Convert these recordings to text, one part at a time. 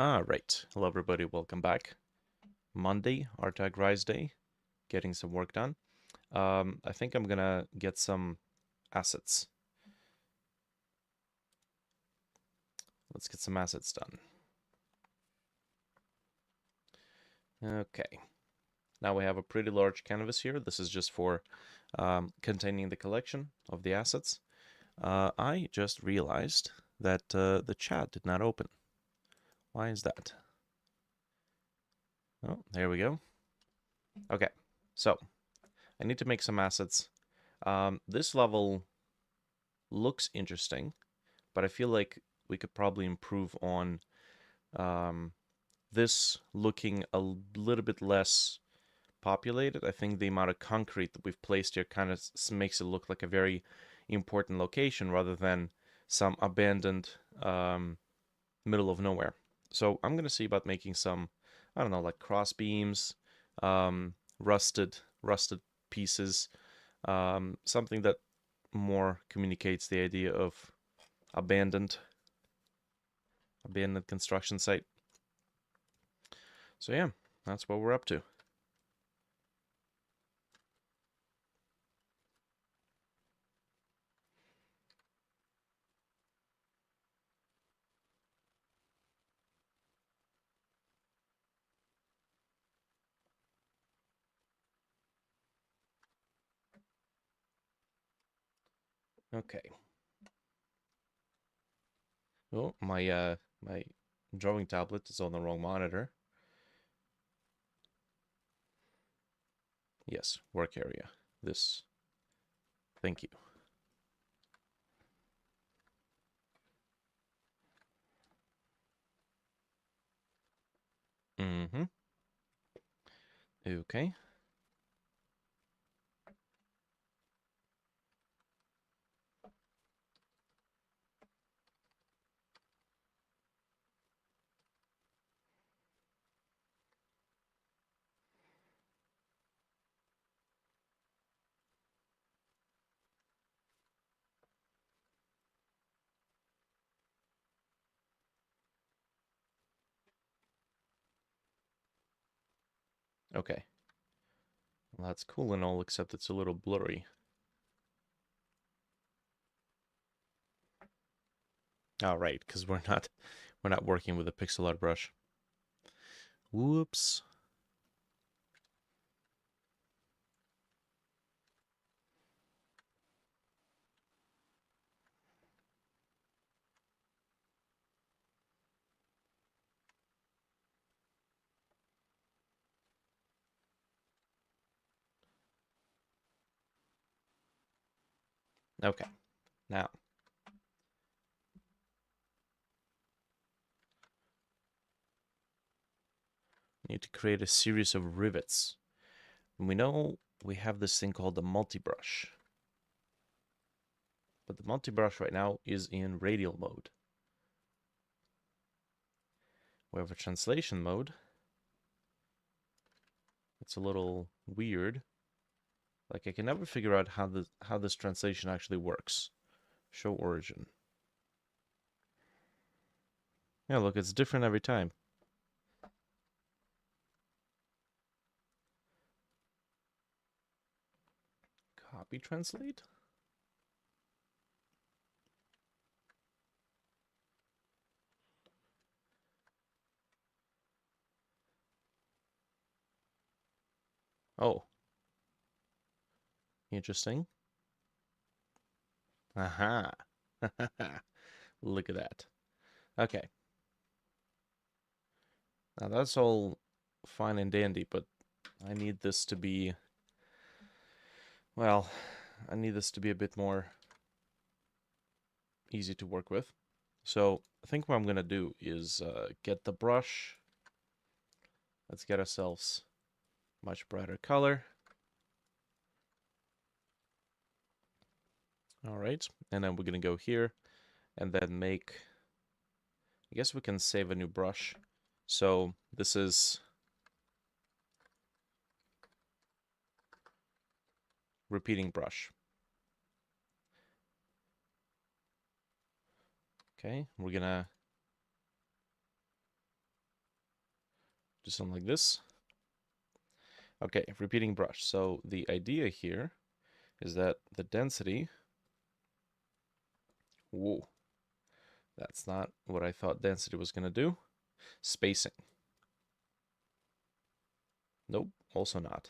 Right. Hello, everybody. Welcome back. Monday, RTAG Rise Day, getting some work done. I think I'm gonna get some assets. Let's get some assets done. Okay. Now we have a pretty large canvas here. This is just for containing the collection of the assets. I just realized that the chat did not open. Why is that? Oh, there we go. Okay, so I need to make some assets. This level looks interesting, but I feel like we could probably improve on um, this looking a little bit less populated. I think the amount of concrete that we've placed here kind of makes it look like a very important location rather than some abandoned middle of nowhere. So I'm gonna see about making some, I don't know, like cross beams, rusted pieces, something that more communicates the idea of abandoned construction site. So yeah, that's what we're up to. Okay. Oh, my drawing tablet is on the wrong monitor. Yes, work area. This. Thank you. Mm-hmm. Okay. Okay. Well, that's cool and all, except it's a little blurry. All right, because we're not working with a pixel art brush. Whoops. Okay. Now, we need to create a series of rivets. And we know we have this thing called the multi-brush. But the multi-brush right now is in radial mode. We have a translation mode. It's a little weird. Like I can never figure out how this translation actually works. Show origin. Yeah, look, it's different every time. Copy translate? Oh, interesting. Aha. Look at that. Okay. Now that's all fine and dandy, but I need this to be, well, I need this to be a bit more easy to work with. So I think what I'm gonna do is get the brush. Let's get ourselves much brighter color. All right, and then we're gonna go here and then make, I guess we can save a new brush. So this is repeating brush. Okay, we're gonna Do something like this. Okay, repeating brush. So the idea here is that the density... Whoa. That's not what I thought density was going to do. Spacing. Nope, also not.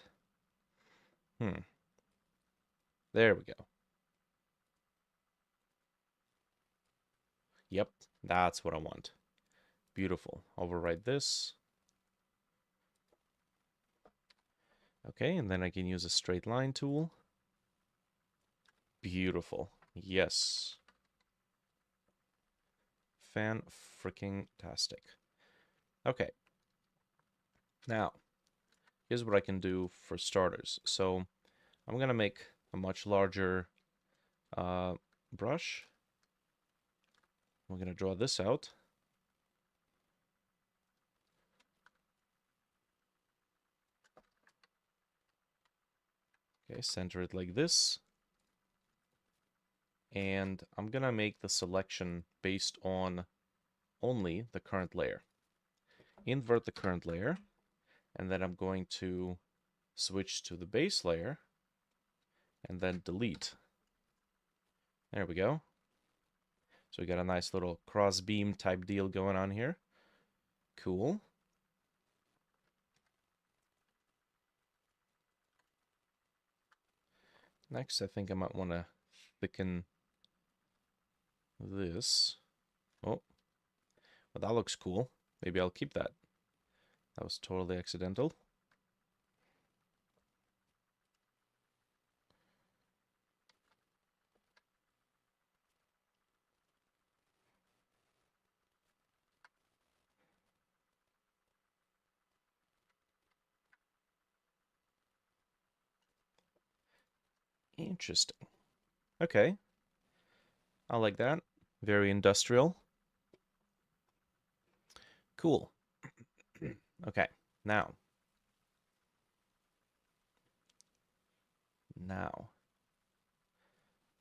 There we go. Yep, that's what I want. Beautiful. Override this. Okay, and then I can use a straight line tool. Beautiful. Yes. Fan-freaking-tastic. Okay. Now, here's what I can do for starters. So I'm going to make a much larger brush. We're going to draw this out. Okay, center it like this. And I'm going to make the selection based on only the current layer. Invert the current layer, and then I'm going to switch to the base layer, and then delete. There we go. So we got a nice little cross beam type deal going on here. Cool. Next, I think I might want to thicken this. Oh, well, that looks cool. Maybe I'll keep that. That was totally accidental. Interesting. Okay. I like that. Very industrial. Cool. Okay. Now.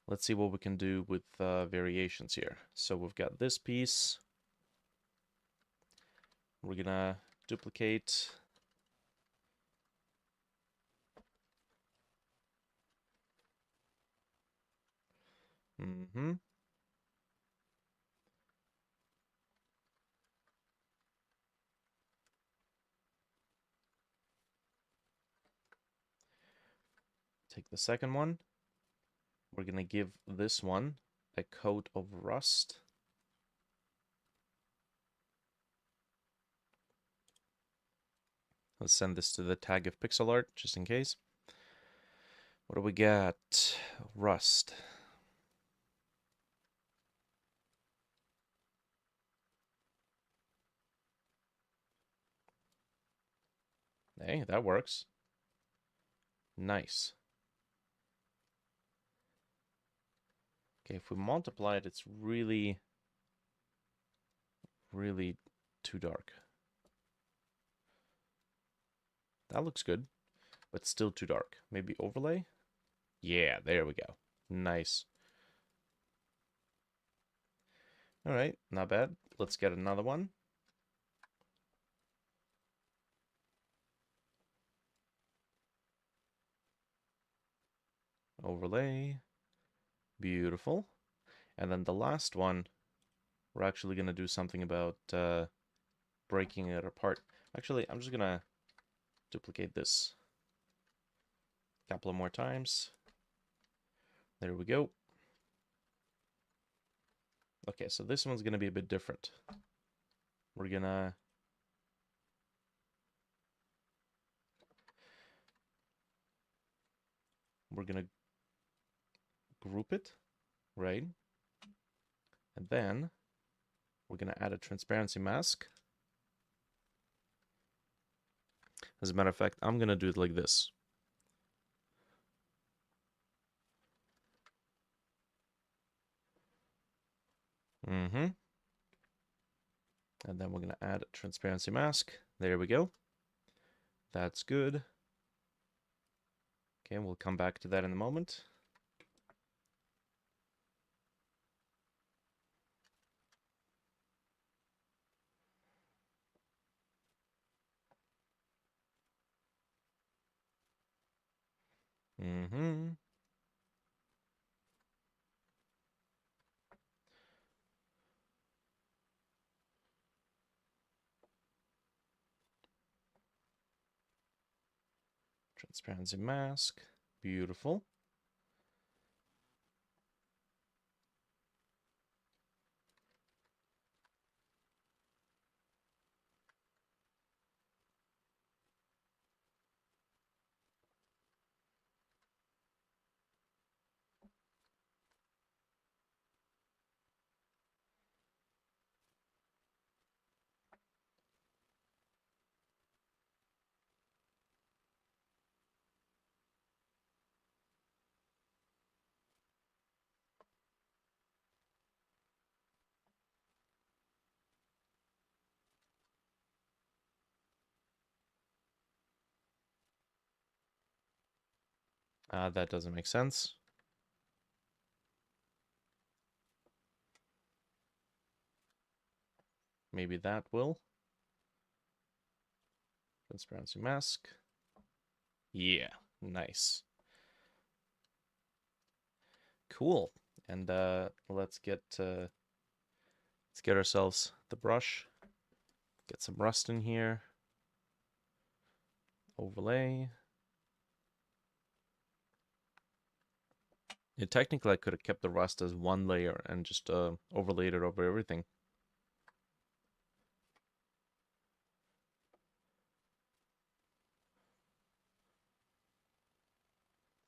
Let's see what we can do with variations here. So we've got this piece. We're gonna duplicate. Take the second one. We're gonna give this one a coat of rust. Let's send this to the tag of pixel art, just in case. What do we got? Rust. Hey, that works. Nice. Okay, if we multiply it, it's really, really too dark. That looks good, but still too dark. Maybe overlay? Yeah, there we go. Nice. All right, not bad. Let's get another one. Overlay. Beautiful. And then the last one, we're actually going to do something about breaking it apart. Actually, I'm just going to duplicate this a couple of more times. There we go. Okay, so this one's going to be a bit different. We're going to group it, right? And then we're going to add a transparency mask. As a matter of fact, I'm going to do it like this. And then we're going to add a transparency mask. There we go. That's good. Okay, we'll come back to that in a moment. Mm-hmm. Transparency mask. Beautiful. That doesn't make sense. Maybe that will. Transparency mask. Yeah, nice. Cool. And let's get ourselves the brush. Get some rust in here. Overlay. Yeah, technically, I could have kept the rust as one layer and just overlaid it over everything.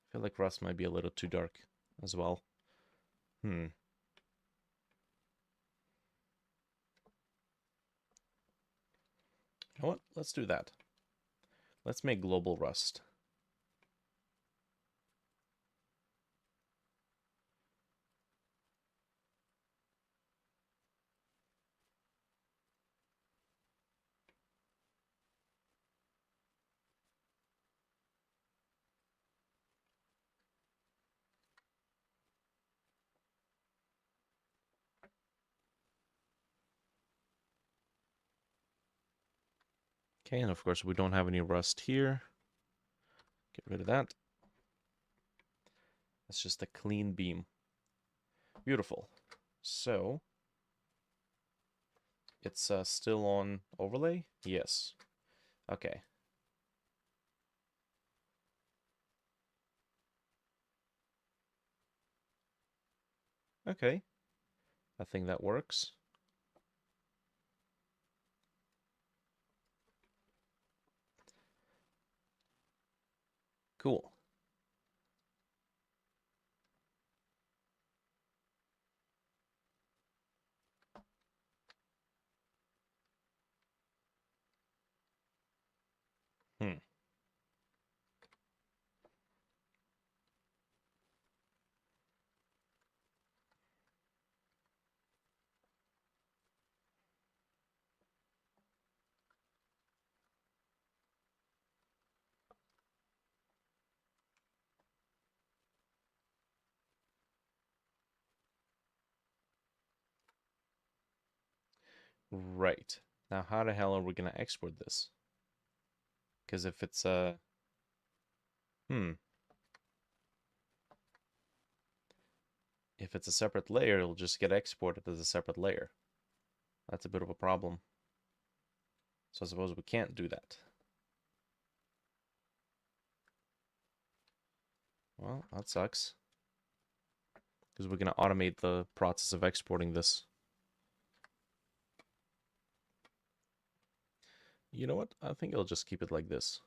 I feel like rust might be a little too dark as well. You know what? Let's do that. Let's make global rust. Okay, and of course we don't have any rust here. Get rid of that. That's just a clean beam. Beautiful. So, it's still on overlay? Yes. Okay. Okay. I think that works. Cool. Hmm. Right. Now, how the hell are we gonna export this? Because if it's hmm, if it's a separate layer, it'll just get exported as a separate layer. That's a bit of a problem. So I suppose we can't do that. Well, that sucks. Because we're gonna automate the process of exporting this. You know what? I think I'll just keep it like this.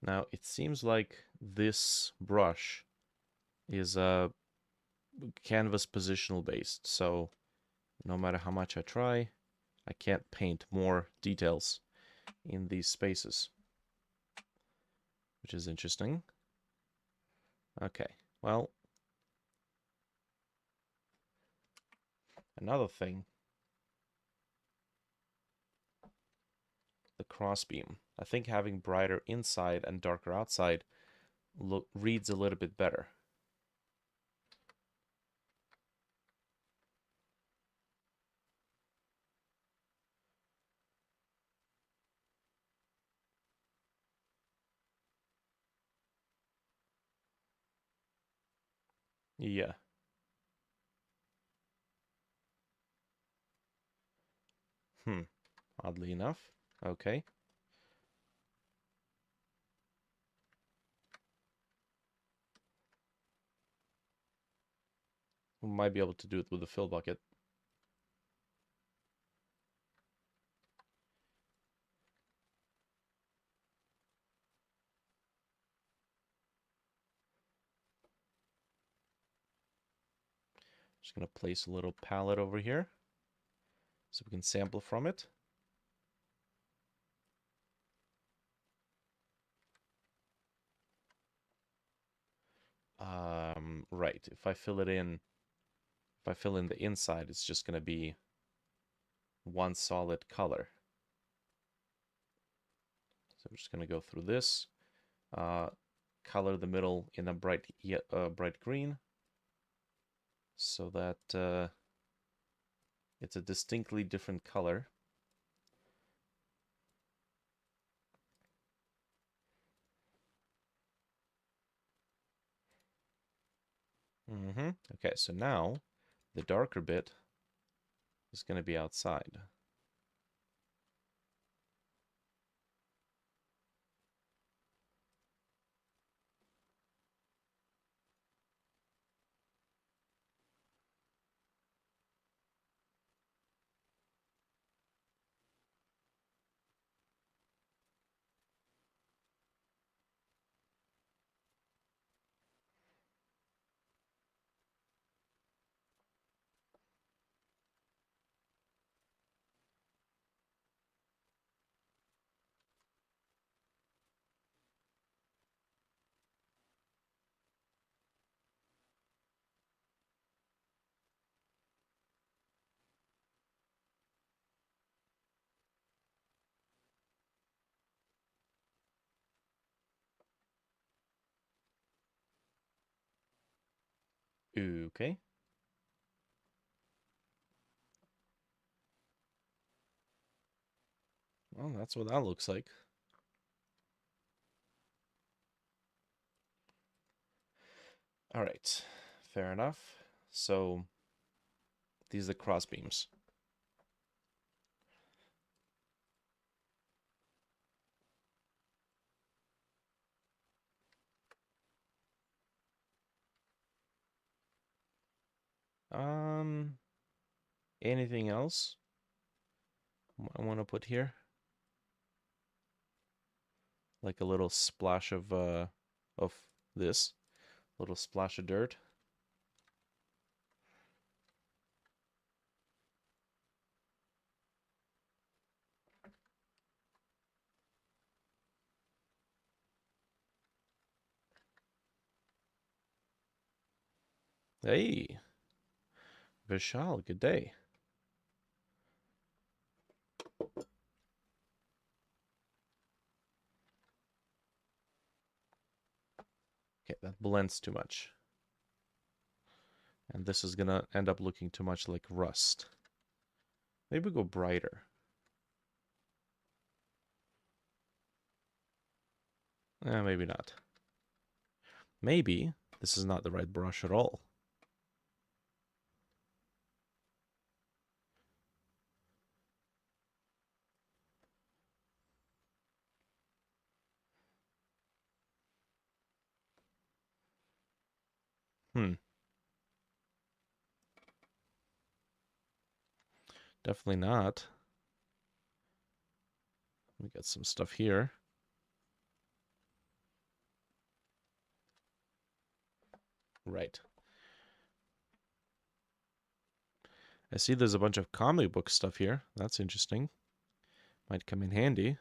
Now, it seems like this brush is canvas positional based, so no matter how much I try, I can't paint more details in these spaces, which is interesting. Okay, well, another thing, the crossbeam. I think having brighter inside and darker outside reads a little bit better. Yeah. Oddly enough. Okay. We might be able to do it with a fill bucket. Just going to place a little palette over here so we can sample from it. Right. If I fill in the inside, it's just going to be one solid color. So I'm just going to go through this, color the middle in a bright green, so that it's a distinctly different color. Okay, so now the darker bit is going to be outside. Okay. Well, that's what that looks like. All right, fair enough. So these are the cross beams. Anything else I want to put here? Like a little splash of this, little splash of dirt. Hey, Vishal, good day. Okay, that blends too much. And this is gonna end up looking too much like rust. Maybe go brighter. Maybe not. Maybe this is not the right brush at all. Definitely not. We got some stuff here. Right. I see there's a bunch of comic book stuff here. That's interesting. Might come in handy.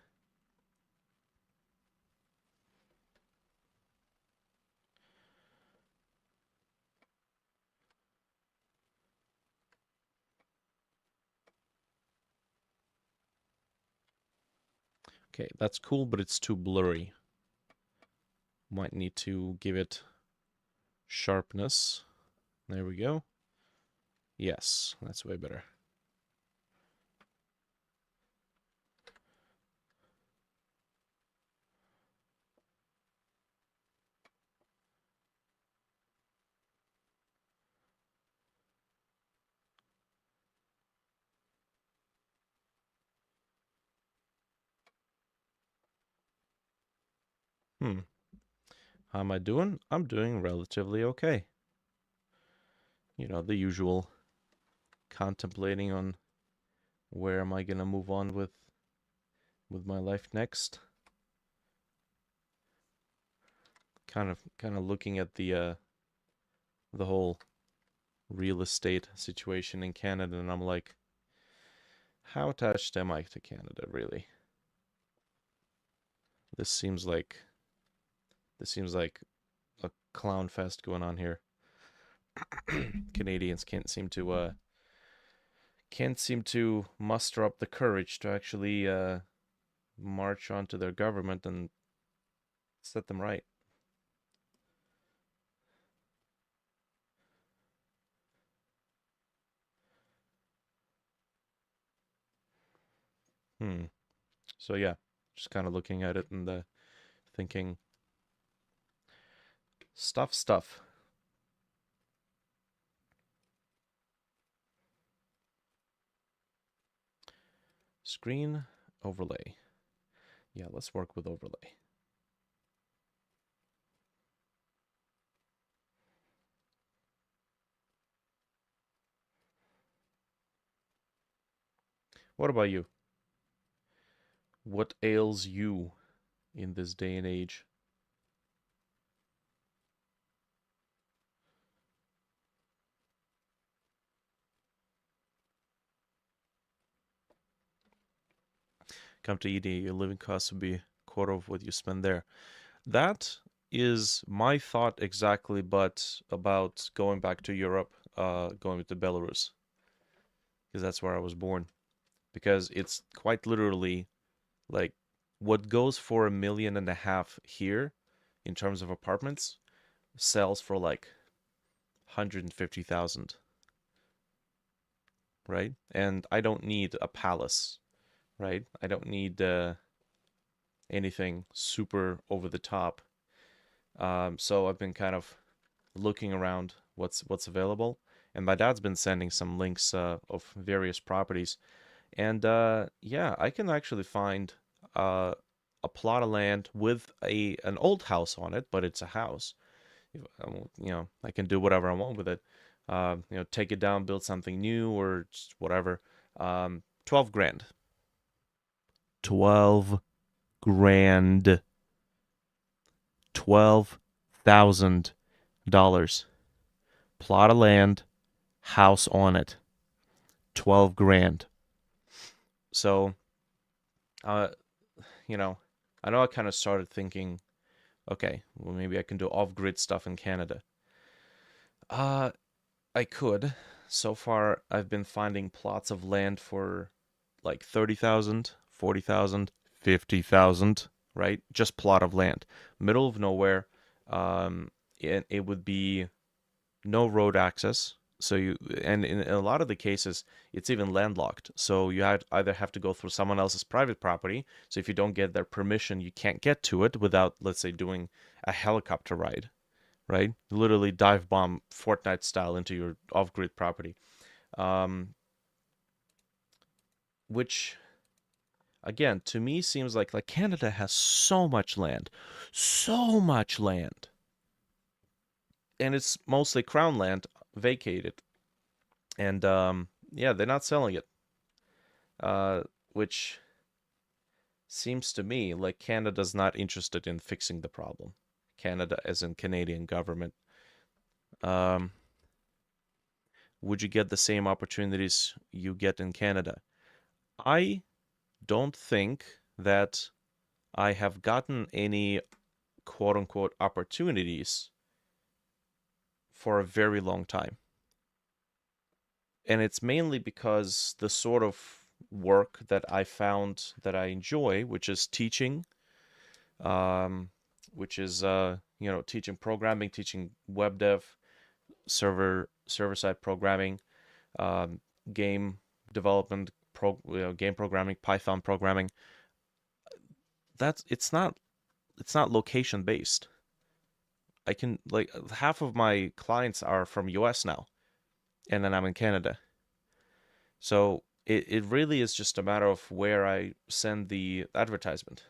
Okay, that's cool, but it's too blurry. Might need to give it sharpness. There we go. Yes, that's way better. How am I doing? I'm doing relatively okay. You know, the usual contemplating on where am I gonna move on with my life next. Kind of looking at the whole real estate situation in Canada, and I'm like, how attached am I to Canada, really? This seems like a clown fest going on here. Canadians can't seem to muster up the courage to actually march onto their government and set them right. So yeah, just kind of looking at it and thinking, stuff. Screen overlay. Yeah, let's work with overlay. What about you? What ails you in this day and age? Come to ED, your living costs would be a quarter of what you spend there. That is my thought exactly, but about going back to Europe, going to Belarus, because that's where I was born. Because it's quite literally like what goes for $1.5 million here in terms of apartments sells for like 150,000, right? And I don't need a palace, right? I don't need anything super over the top. So I've been kind of looking around what's available, and my dad's been sending some links of various properties, and yeah, I can actually find uh, a plot of land with an old house on it, but it's a house. You know, I can do whatever I want with it. You know, take it down, build something new, or just whatever. 12 grand. 12 grand. $12,000. Plot of land, house on it. 12 grand. So, uh, you know, I know I kind of started thinking, okay, well, maybe I can do off-grid stuff in Canada. Uh, I could. So far, I've been finding plots of land for like 30,000, 40,000, 50,000, right? Just plot of land. Middle of nowhere. It would be no road access. So and in a lot of the cases, it's even landlocked. So you either have to go through someone else's private property. So if you don't get their permission, you can't get to it without, let's say, doing a helicopter ride, right? Literally dive bomb Fortnite style into your off-grid property. Which again, to me seems like Canada has so much land, and it's mostly crown land vacated, and yeah, they're not selling it, which seems to me like Canada's not interested in fixing the problem. Canada, as in Canadian government. Um, would you get the same opportunities you get in Canada? I don't think that I have gotten any quote unquote opportunities for a very long time. And it's mainly because the sort of work that I found that I enjoy, which is teaching, um, which is teaching programming, teaching web dev, server side programming, um, game development, game programming, Python programming. It's not location based. I can like half of my clients are from US now, and then I'm in Canada. So it really is just a matter of where I send the advertisement.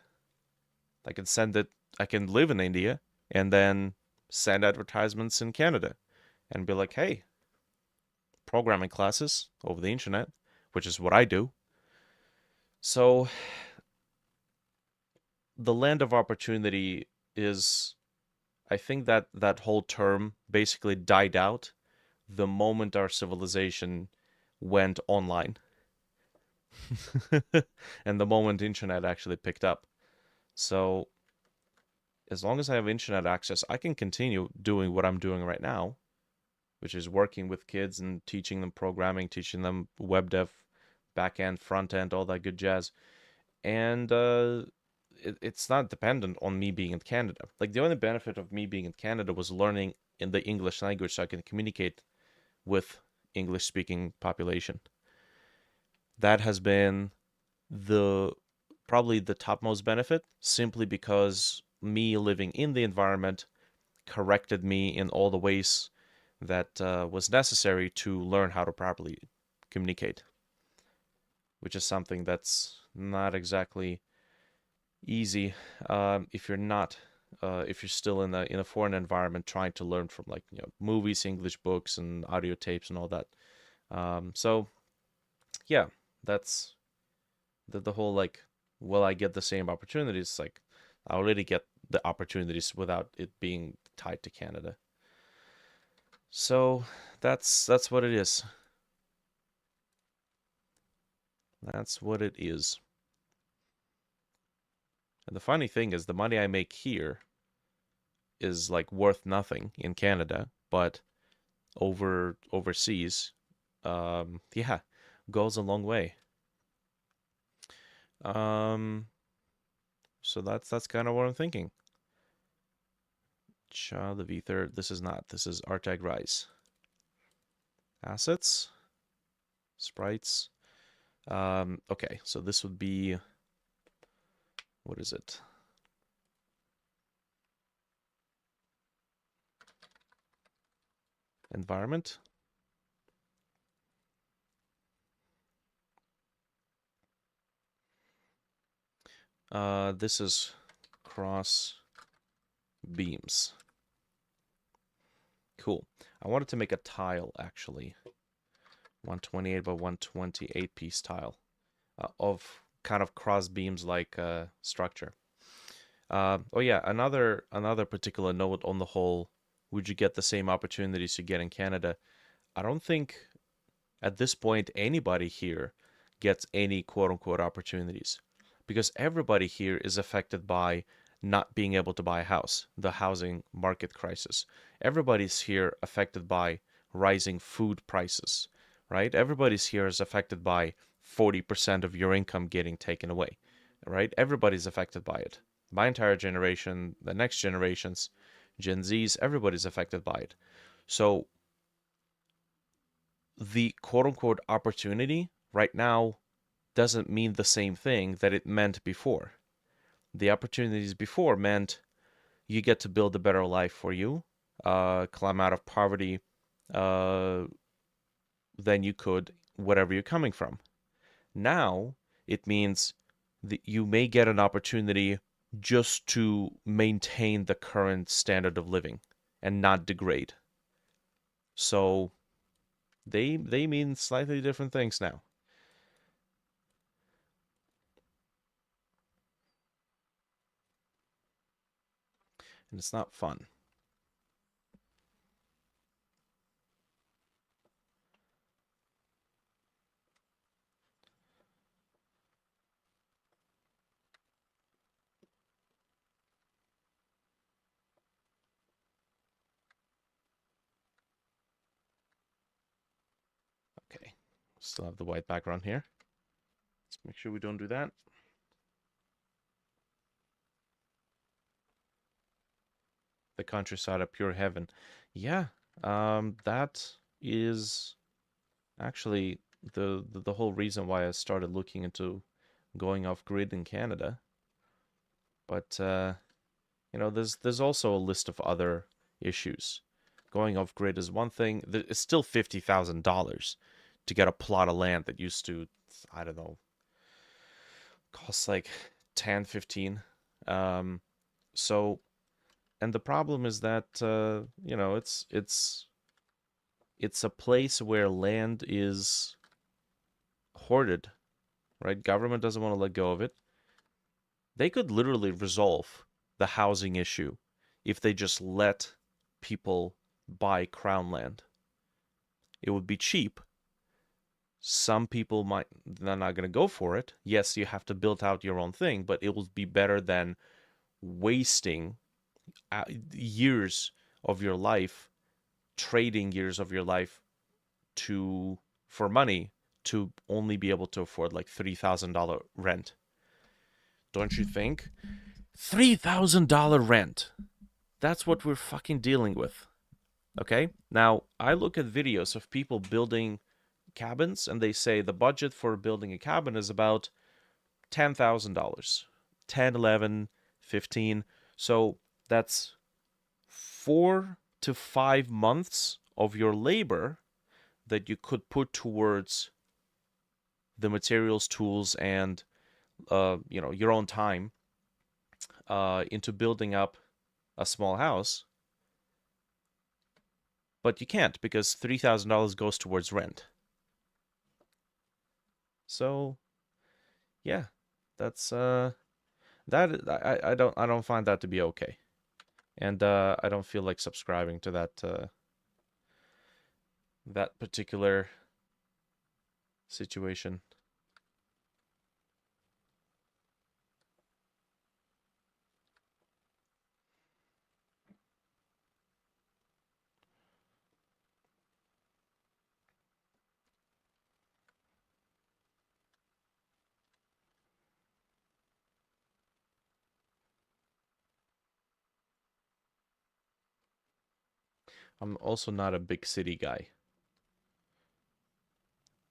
I can send it, I can live in India and then send advertisements in Canada and be like, hey, programming classes over the internet, which is what I do. So the land of opportunity is, I think that that whole term basically died out the moment our civilization went online and the moment internet actually picked up. So as long as I have internet access, I can continue doing what I'm doing right now, which is working with kids and teaching them programming, teaching them web dev, back end, front end, all that good jazz. And it's not dependent on me being in Canada. Like the only benefit of me being in Canada was learning in the English language so I can communicate with English speaking population. That has been the probably the topmost benefit simply because me living in the environment corrected me in all the ways that was necessary to learn how to properly communicate, which is something that's not exactly easy if you're not if you're still in a foreign environment trying to learn from like movies, English books, and audio tapes and all that. So yeah, that's the whole like, will I get the same opportunities? Like, I already get the opportunities without it being tied to Canada. So that's what it is. That's what it is. And the funny thing is, the money I make here is like worth nothing in Canada, but overseas, yeah, goes a long way. Um, so that's kind of what I'm thinking. Child of Ether. This is not. This is Artag Rise. Assets, sprites. Okay, so this would be, what is it? Environment. This is cross beams. Cool. I wanted to make a tile actually. 128 by 128 piece tile of kind of cross beams like structure. Oh yeah, another particular note on the whole, would you get the same opportunities you get in Canada? I don't think at this point anybody here gets any quote unquote opportunities because everybody here is affected by not being able to buy a house, the housing market crisis. Everybody's here affected by rising food prices, right? Everybody's here is affected by 40% of your income getting taken away, right? Everybody's affected by it. My entire generation, the next generations, Gen Zs, everybody's affected by it. So the quote unquote opportunity right now doesn't mean the same thing that it meant before. The opportunities before meant you get to build a better life for you, climb out of poverty uh, than you could wherever you're coming from. Now it means that you may get an opportunity just to maintain the current standard of living and not degrade. So they mean slightly different things now. And it's not fun. Still have the white background here. Let's make sure we don't do that. The countryside of pure heaven. Yeah, that is actually the whole reason why I started looking into going off grid in Canada. But you know, there's also a list of other issues. Going off grid is one thing. It's still $50,000 to get a plot of land that used to, I don't know, cost like 10, 15. So, and the problem is that you know, it's a place where land is hoarded, right? Government doesn't want to let go of it. They could literally resolve the housing issue if they just let people buy crown land. It would be cheap. Some people might, they're not going to go for it. Yes, you have to build out your own thing, but it will be better than wasting years of your life, trading years of your life to for money to only be able to afford like $3,000 rent. Don't you think? $3,000 rent. That's what we're fucking dealing with. Okay? Now, I look at videos of people building cabins and they say the budget for building a cabin is about $10,000. 10, 11, 15. So that's 4 to 5 months of your labor that you could put towards the materials, tools, and you know, your own time into building up a small house. But you can't because $3,000 goes towards rent. So yeah, that's that I don't find that to be okay, and I don't feel like subscribing to that particular situation. I'm also not a big city guy.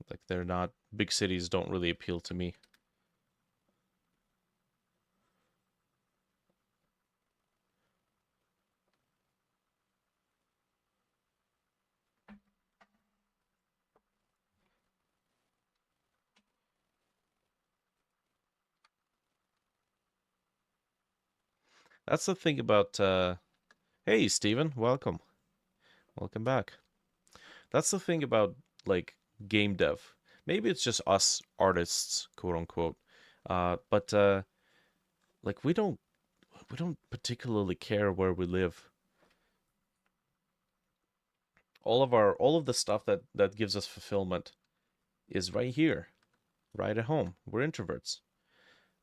Like they're not big cities don't really appeal to me. That's the thing about hey Steven, welcome. Welcome back. That's the thing about like game dev. Maybe it's just us artists, quote unquote. But like we don't particularly care where we live. All of the stuff that gives us fulfillment is right here, right at home. We're introverts.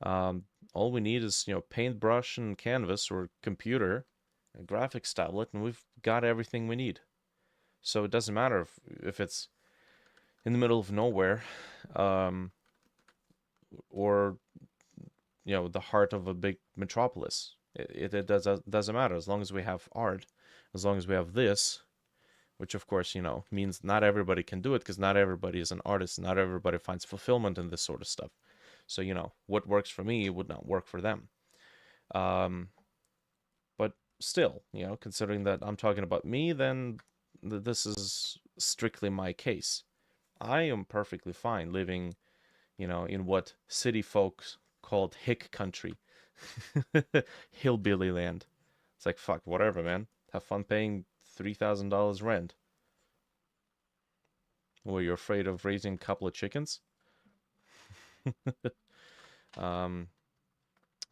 All we need is, you know, paintbrush and canvas or computer, a graphics tablet, and we've got everything we need. So it doesn't matter if it's in the middle of nowhere, um, or you know, the heart of a big metropolis. Doesn't matter as long as we have art, as long as we have this, which of course, you know, means not everybody can do it because not everybody is an artist, not everybody finds fulfillment in this sort of stuff. So, you know, what works for me would not work for them. Um, but still, you know, considering that I'm talking about me, then this is strictly my case. I am perfectly fine living, you know, in what city folks called hick country, hillbilly land. It's like, fuck, whatever, man. Have fun paying $3,000 rent. Were you afraid of raising a couple of chickens? um,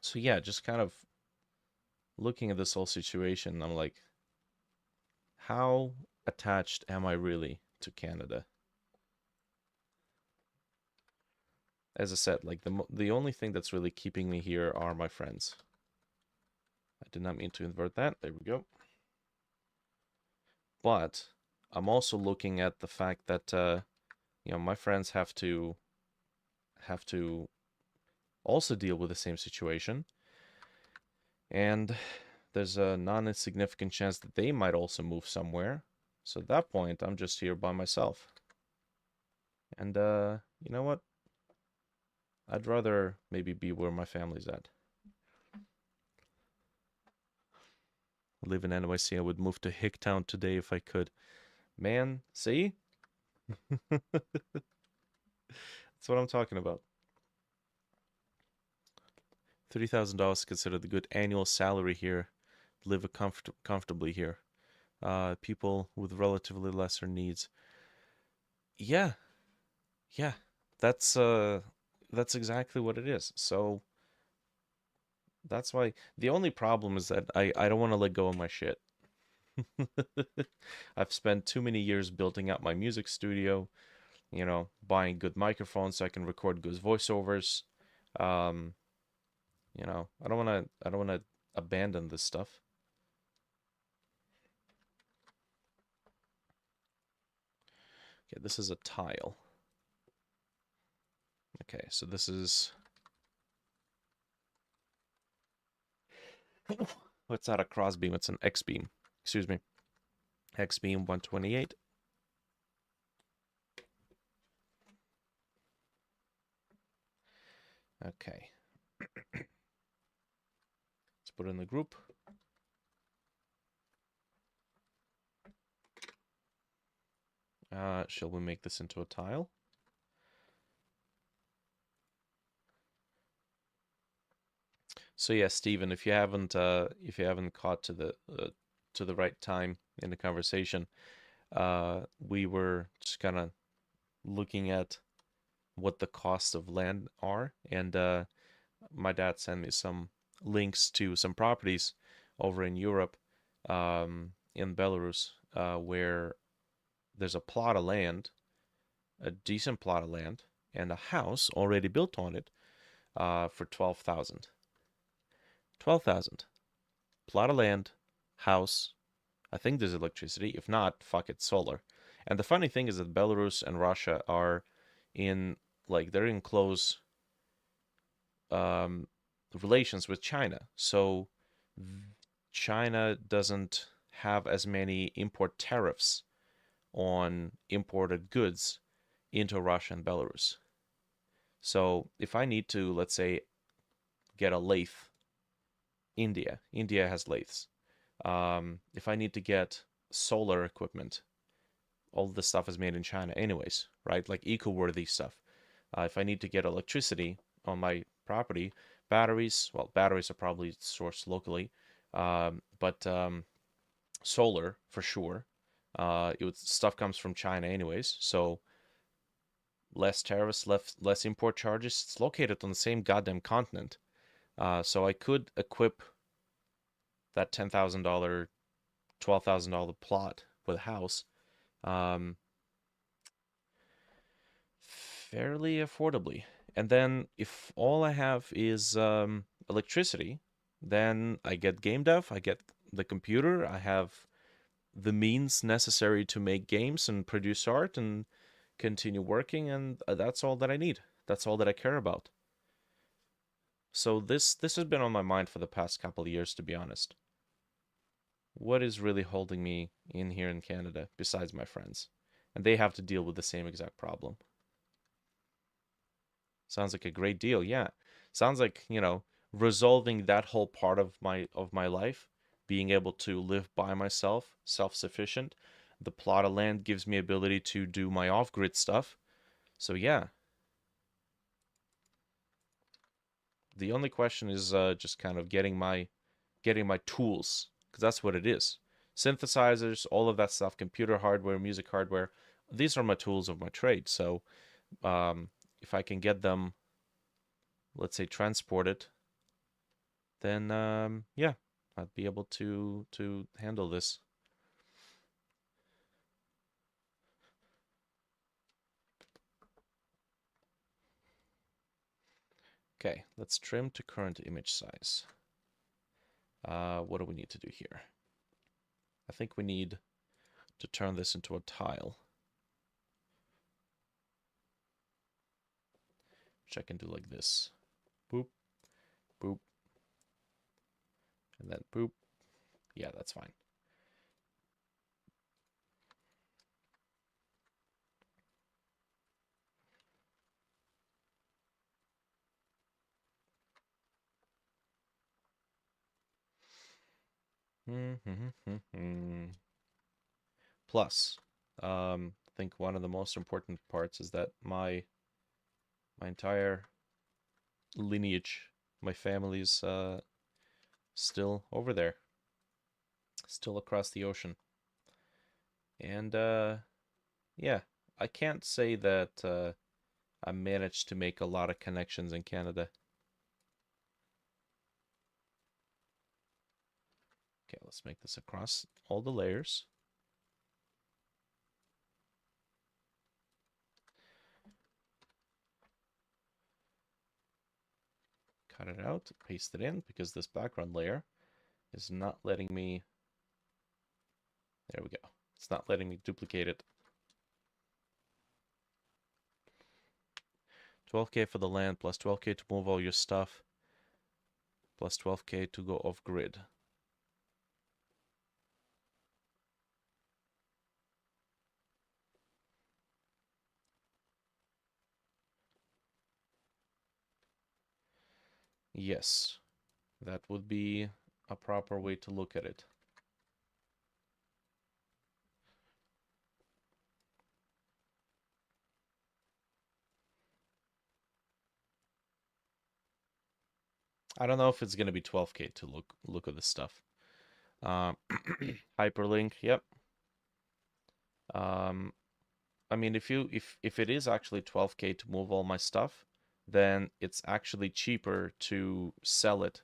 so yeah, just kind of looking at this whole situation, I'm like, how attached am I really to Canada? As I said, like the only thing that's really keeping me here are my friends. I did not mean to invert that. There we go. But I'm also looking at the fact that you know, my friends have to also deal with the same situation, and there's a non-insignificant chance that they might also move somewhere. So at that point, I'm just here by myself. And you know what? I'd rather maybe be where my family's at. I live in NYC. I would move to Hicktown today if I could. Man, see? That's what I'm talking about. $30,000 is considered a good annual salary here. Live comfortably here. People with relatively lesser needs. Yeah, yeah. That's that's exactly what it is. So that's why the only problem is that I don't want to let go of my shit. I've spent too many years building out my music studio, you know, buying good microphones so I can record good voiceovers. Um, you know, I don't want to abandon this stuff. Okay, this is a tile. Okay, so this is what's that, a crossbeam? It's an X beam. Excuse me. X beam 128. Okay. Let's put it in the group. Shall we make this into a tile? So yeah, Stephen, if you haven't caught to the right time in the conversation, we were just kind of looking at what the costs of land are, and my dad sent me some links to some properties over in Europe, in Belarus, where there's a plot of land, a decent plot of land, and a house already built on it, for 12,000. 12,000. Plot of land, house. I think there's electricity. If not, fuck it, solar. And the funny thing is that Belarus and Russia are in, like, they're in close um, relations with China. So China doesn't have as many import tariffs on imported goods into Russia and Belarus. So if I need to, let's say, get a lathe, India has lathes. If I need to get solar equipment, all the stuff is made in China anyways, right? Like eco-worthy stuff. If I need to get electricity on my property, batteries, well, batteries are probably sourced locally, but solar for sure. Stuff comes from China anyways, so less tariffs, less import charges. It's located on the same goddamn continent. So I could equip that $10,000, $12,000 plot with a house, um, fairly affordably. And then if all I have is electricity, then I get Gamedev, I get the computer, I have the means necessary to make games and produce art and continue working, and that's all that I need. That's all that I care about. So this has been on my mind for the past couple of years, to be honest. What is really holding me in here in Canada besides my friends? And they have to deal with the same exact problem. Sounds like a great deal. Yeah. Sounds like, you know, resolving that whole part of my life, being able to live by myself, self-sufficient. The plot of land gives me ability to do my off-grid stuff. So yeah, the only question is just kind of getting my tools, because that's what it is. Synthesizers, all of that stuff, computer hardware, music hardware. These are my tools of my trade. So if I can get them, let's say, transported, then yeah, I'd be able to handle this. Okay, let's trim to current image size. What do we need to do here? I think we need to turn this into a tile. which I can do like this. Boop, boop, and then boop. Yeah, that's fine. Plus, I think one of the most important parts is that my entire lineage, my family's still over there, still across the ocean. And yeah, I can't say that I managed to make a lot of connections in Canada. Okay, let's make this across all the layers. Cut it out, paste it in, because this background layer is not letting me... There we go. It's not letting me duplicate it. 12K for the land, plus 12K to move all your stuff, plus 12K to go off grid. Yes, that would be a proper way to look at it. I don't know if it's going to be 12K to look at this stuff. Hyperlink, yep. I mean, if it is actually 12K to move all my stuff, then it's actually cheaper to sell it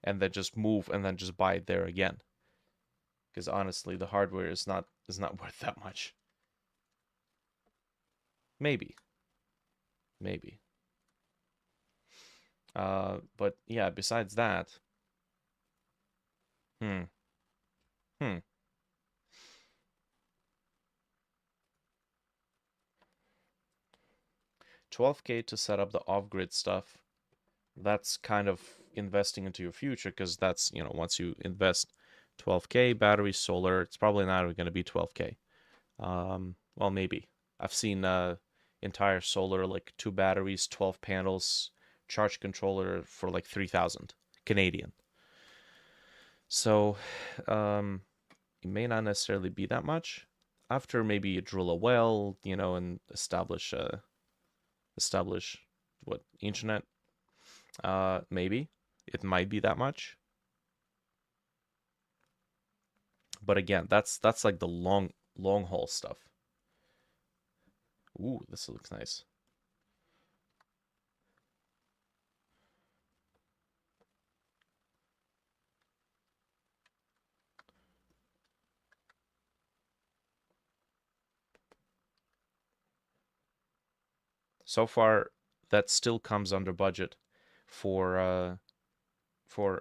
and then just move and then just buy it there again. Because honestly, the hardware is not worth that much. Maybe. Maybe. But yeah, besides that, hmm. Hmm. 12K to set up the off-grid stuff. That's kind of investing into your future because that's, once you invest 12K battery solar, it's probably not going to be 12K. Well, maybe. I've seen entire solar, like 2 batteries, 12 panels, charge controller for like 3,000 Canadian. So, it may not necessarily be that much. After maybe you drill a well, and establish what internet, maybe it might be that much. But again, that's like the long haul stuff. Ooh, this looks nice. So far, that still comes under budget for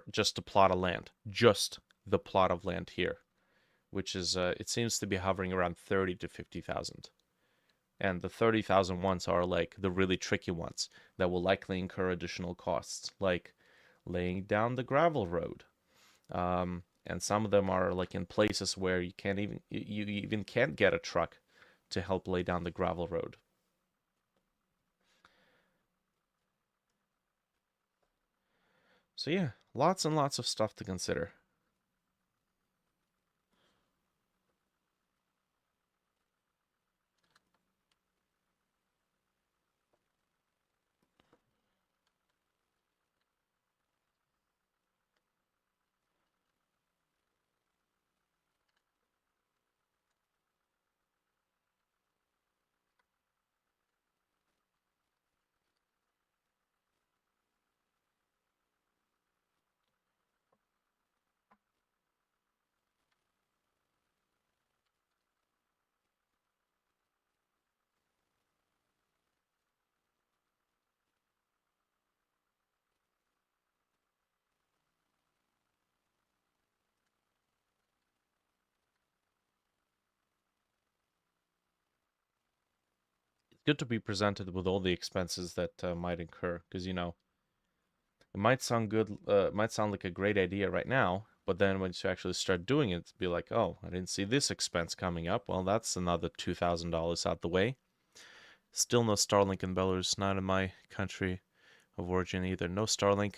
just a plot of land, just the plot of land here, which is it seems to be hovering around 30 to 50,000. And the 30,000 ones are like the really tricky ones that will likely incur additional costs, like laying down the gravel road. And some of them are like in places where you even can't get a truck to help lay down the gravel road. So yeah, lots and lots of stuff to consider. good to be presented with all the expenses that might incur, because it might sound good, might sound like a great idea right now, but then once you actually start doing it, be like, oh, I didn't see this expense coming up. Well, that's another $2,000 out the way. Still no Starlink in Belarus, not in my country of origin either. No Starlink.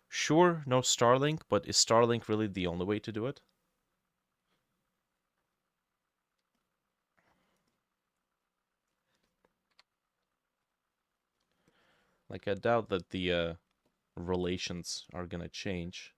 Sure, no Starlink, but is Starlink really the only way to do it? Like, I doubt that the relations are gonna change.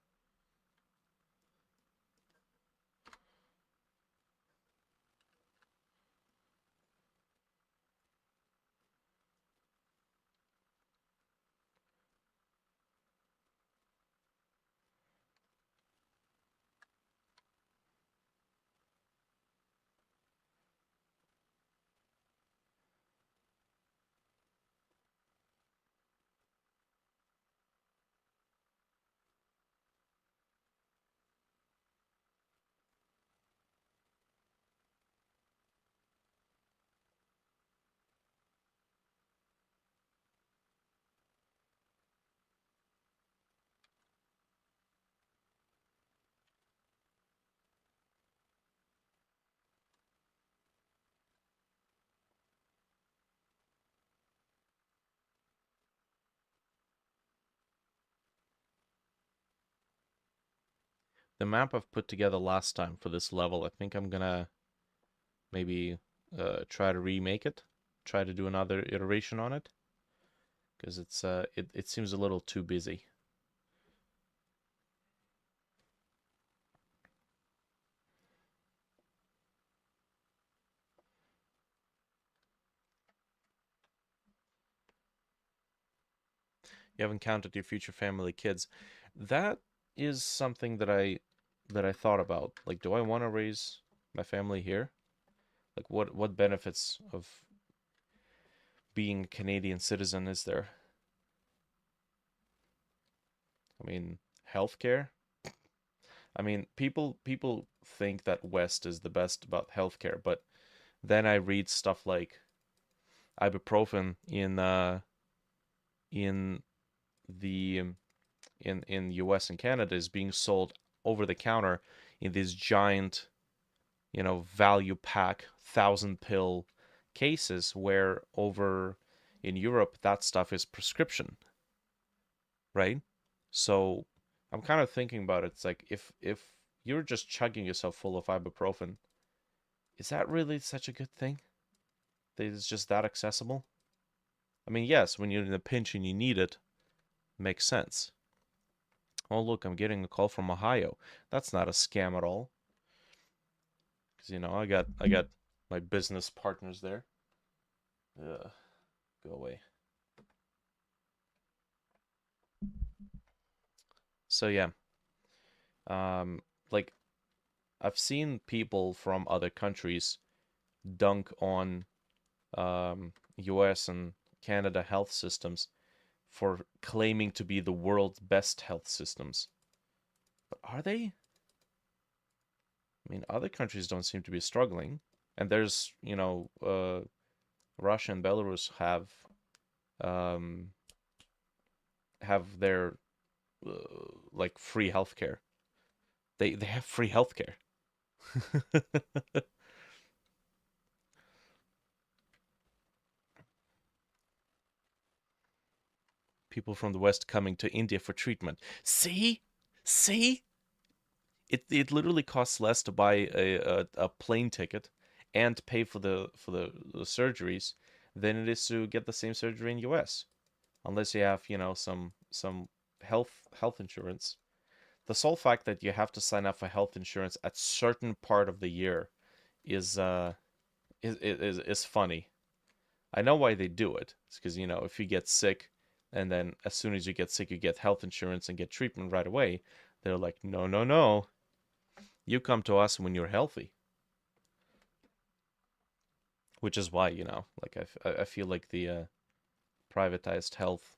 The map I've put together last time for this level, I think I'm gonna maybe try to remake it, try to do another iteration on it, because it seems a little too busy. You haven't counted your future family, kids. That is something that I thought about. Like, do I want to raise my family here? Like, what benefits of being a Canadian citizen is there? I mean, healthcare. I mean, people think that West is the best about healthcare, but then I read stuff like ibuprofen in the in US and Canada is being sold over the counter in these giant, value pack 1,000 pill cases, where over in Europe that stuff is prescription, right? So I'm kind of thinking about it. It's like, if you're just chugging yourself full of ibuprofen, is that really such a good thing? That it's just that accessible? I mean, yes, when you're in a pinch and you need it, makes sense. Oh, look, I'm getting a call from Ohio. That's not a scam at all. Because I got my business partners there. Go away. So yeah, um, like, I've seen people from other countries dunk on U.S. and Canada health systems for claiming to be the world's best health systems. But are they? I mean, other countries don't seem to be struggling, and there's Russia and Belarus um, have their like free healthcare. They have free healthcare. People from the West coming to India for treatment. See, see, it literally costs less to buy a plane ticket and pay for the surgeries than it is to get the same surgery in U.S. Unless you have some health insurance. The sole fact that you have to sign up for health insurance at certain part of the year is is funny. I know why they do it. It's because, if you get sick and then as soon as you get sick, you get health insurance and get treatment right away, they're like, no, no, no. You come to us when you're healthy. Which is why, like, I feel like the privatized health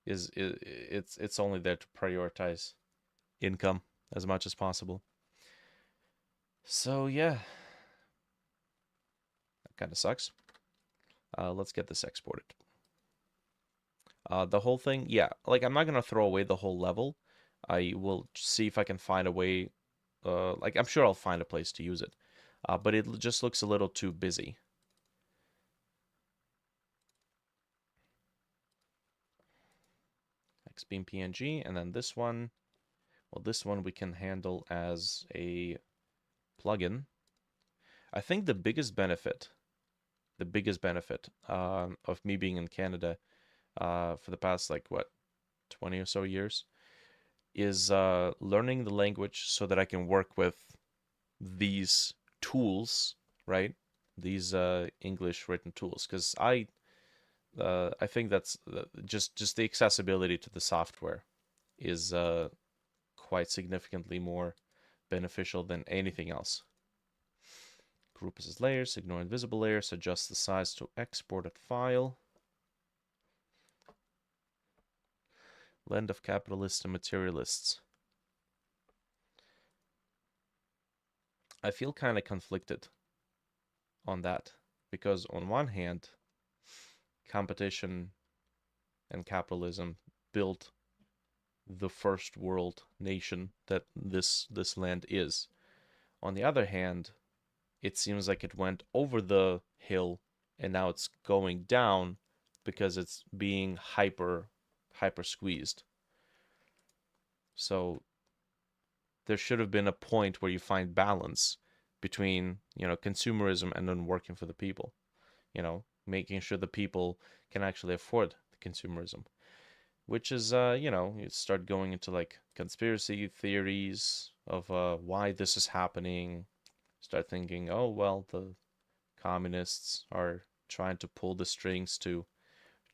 it's only there to prioritize income as much as possible. So yeah, that kind of sucks. Let's get this exported. The whole thing, yeah, like I'm not gonna throw away the whole level. I will see if I can find a way. Like I'm sure I'll find a place to use it, but it just looks a little too busy. Xbeam PNG, and then this one. Well, this one we can handle as a plugin. I think the biggest benefit of me being in Canada for the past like what 20 or so years is learning the language so that I can work with these tools, right? These English written tools, because I think that's just the accessibility to the software is quite significantly more beneficial than anything else. Group as layers, ignore invisible layers, adjust the size to exported file. Blend of capitalists and materialists. I feel kind of conflicted on that because on one hand, competition and capitalism built the first world nation that this land is. On the other hand, it seems like it went over the hill and now it's going down because it's being hyper squeezed. So there should have been a point where you find balance between, consumerism and then working for the people, making sure the people can actually afford the consumerism, which is, you start going into like conspiracy theories of why this is happening. Start thinking, oh, well, the communists are trying to pull the strings to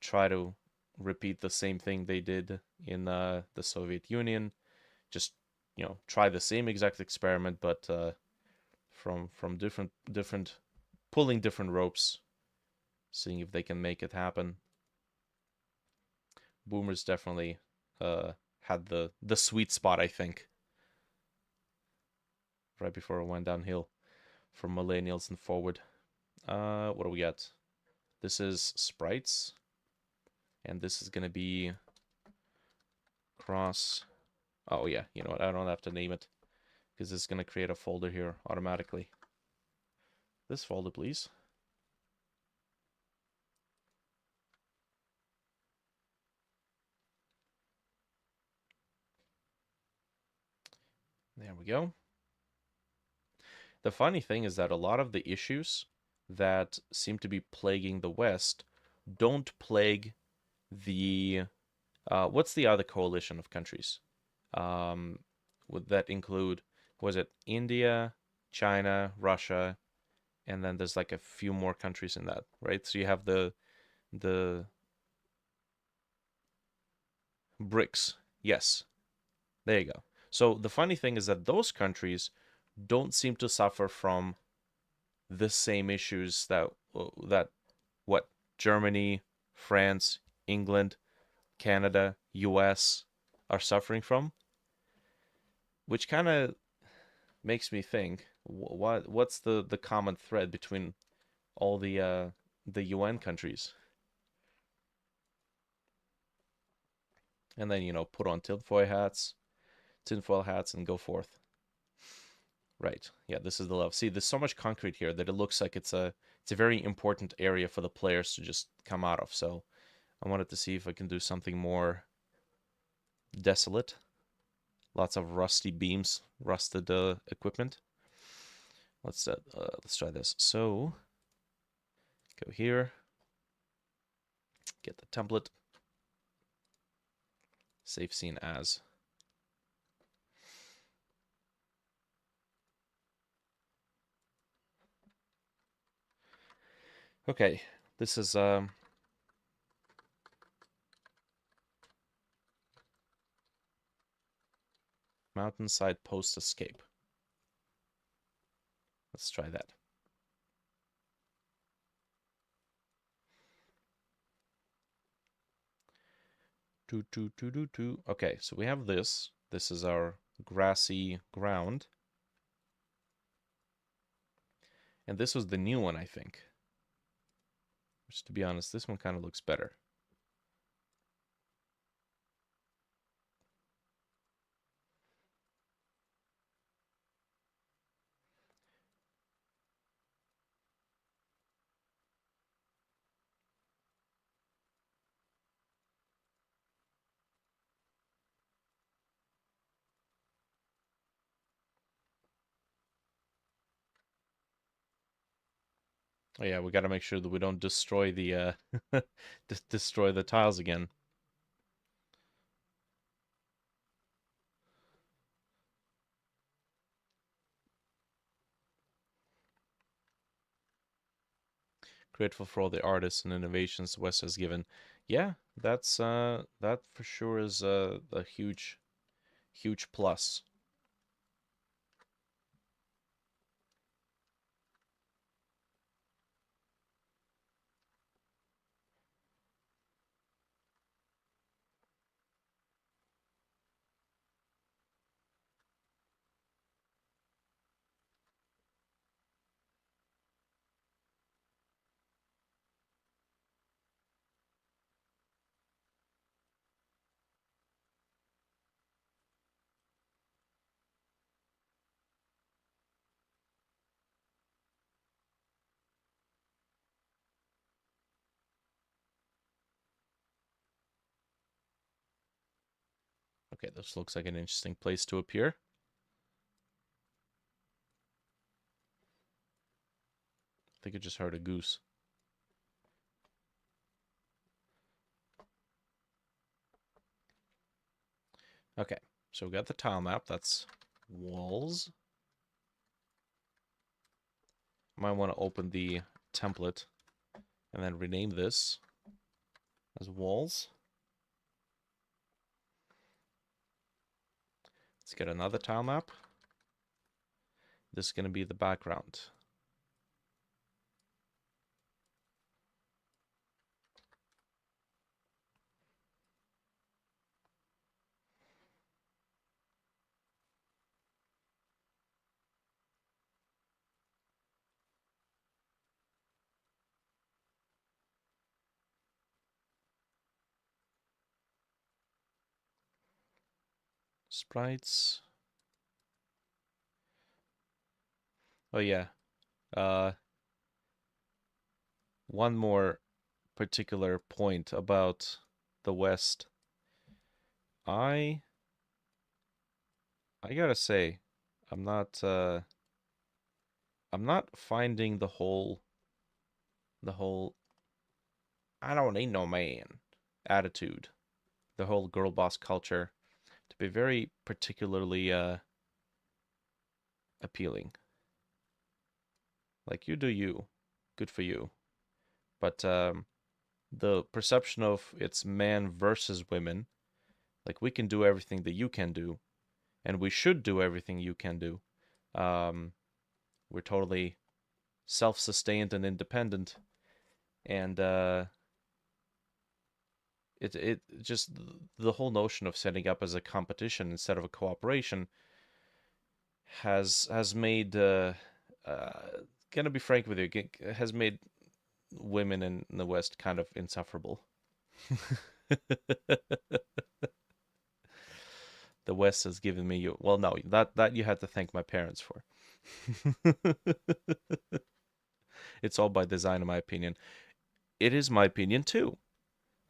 try to repeat the same thing they did in the Soviet Union. Just, try the same exact experiment, but from different pulling different ropes, seeing if they can make it happen. Boomers definitely had the sweet spot, I think, right before it went downhill from millennials and forward. What do we got? This is sprites, and this is gonna be cross. Oh yeah, you know what? I don't have to name it because it's gonna create a folder here automatically. This folder, please. There we go. The funny thing is that a lot of the issues that seem to be plaguing the West don't plague the what's the other coalition of countries? Would that include, was it India, China, Russia, and then there's like a few more countries in that, right? So you have the BRICS. Yes, there you go. So the funny thing is that those countries don't seem to suffer from the same issues that what Germany, France, England, Canada, US are suffering from, which kind of makes me think what's the common thread between all the UN countries, and then put on tinfoil hats and go forth. Right. Yeah, this is the love. See, there's so much concrete here that it looks like it's a very important area for the players to just come out of. So I wanted to see if I can do something more desolate. Lots of rusty beams, rusted equipment. Let's try this. So go here, get the template, save scene as. Okay, this is mountainside post escape. Let's try that. Okay, so we have this. This is our grassy ground. And this was the new one, I think. Which, to be honest, this one kind of looks better. Oh yeah, we got to make sure that we don't destroy the destroy the tiles again. Grateful for all the artists and innovations the West has given. Yeah, that for sure is a huge plus. Okay, this looks like an interesting place to appear. I think I just heard a goose. Okay, so we got the tile map. That's walls. Might want to open the template and then rename this as walls. Let's get another tile map. This is going to be the background. Sprites. Oh yeah. Uh, one more particular point about the West. I I gotta say, I'm not uh I'm not finding the whole I don't need no man attitude, the whole girl boss culture to be very particularly appealing. Like you do you, good for you. But the perception of it's man versus women, like we can do everything that you can do, and we should do everything you can do. Um, we're totally self-sustained and independent, and it just the whole notion of setting up as a competition instead of a cooperation has made gonna be frank with you, has made women in the West kind of insufferable. The West has given me you. Well, no, that you had to thank my parents for. It's all by design, in my opinion. It is my opinion too.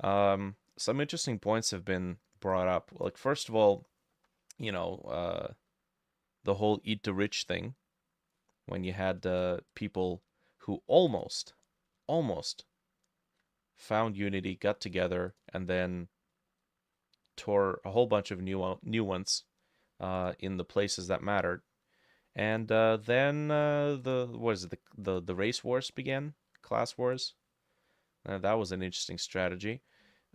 Some interesting points have been brought up. Like, first of all, you know, the whole eat the rich thing, when you had people who almost found unity, got together, and then tore a whole bunch of new ones in the places that mattered. And then the what is it the race wars began, class wars. That was an interesting strategy.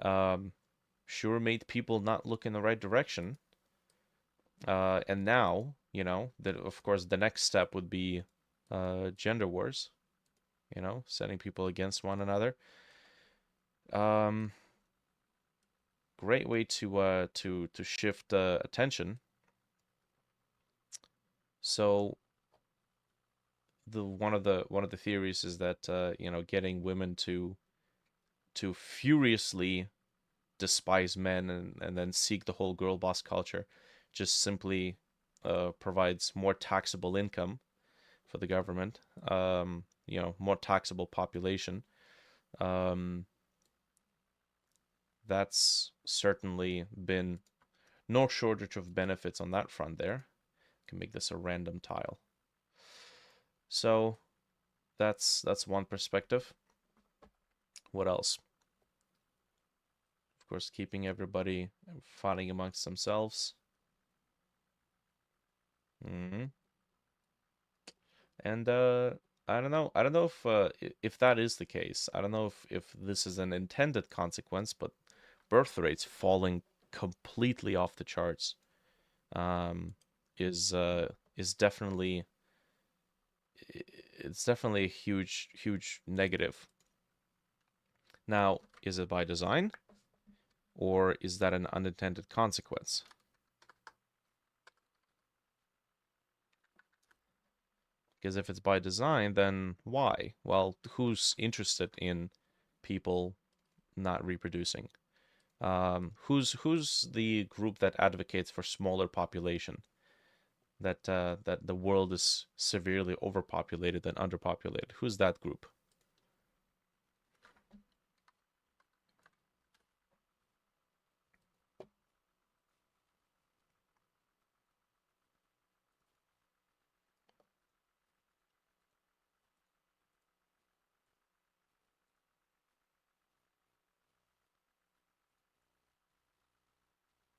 Um, sure made people not look in the right direction. And now, that of course the next step would be gender wars. Setting people against one another. Um, Great way to shift attention. So one of the theories is that getting women to to furiously despise men and then seek the whole girl boss culture just simply provides more taxable income for the government, more taxable population. Um, that's certainly been no shortage of benefits on that front there. Can make this a random tile. So that's one perspective. What else? Of course, keeping everybody fighting amongst themselves. Mm-hmm. And I don't know. I don't know if that is the case. I don't know if this is an intended consequence, but birth rates falling completely off the charts um, is definitely it's definitely a huge negative. Now, is it by design, or is that an unintended consequence? Because if it's by design, then why? Well, who's interested in people not reproducing? Who's the group that advocates for smaller population? That the world is severely overpopulated and underpopulated. Who's that group?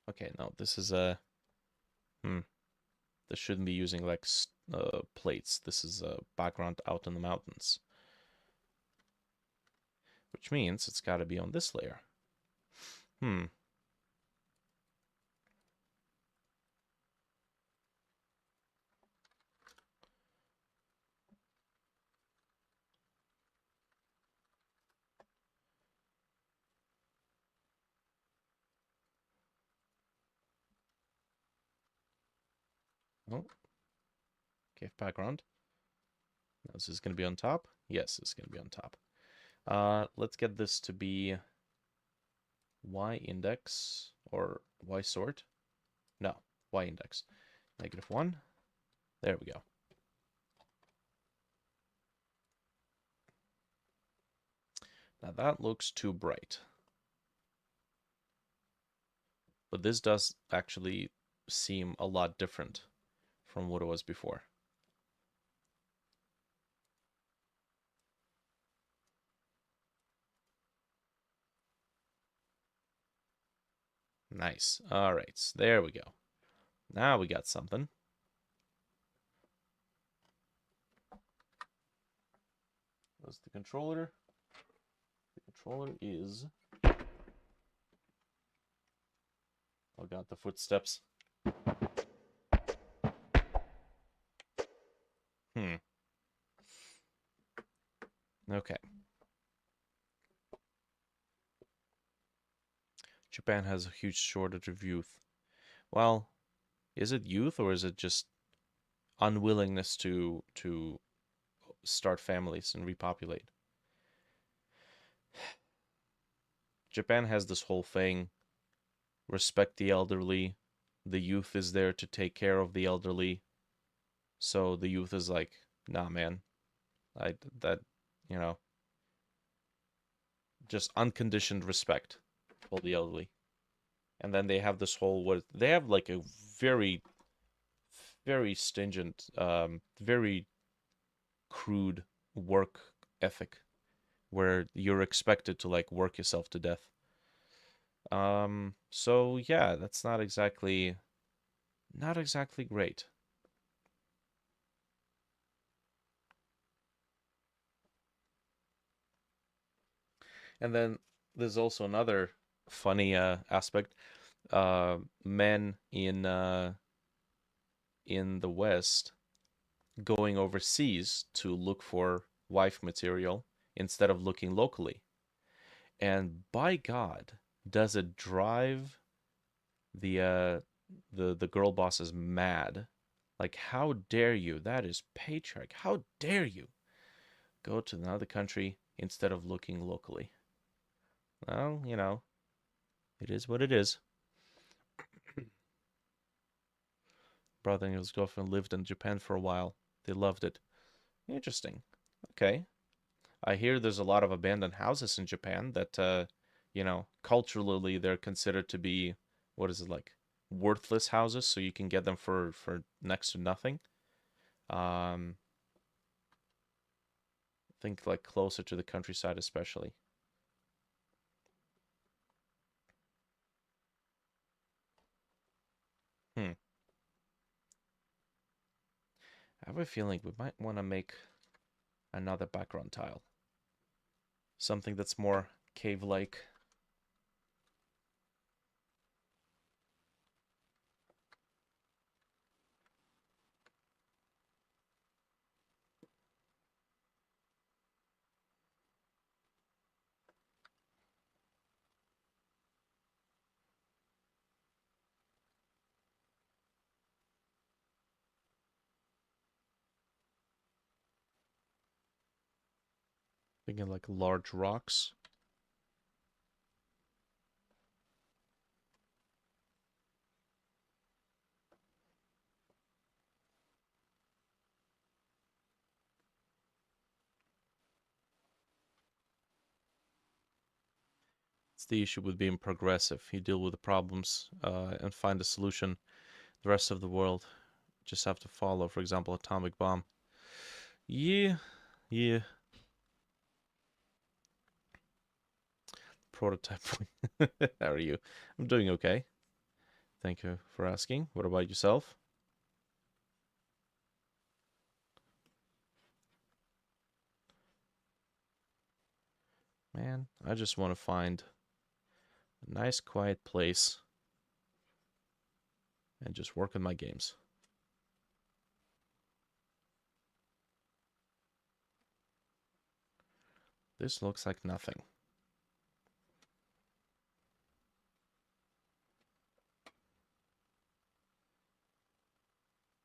Okay, no, this is a this shouldn't be using like plates. This is a background out in the mountains, which means it's got to be on this layer. Oh, cave background. Now, this is going to be on top. Yes, it's going to be on top. Let's get this to be y index or y sort. No, y index. -1. There we go. Now that looks too bright. But this does actually seem a lot different from what it was before. Nice. All right, so there we go. Now we got something. What's the controller? The controller is... Oh god, the footsteps. Okay. Japan has a huge shortage of youth. Well, is it youth or is it just unwillingness to start families and repopulate? Japan has this whole thing, respect the elderly. The youth is there to take care of the elderly. So the youth is like, nah, man. You know, just unconditioned respect for the elderly. And then they have this whole, they have like a very stringent, very crude work ethic where you're expected to like work yourself to death. So yeah, that's not exactly great. And then there's also another funny aspect. Men in the West going overseas to look for wife material instead of looking locally. And by God, does it drive the girl bosses mad? Like, how dare you? That is patriarch. How dare you go to another country instead of looking locally? Well, you know, it is what it is. Brother and his girlfriend lived in Japan for a while. They loved it. Interesting. Okay. I hear there's a lot of abandoned houses in Japan that, culturally they're considered to be, what is it like, worthless houses, so you can get them for next to nothing. Um, think like closer to the countryside, especially. Hmm. I have a feeling we might want to make another background tile. Something that's more cave-like. Thinking like large rocks. It's the issue with being progressive. You deal with the problems and find a solution. The rest of the world just have to follow. For example, atomic bomb. Yeah, yeah. Prototype. How are you? I'm doing okay. Thank you for asking. What about yourself? Man, I just want to find a nice quiet place and just work on my games. This looks like nothing.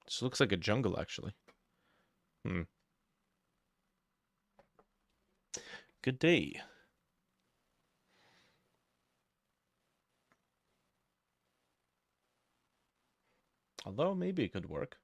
This looks like a jungle, actually. Hmm. Good day. Although, maybe it could work.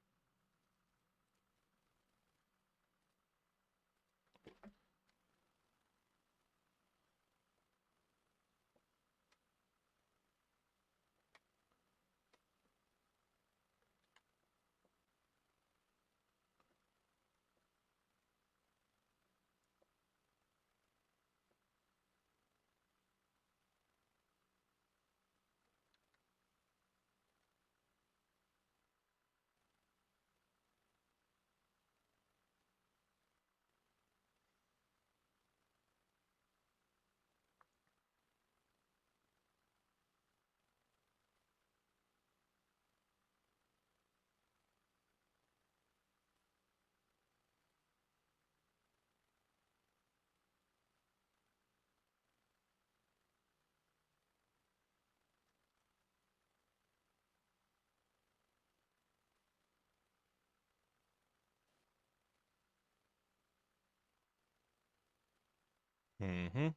Mm-hmm.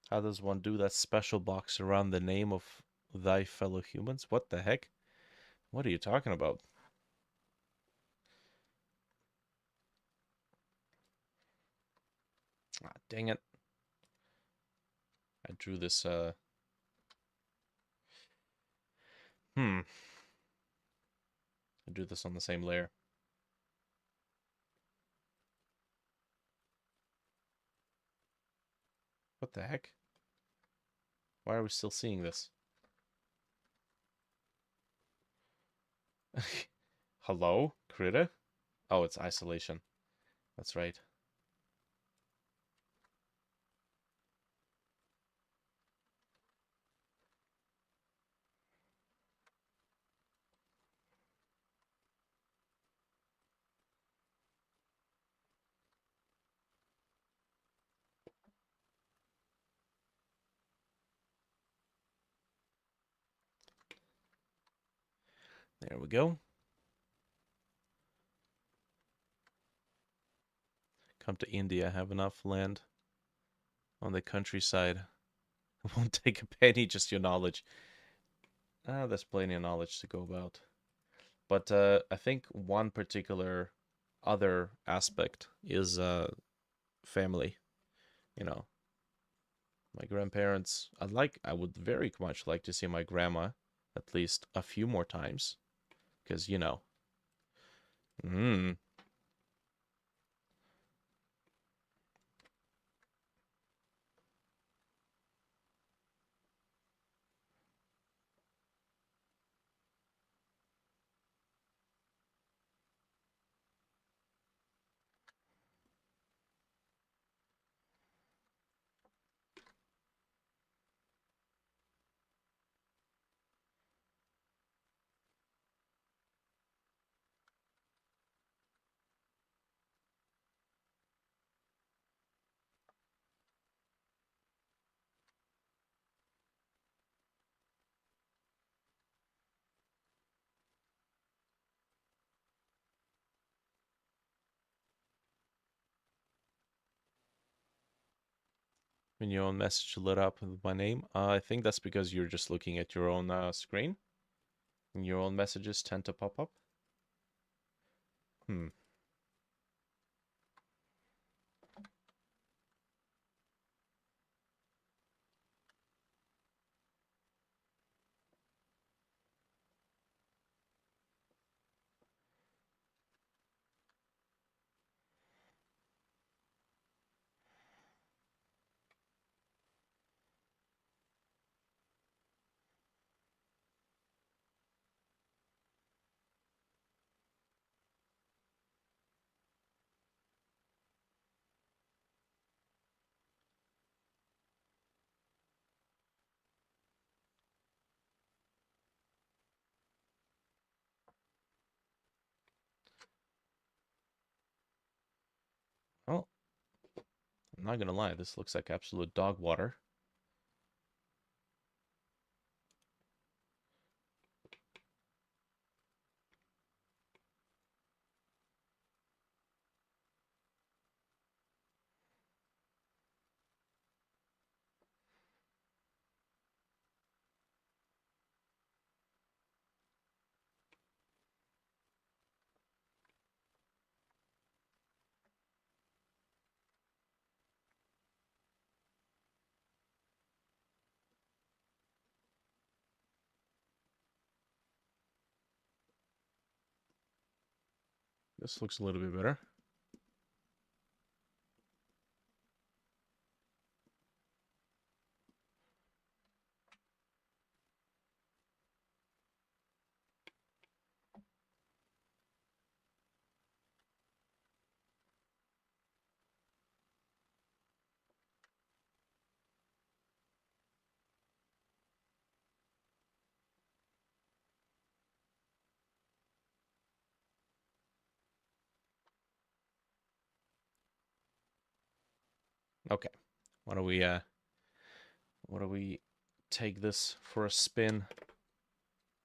How does one do that special box around the name of thy fellow humans? What the heck? What are you talking about? Ah, dang it. I drew this, I drew this on the same layer. What the heck? Why are we still seeing this? Hello, Krita? Oh, it's isolation. That's right. There we go. Come to India, have enough land on the countryside. Won't take a penny, just your knowledge. There's plenty of knowledge to go about. But I think one particular other aspect is family. You know, my grandparents. I would very much like to see my grandma at least a few more times, because you know. Mm, when your own message lit up with my name, I think that's because you're just looking at your own screen, and your own messages tend to pop up. Hmm. Well, I'm not gonna lie, this looks like absolute dog water. This looks a little bit better. Okay. Why don't we take this for a spin?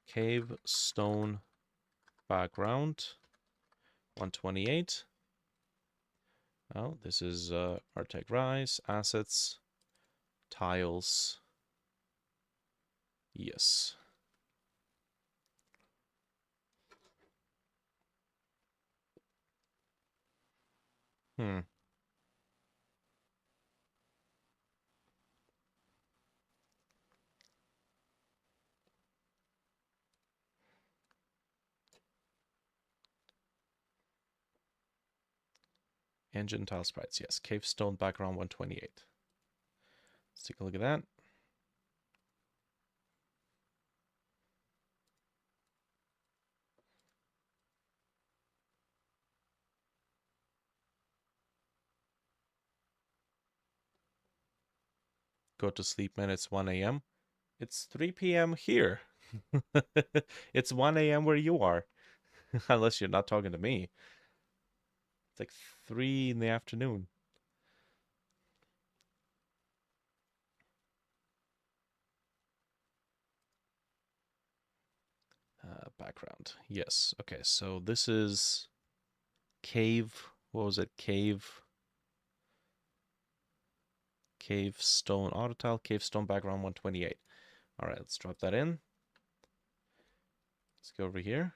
Cave, stone, background, 128. Oh, this is Artec Rise, assets, tiles. Yes. Hmm. Engine tile sprites, yes. Cave stone background 128. Let's take a look at that. Go to sleep, man. It's 1 a.m. It's 3 p.m. here. It's 1 a.m. where you are. Unless you're not talking to me. It's like 3 in the afternoon. background. Yes. Okay, so this is cave. What was it? Cave stone auto tile, cave stone background 128. All right, let's drop that in. Let's go over here.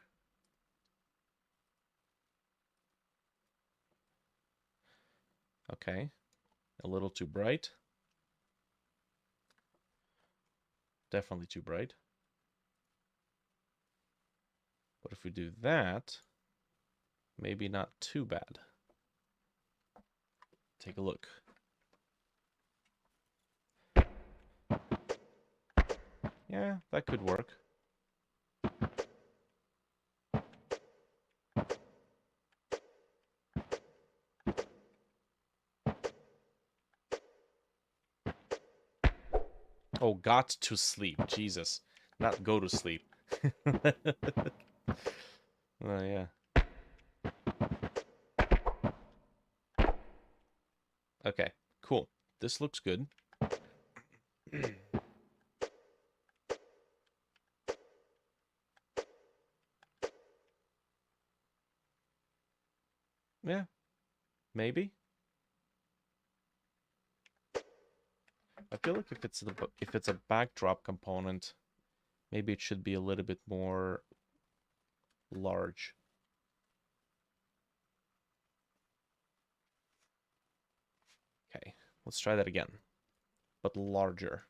Okay, a little too bright. Definitely too bright. But if we do that, maybe not too bad. Take a look. Yeah, that could work. Oh, got to sleep. Jesus. Not go to sleep. Oh, yeah. Okay, cool. This looks good. Yeah, maybe. I feel like if it's a backdrop component, maybe it should be a little bit more large. Okay, let's try that again, but larger.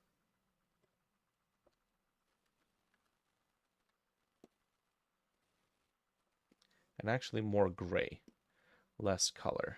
And actually more gray, less color.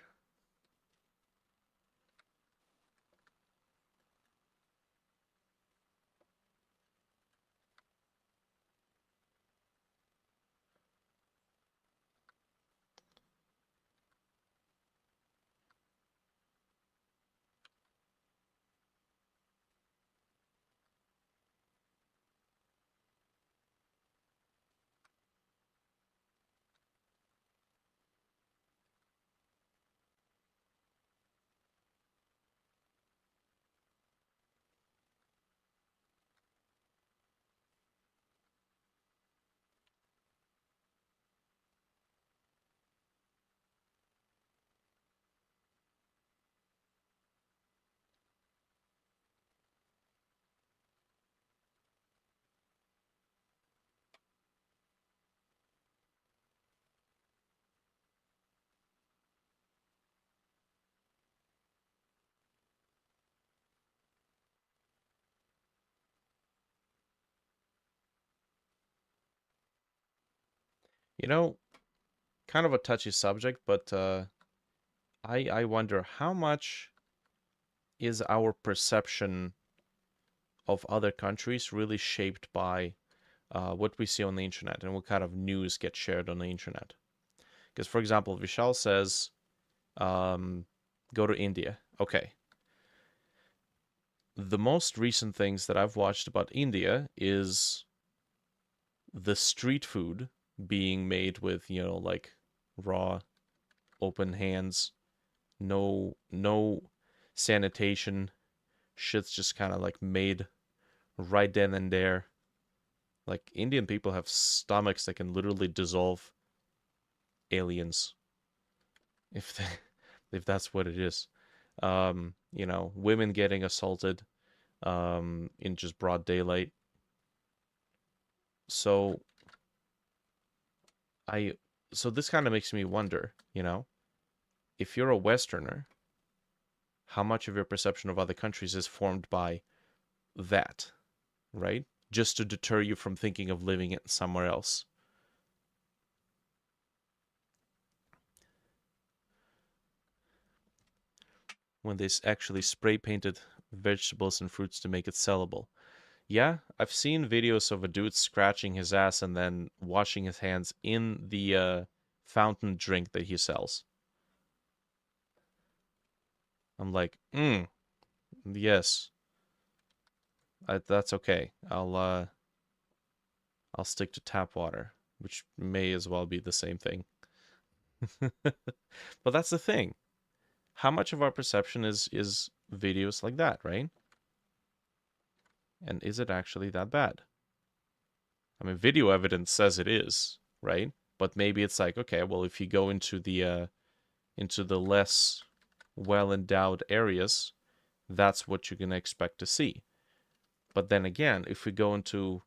You know, kind of a touchy subject, but I wonder how much is our perception of other countries really shaped by what we see on the internet and what kind of news gets shared on the internet. Because, for example, Vishal says, go to India. Okay. The most recent things that I've watched about India is the street food being made with, like raw, open hands, no sanitation. Shit's just kind of like made right then and there. Like Indian people have stomachs that can literally dissolve aliens if they, if that's what it is. Women getting assaulted in just broad daylight. So I so this kind of makes me wonder, if you're a Westerner, how much of your perception of other countries is formed by that, right? Just to deter you from thinking of living it somewhere else. When they actually spray painted vegetables and fruits to make it sellable. Yeah, I've seen videos of a dude scratching his ass and then washing his hands in the fountain drink that he sells. I'm like, yes, that's okay. I'll stick to tap water, which may as well be the same thing. But that's the thing. How much of our perception is videos like that, right? And is it actually that bad? I mean, video evidence says it is, right? But maybe it's like, okay, well, if you go into the less well-endowed areas, that's what you're gonna expect to see. But then again, if we go into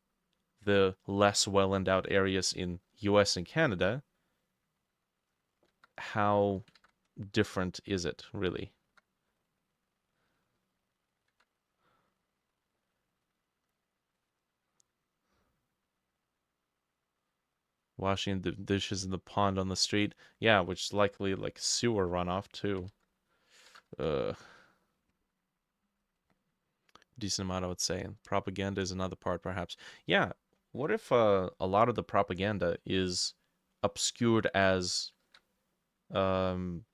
the less well-endowed areas in US and Canada, how different is it really? Washing the dishes in the pond on the street, yeah, which is likely like sewer runoff too. Uh, decent amount, I would say. And propaganda is another part, perhaps. Yeah, what if a lot of the propaganda is obscured as um,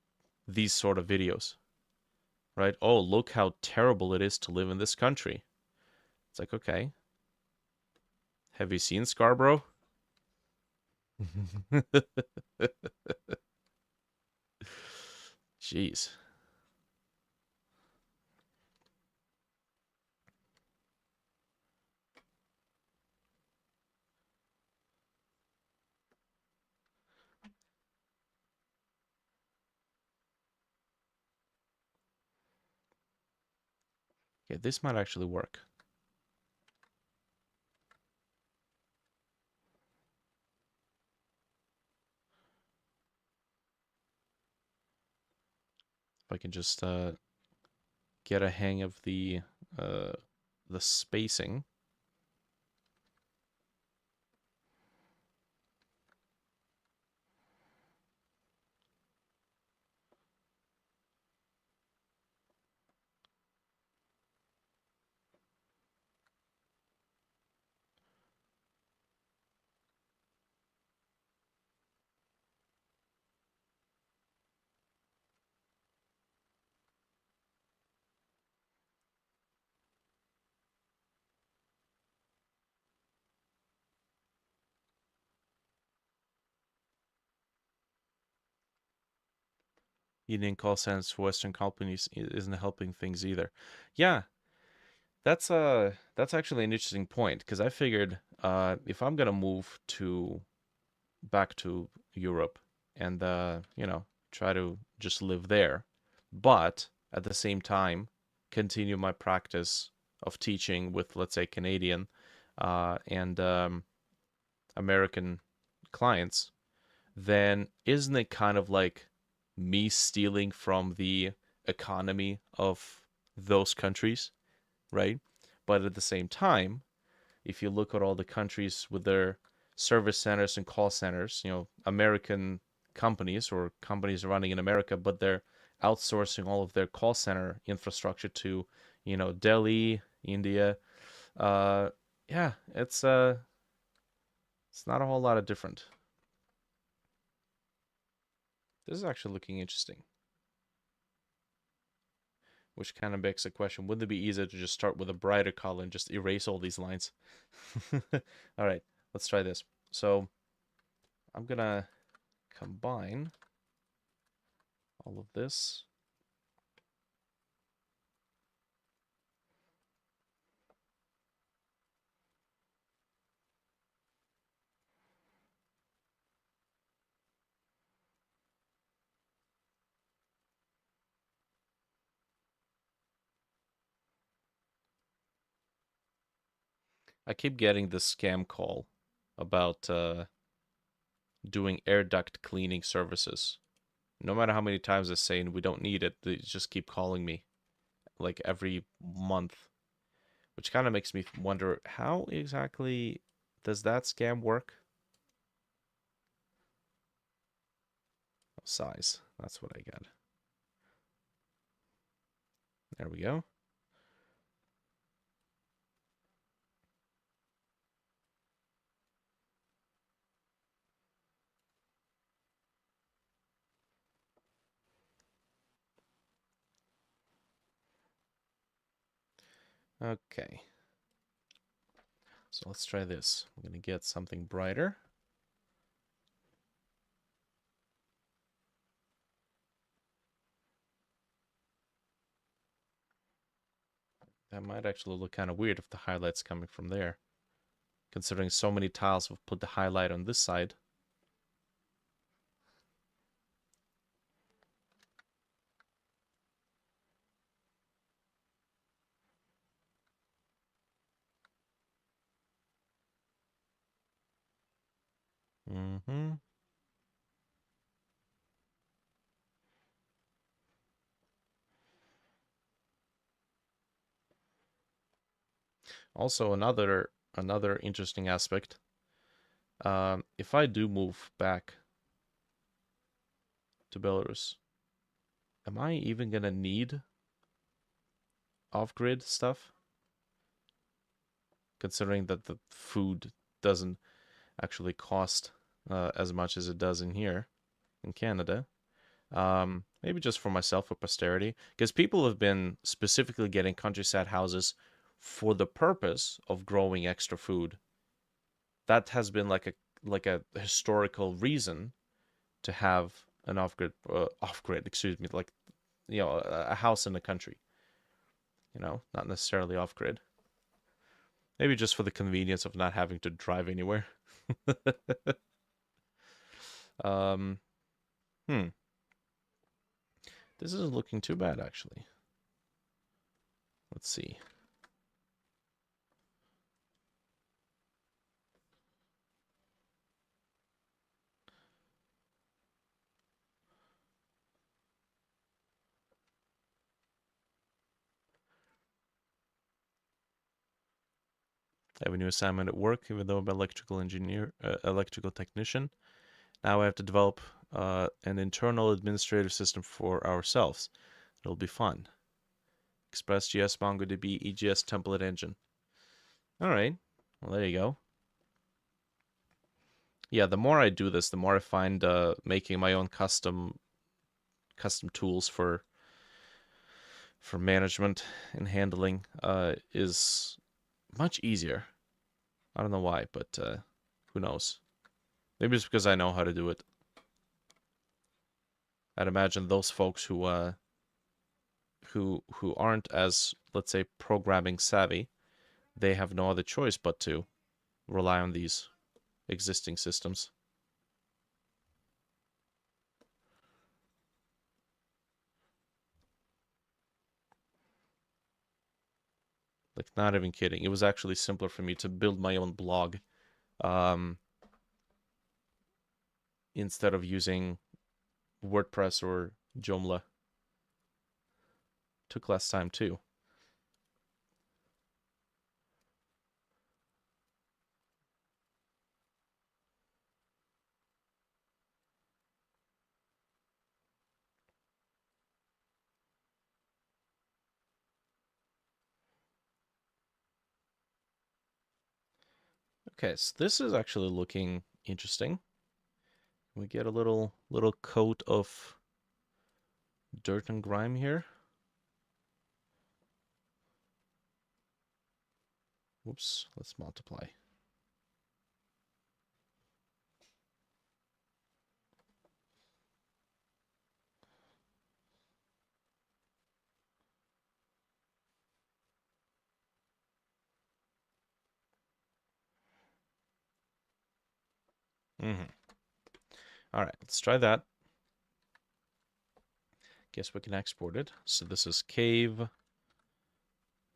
these sort of videos, right? Oh, look how terrible it is to live in this country. It's like, okay, have you seen Scarborough? Jeez. Okay, this might actually work. If I can just get a hang of uh, the spacing. Union call centers for Western companies isn't helping things either. Yeah, that's actually an interesting point because I figured if I'm gonna move to back to Europe and try to just live there, but at the same time continue my practice of teaching with, let's say, Canadian and American clients, then isn't it kind of like me stealing from the economy of those countries, right? But at the same time, if you look at all the countries with their service centers and call centers, American companies or companies running in America, but they're outsourcing all of their call center infrastructure to, Delhi, India. Uh, yeah, it's not a whole lot of different. This is actually looking interesting, which kind of begs the question: wouldn't it be easier to just start with a brighter color and just erase all these lines? All right, let's try this. So I'm gonna combine all of this. I keep getting this scam call about doing air duct cleaning services. No matter how many times I say we don't need it, they just keep calling me like every month, which kind of makes me wonder how exactly does that scam work? Oh, size. That's what I got. There we go. Okay. So let's try this. I'm going to get something brighter. That might actually look kind of weird if the highlight's coming from there. considering so many tiles have put the highlight on this side. Mm-hmm. Also, another interesting aspect. If I do move back to Belarus, am I even gonna need off-grid stuff? Considering that the food doesn't actually cost as much as it does in here in Canada. Maybe just for myself or posterity, because people have been specifically getting countryside houses for the purpose of growing extra food. That has been like a historical reason to have an off-grid, excuse me, like a house in the country. Not necessarily off-grid. Maybe just for the convenience of not having to drive anywhere. um, hmm. This isn't looking too bad, actually. Let's see. I have a new assignment at work, even though I'm an electrical engineer, electrical technician. Now I have to develop an internal administrative system for ourselves. It'll be fun. Express.js, MongoDB, EGS template engine. All right. Well, there you go. Yeah, the more I do this, the more I find making my own custom tools for management and handling is much easier. I don't know why, but who knows? Maybe it's because I know how to do it. I'd imagine those folks who aren't as, let's say, programming savvy, they have no other choice but to rely on these existing systems. Like, not even kidding. It was actually simpler for me to build my own blog um, instead of using WordPress or Joomla. Took less time too. Okay, so this is actually looking interesting. We get a little coat of dirt and grime here. Whoops, let's multiply. Mm-hmm. All right, let's try that. Guess we can export it. So this is cave,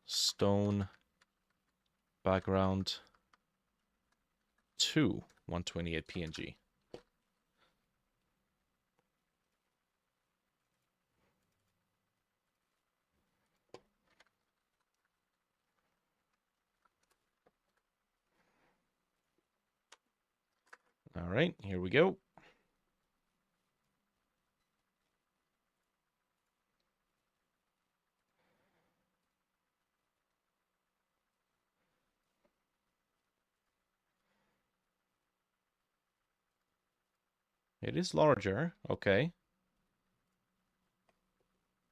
stone, background, 2, 128 PNG. All right, here we go. It is larger. Okay.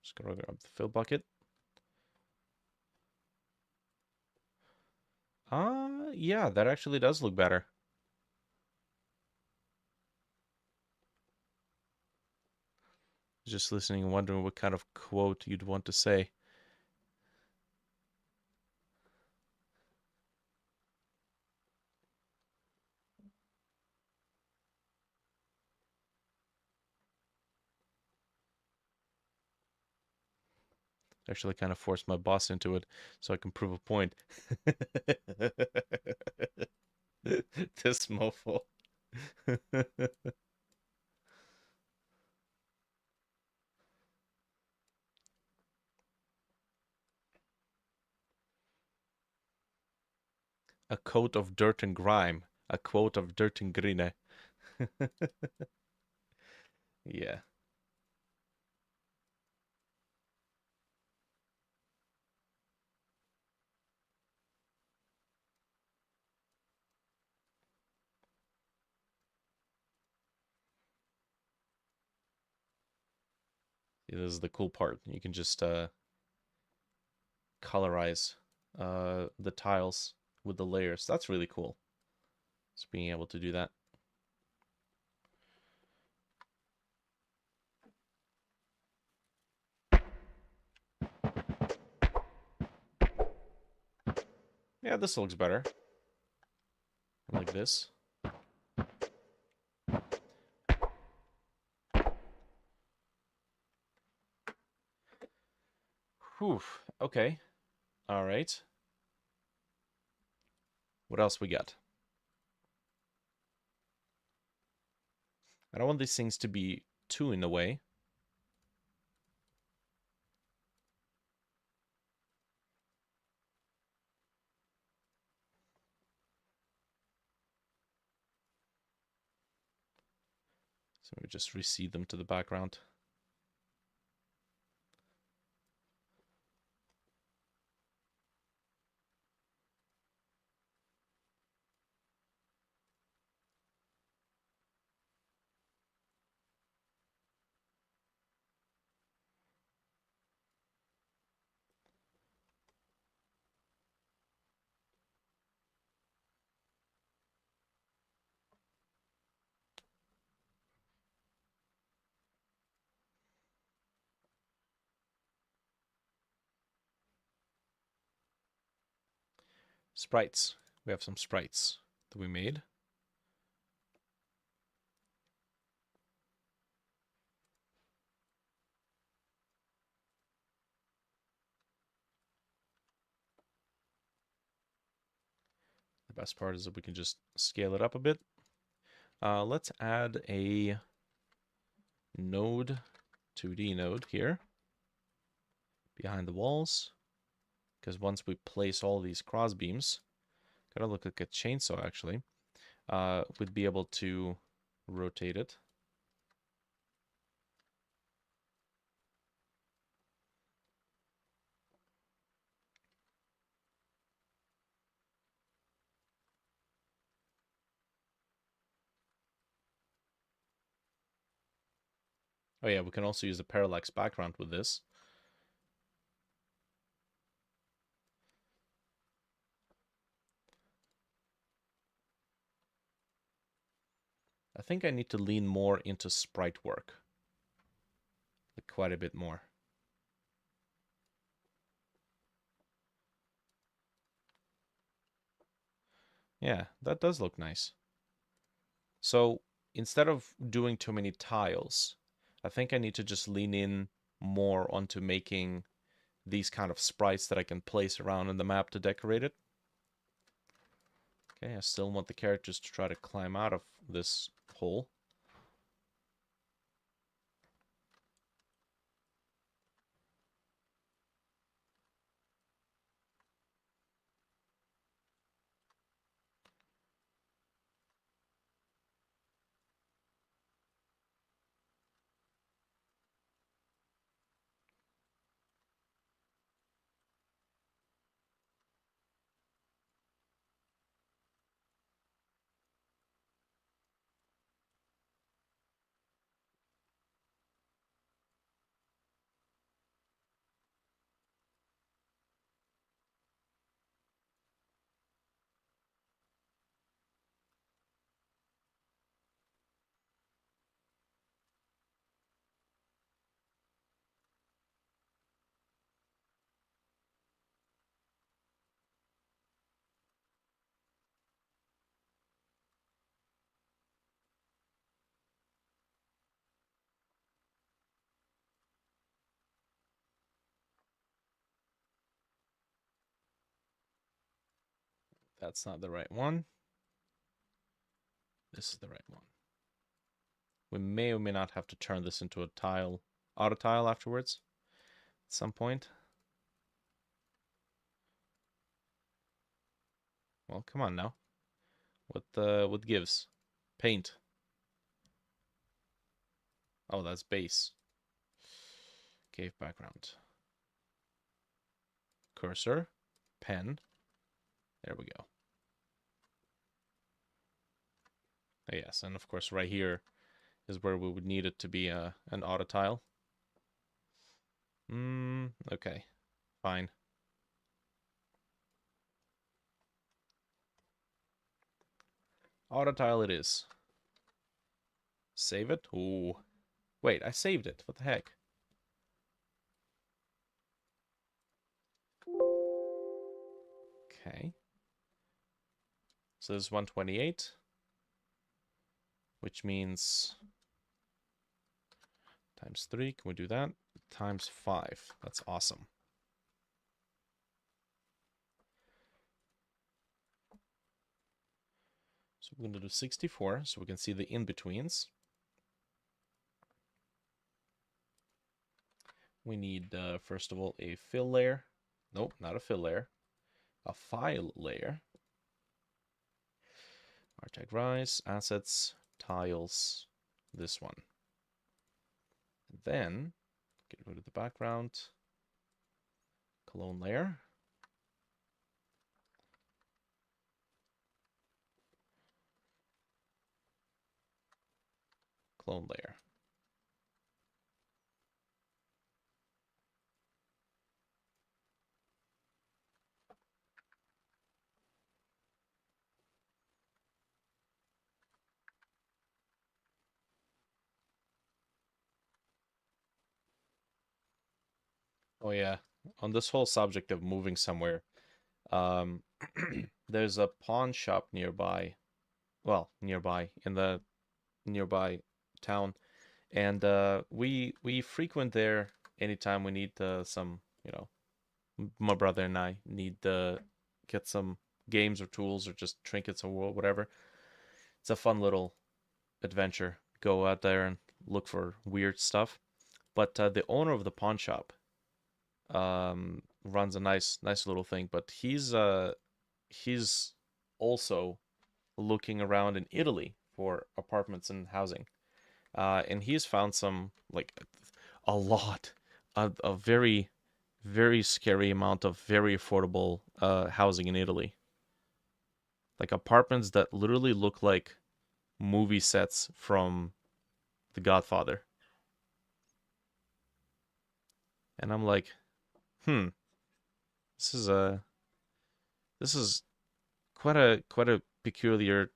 Just gonna grab the fill bucket. Yeah, that actually does look better. Just listening and wondering what kind of quote you'd want to say. Actually kind of forced my boss into it so I can prove a point. This mofo. A coat of dirt and grime. A quote of dirt and grine. Yeah. This is the cool part. You can just colorize the tiles with the layers. That's really cool. Just being able to do that. Yeah, this looks better. Like this. Whew. Okay. All right. What else we got? I don't want these things to be too in the way. So we just reseed them to the background. Sprites. We have some sprites that we made. The best part is that we can just scale it up a bit. Let's add a node, 2D node here behind the walls. Because once we place all these cross beams, gotta look like a chainsaw actually, we'd be able to rotate it. Oh yeah, we can also use the parallax background with this. I think I need to lean more into sprite work. Like quite a bit more. Yeah, that does look nice. So instead of doing too many tiles, I think I need to just lean in more onto making these kind of sprites that I can place around in the map to decorate it. Okay, I still want the characters to try to climb out of this hole. That's not the right one. This is the right one. We may or may not have to turn this into a tile, auto tile afterwards at some point. Well, come on now. What gives? Paint. Oh, that's base. Cave background. Cursor. Pen. There we go. Oh, yes, and of course right here is where we would need it to be an auto tile. Okay. Fine. Auto tile it is. Save it? Ooh. Wait, I saved it. What the heck? Okay. So this is 128, which means times 3. Can we do that? Times 5. That's awesome. So we're going to do 64 so we can see the in-betweens. We need, first of all, a fill layer. Nope, not a fill layer. A file layer. Artag Rise, Assets, Tiles, this one. And then, get rid of the background. Clone layer. Clone layer. Oh yeah, on this whole subject of moving somewhere, um, there's a pawn shop nearby. Well, nearby in the nearby town, and we frequent there anytime we need some, you know, my brother and I need to get some games or tools or just trinkets or whatever. It's a fun little adventure. Go out there and look for weird stuff. But the owner of the pawn shop runs a nice little thing. But he's also looking around in Italy for apartments and housing. And he's found some, like, a lot, a very, very scary amount of very affordable housing in Italy. Like apartments that literally look like movie sets from The Godfather. And I'm like, this is a this is quite a peculiar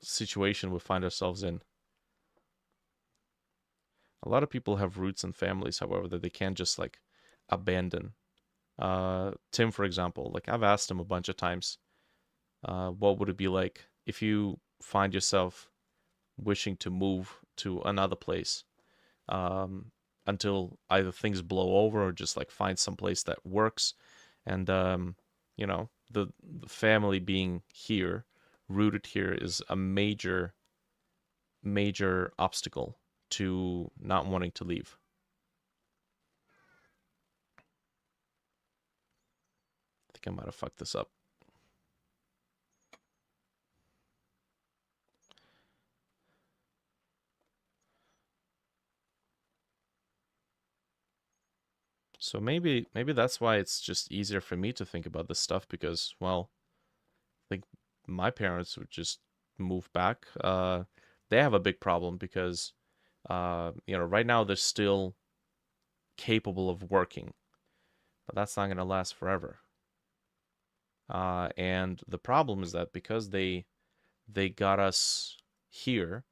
situation we find ourselves in. A lot of people have roots and families, however, that they can't just like abandon. Tim, for example, like I've asked him a bunch of times, what would it be like if you find yourself wishing to move to another place, until either things blow over or just like find some place that works, and you know, the family being here, rooted here, is a major obstacle to not wanting to leave. I think I might have fucked this up. So maybe that's why it's just easier for me to think about this stuff, because, well, I think my parents would just move back. They have a big problem because, you know, right now they're still capable of working, but that's not going to last forever. And the problem is that because they got us here,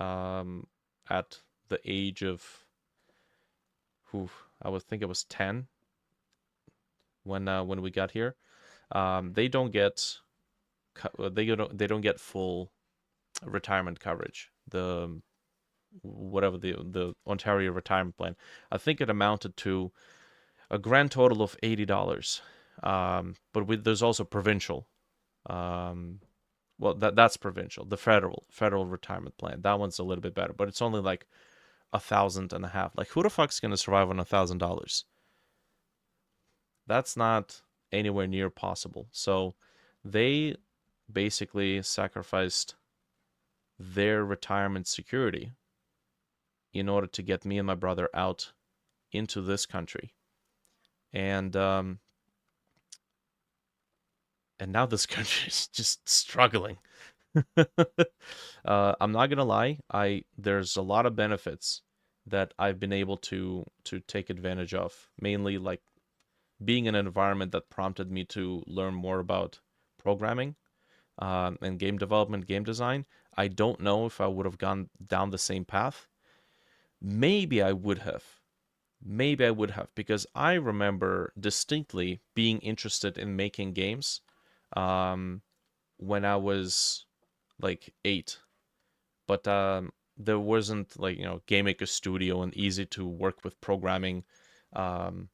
at the age of, who, I would think it was 10 when we got here. They don't get they don't get full retirement coverage. The whatever the Ontario retirement plan. I think it amounted to a grand total of $80. But there's also provincial. Well, that's provincial. The federal retirement plan, that one's a little bit better, but it's only like 1,500. Like, who the fuck's gonna survive on $1,000? That's not anywhere near possible. So they basically sacrificed their retirement security in order to get me and my brother out into this country. And and now this country is just struggling. I'm not gonna lie, I there's a lot of benefits that I've been able to take advantage of, mainly like being in an environment that prompted me to learn more about programming and game development, game design. I don't know if I would have gone down the same path. Maybe I would have. Maybe I would have, because I remember distinctly being interested in making games um, when I was like 8. But there wasn't like, Game Maker Studio and easy to work with um,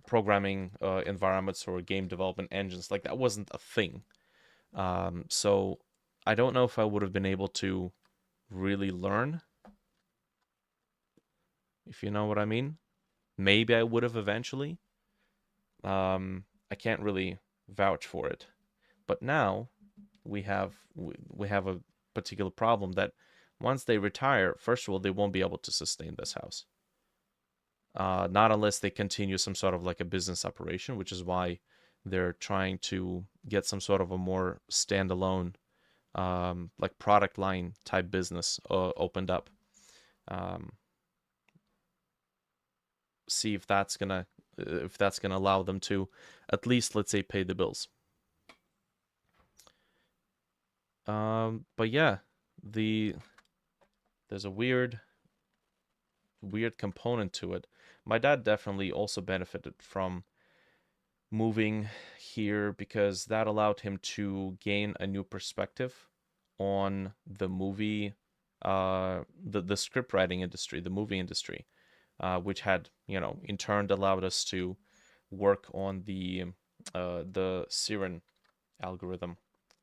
programming environments or game development engines. Like, that wasn't a thing. So I don't know if I would have been able to really learn, if you know what I mean. Maybe I would have eventually. I can't really vouch for it. But now we have a particular problem that once they retire, first of all, they won't be able to sustain this house. Not unless they continue some sort of like a business operation, which is why they're trying to get some sort of a more standalone, like product line type business opened up. Um, See if that's gonna allow them to at least, let's say, pay the bills. But yeah, the there's a weird component to it. My dad definitely also benefited from moving here because that allowed him to gain a new perspective on the movie, the script writing industry, the movie industry, which had, in turn allowed us to work on the Siren algorithm,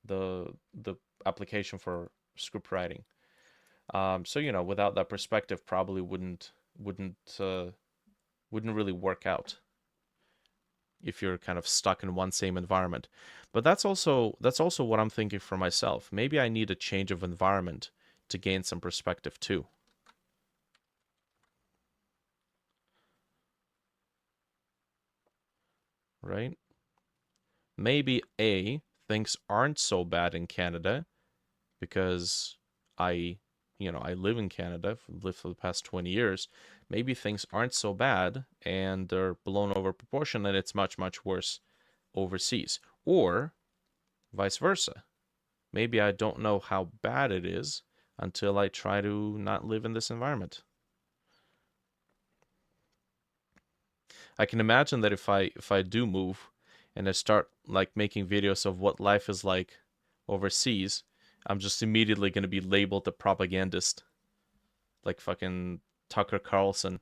the application for script writing. So without that perspective, probably wouldn't wouldn't really work out if you're kind of stuck in one same environment. But that's also what I'm thinking for myself. Maybe I need a change of environment to gain some perspective too, right? Maybe things aren't so bad in Canada because I, I live in Canada, lived for the past 20 years. Maybe things aren't so bad and they're blown over proportion and it's much, much worse overseas. Or vice versa. Maybe I don't know how bad it is until I try to not live in this environment. I can imagine that if I do move and I start like making videos of what life is like overseas, I'm just immediately going to be labeled a propagandist, like fucking Tucker Carlson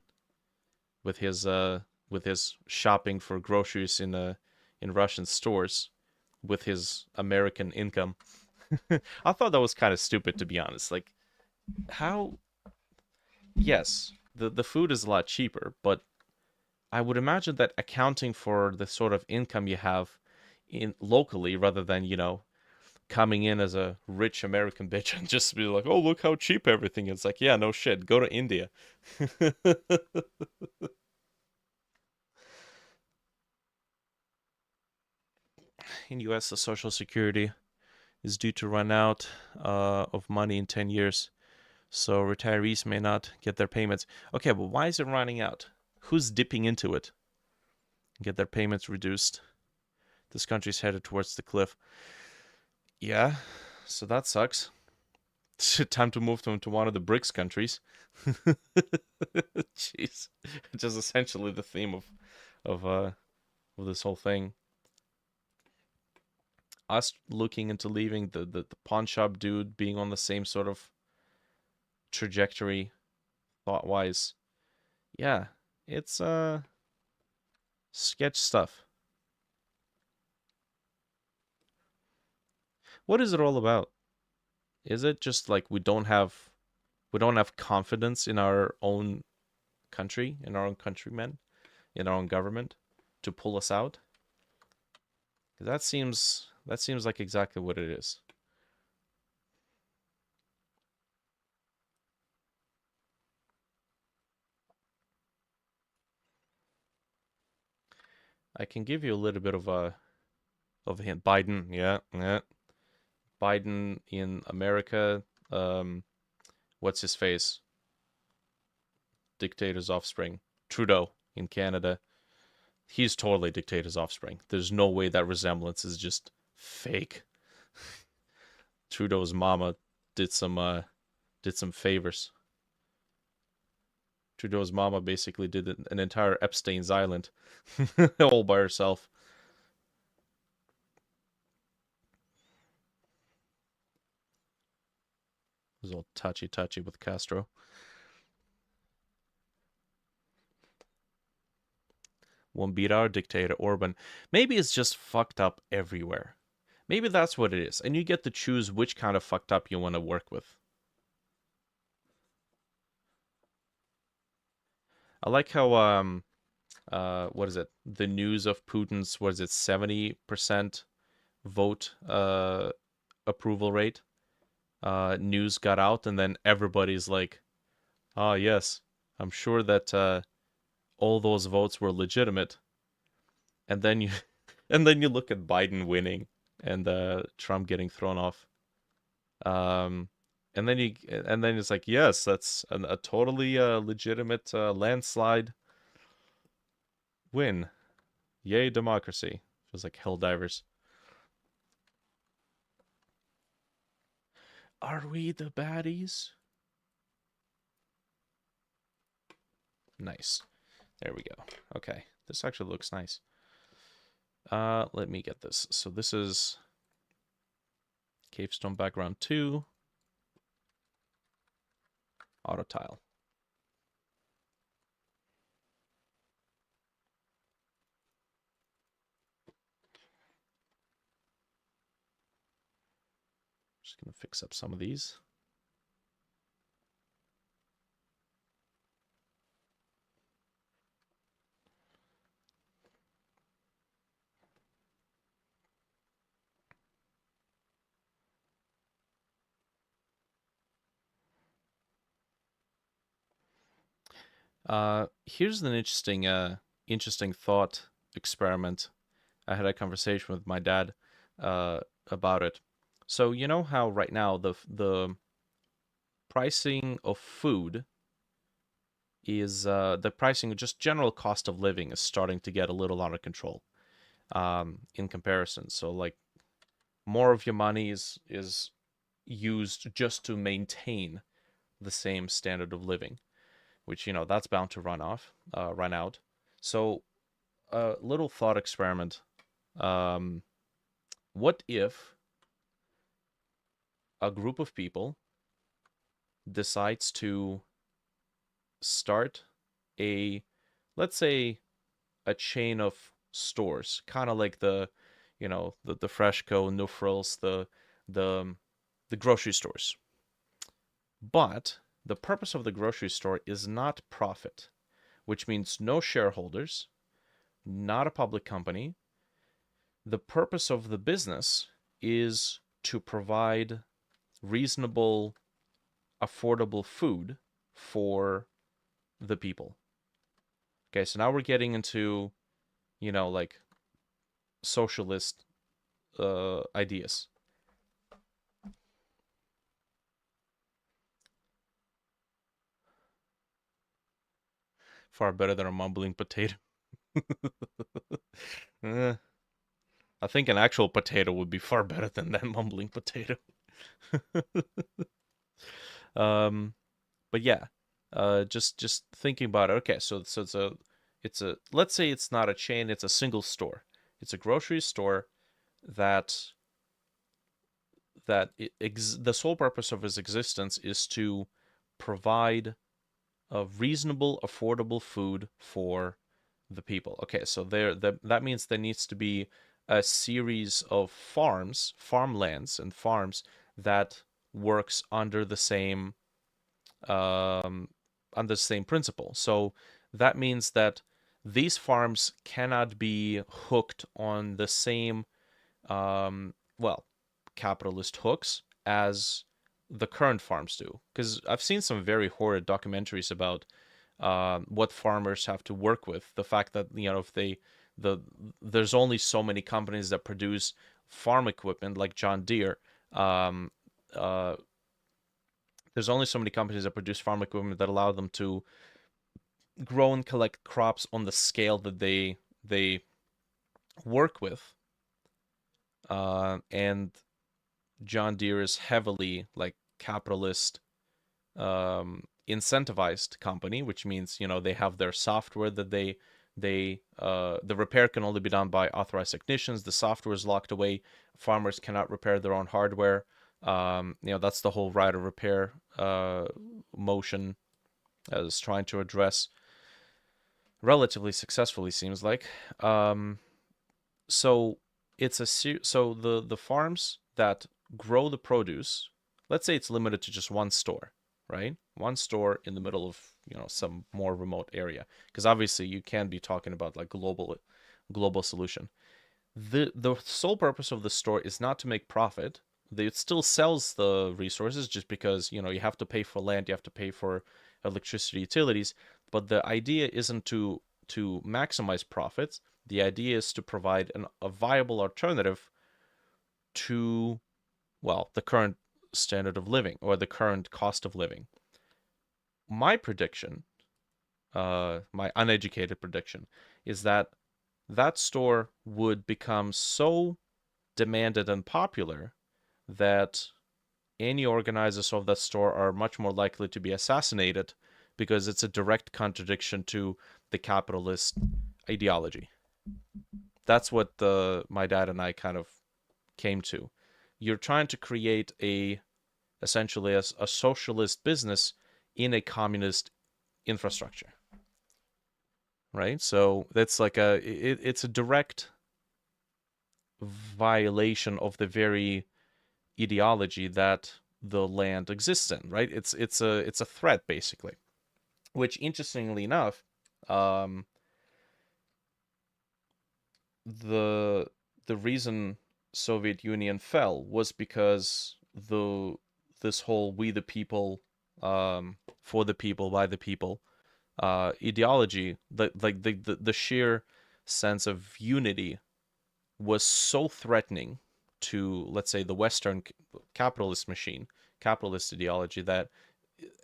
with his shopping for groceries in Russian stores with his American income. I thought that was kind of stupid, to be honest. Like, how? Yes, the food is a lot cheaper, but I would imagine that accounting for the sort of income you have in locally, rather than coming in as a rich American bitch and just be like, oh, look how cheap everything is. Like, yeah, no shit, go to India. In US, the Social Security is due to run out of money in 10 years. So retirees may not get their payments. Okay, but why is it running out? Who's dipping into it? Get their payments reduced. This country's headed towards the cliff. Yeah, so that sucks. Time to move to one of the BRICS countries. Jeez, just essentially the theme of uh of this whole thing. Us looking into leaving, the pawn shop dude being on the same sort of trajectory, thought wise. Yeah, it's sketch stuff. What is it all about? Is it just like we don't have confidence in our own country, in our own countrymen, in our own government to pull us out? 'Cause that seems like exactly what it is. I can give you a little bit of a hint. Biden, yeah, yeah. Biden in America. What's his face? Dictator's offspring. Trudeau in Canada. He's totally dictator's offspring. There's no way that resemblance is just fake. Trudeau's mama did some favors. Trudeau's mama basically did an entire Epstein's Island all by herself. It was all touchy with Castro. Won't beat our dictator Orban. Maybe it's just fucked up everywhere. Maybe that's what it is, and you get to choose which kind of fucked up you want to work with. I like how what is it? The news of Putin's, what is it, 70% vote approval rate. News got out, and then everybody's like, "Ah, yes, I'm sure that all those votes were legitimate." And then you, and then you look at Biden winning and Trump getting thrown off. Um, and then it's like, yes, that's a totally legitimate landslide win. Yay, democracy. Feels like Helldivers. Are we the baddies? Nice. There we go. Okay. This actually looks nice. Let me get this. So this is Cavestone background 2. Auto tile. Just gonna fix up some of these. Here's an interesting thought experiment. I had a conversation with my dad about it. So you know how right now the pricing of food is the pricing, just general cost of living is starting to get a little out of control in comparison. So like more of your money is used just to maintain the same standard of living, which that's bound to run out. So a little thought experiment. What if a group of people decides to start let's say, a chain of stores, kind of like the Freshco, No Frills, the the grocery stores. But the purpose of the grocery store is not profit, which means no shareholders, not a public company. The purpose of the business is to provide reasonable, affordable food for the people. Okay, so now we're getting into, like socialist ideas. Far better than a mumbling potato. Eh, I think an actual potato would be far better than that mumbling potato. um, but yeah, just thinking about it. Okay, so it's a let's say it's not a chain, it's a single store. It's a grocery store that the sole purpose of its existence is to provide a reasonable, affordable food for the people. Okay, so that means there needs to be a series of farmlands and farms that works um, under the same principle. So that means that these farms cannot be hooked on the same, well, capitalist hooks as the current farms do. Because I've seen some very horrid documentaries about what farmers have to work with. The fact that, if the there's only so many companies that produce farm equipment like John Deere. Um, uh, there's only so many companies that produce farm equipment that allow them to grow and collect crops on the scale that they work with. And John Deere is heavily like capitalist incentivized company, which means they have their software that the repair can only be done by authorized technicians. The software is locked away. Farmers cannot repair their own hardware. That's the whole right of repair motion as trying to address relatively successfully, seems like. So it's so the farms that grow the produce, let's say it's limited to just one store, right? One store in the middle of some more remote area, because obviously you can be talking about like global solution. The sole purpose of the store is not to make profit. It still sells the resources just because you have to pay for land, you have to pay for electricity, utilities, but the idea isn't to maximize profits. The idea is to provide a viable alternative to, well, the current standard of living or the current cost of living. My prediction, my uneducated prediction, is that that store would become so demanded and popular that any organizers of that store are much more likely to be assassinated because it's a direct contradiction to the capitalist ideology. That's what my dad and I kind of came to. You're trying to create essentially a socialist business in a communist infrastructure, right? So that's like it's a direct violation of the very ideology that the land exists in, right? It's a threat basically. Which, interestingly enough, um, the the reason Soviet Union fell was because this whole "we the people, for the people, by the people" ideology, the sheer sense of unity was so threatening to, let's say, the Western capitalist machine, capitalist ideology, that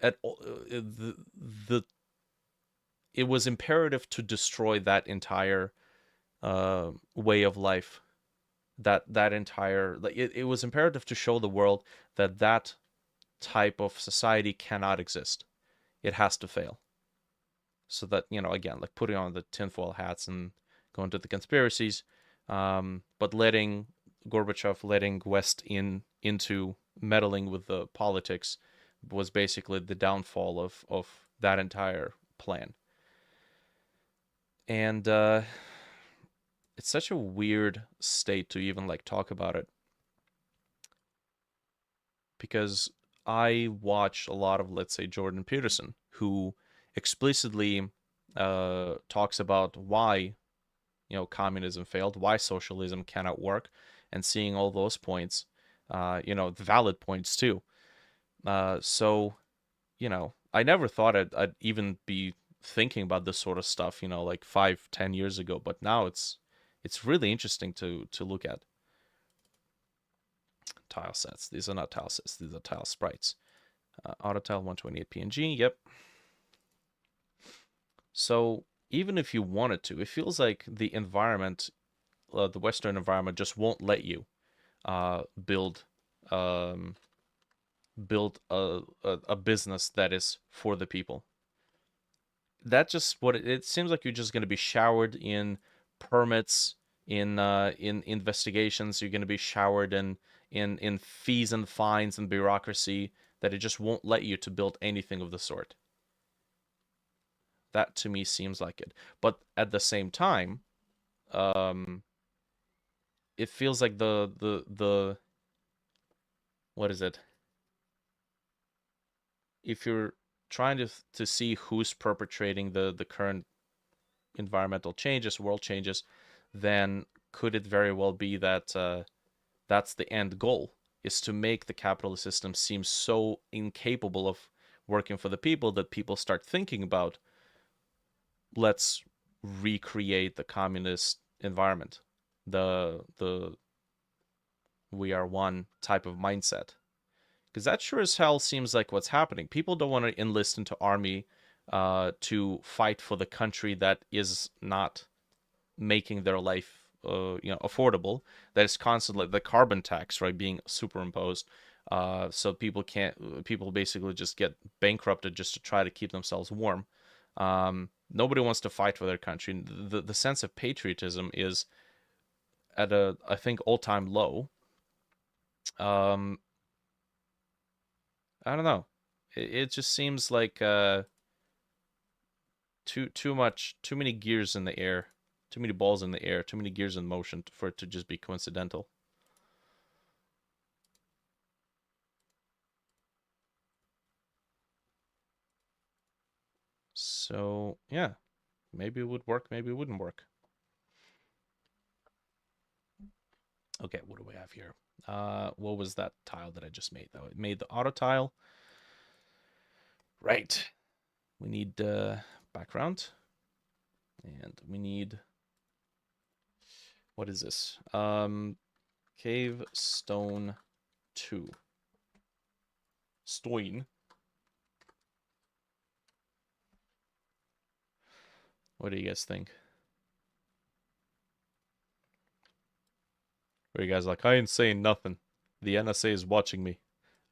at the it was imperative to destroy that entire way of life. That entire, like, it was imperative to show the world that that type of society cannot exist. It has to fail. So that, again, like putting on the tinfoil hats and going to the conspiracies, but letting Gorbachev, letting West into meddling with the politics was basically the downfall of that entire plan. And it's such a weird state to even like talk about it, because I watch a lot of, let's say, Jordan Peterson, who explicitly talks about why communism failed, why socialism cannot work, and seeing all those points, the valid points too. So I never thought I'd even be thinking about this sort of stuff, like 5-10 years ago, but now it's really interesting to look at. Tile sets. These are not tile sets. These are tile sprites. Auto tile 128 PNG. Yep. So even if you wanted to, it feels like the environment, the Western environment, just won't let you build um, build a business that is for the people. That's just what it seems like. You're just going to be showered in permits, in investigations. You're going to be showered in fees and fines and bureaucracy, that it just won't let you to build anything of the sort. That to me seems like it. But at the same time, um, it feels like the what is it? If you're trying to see who's perpetrating the current environmental changes, world changes, then could it very well be that that's the end goal, is to make the capitalist system seem so incapable of working for the people that people start thinking about, let's recreate the communist environment, the we are one type of mindset. Because that sure as hell seems like what's happening. People don't want to enlist into army to fight for the country that is not making their life affordable. That is constantly the carbon tax, right, being superimposed. So people basically just get bankrupted just to try to keep themselves warm. Nobody wants to fight for their country. The sense of patriotism is at a, I think, all-time low. um I don't know. It just seems like too many gears in the air, too many balls in the air, too many gears in motion for it to just be coincidental. So yeah, maybe it would work, maybe it wouldn't work. Okay, what do we have here? What was that tile that I just made though? It made the auto tile. Right. We need background, and we need, what is this? Cave stone 2. Stoin. What do you guys think? Where you guys like, I ain't saying nothing. The NSA is watching me.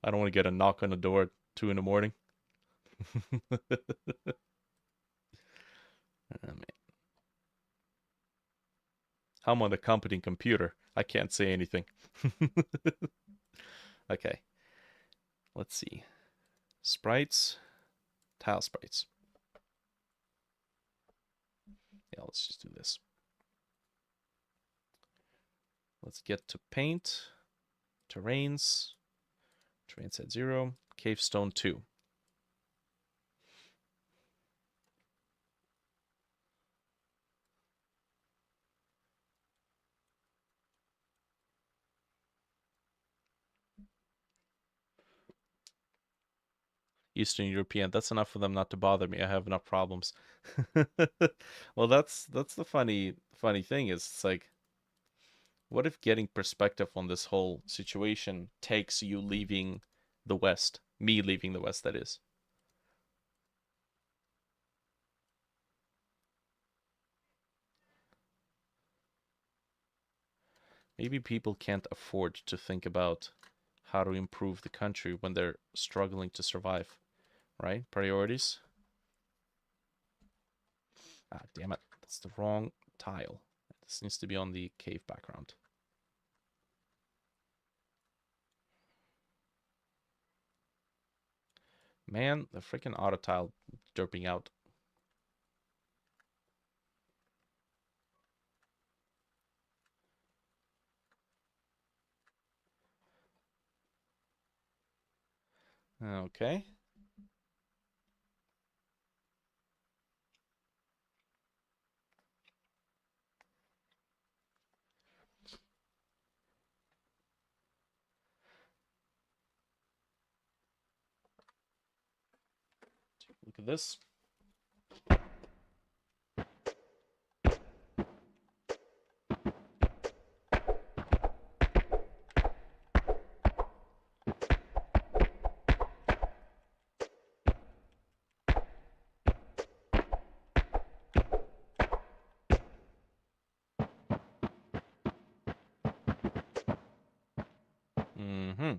I don't want to get a knock on the door at 2 in the morning. I'm on a company computer. I can't say anything. Okay. Let's see. Sprites. Tile sprites. Yeah, let's just do this. Let's get to paint. Terrains. Terrain set 0. Cave stone 2. Eastern European. That's enough for them not to bother me. I have enough problems. Well, that's the funny thing is, it's like, what if getting perspective on this whole situation takes you leaving the West? Me leaving the West, that is. Maybe people can't afford to think about how to improve the country when they're struggling to survive, right? Priorities. Ah, damn it. That's the wrong tile. This needs to be on the cave background. Man, the freaking auto tile derping out. Okay. Look at this. Mm-hmm.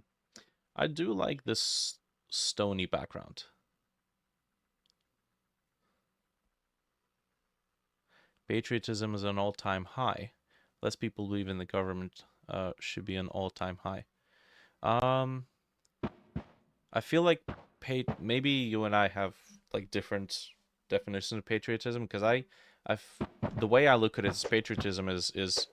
I do like this stony background. Patriotism is an all-time high. Less people believe in the government should be an all-time high. Um, I feel like maybe you and I have like different definitions of patriotism, because I've the way I look at it is patriotism is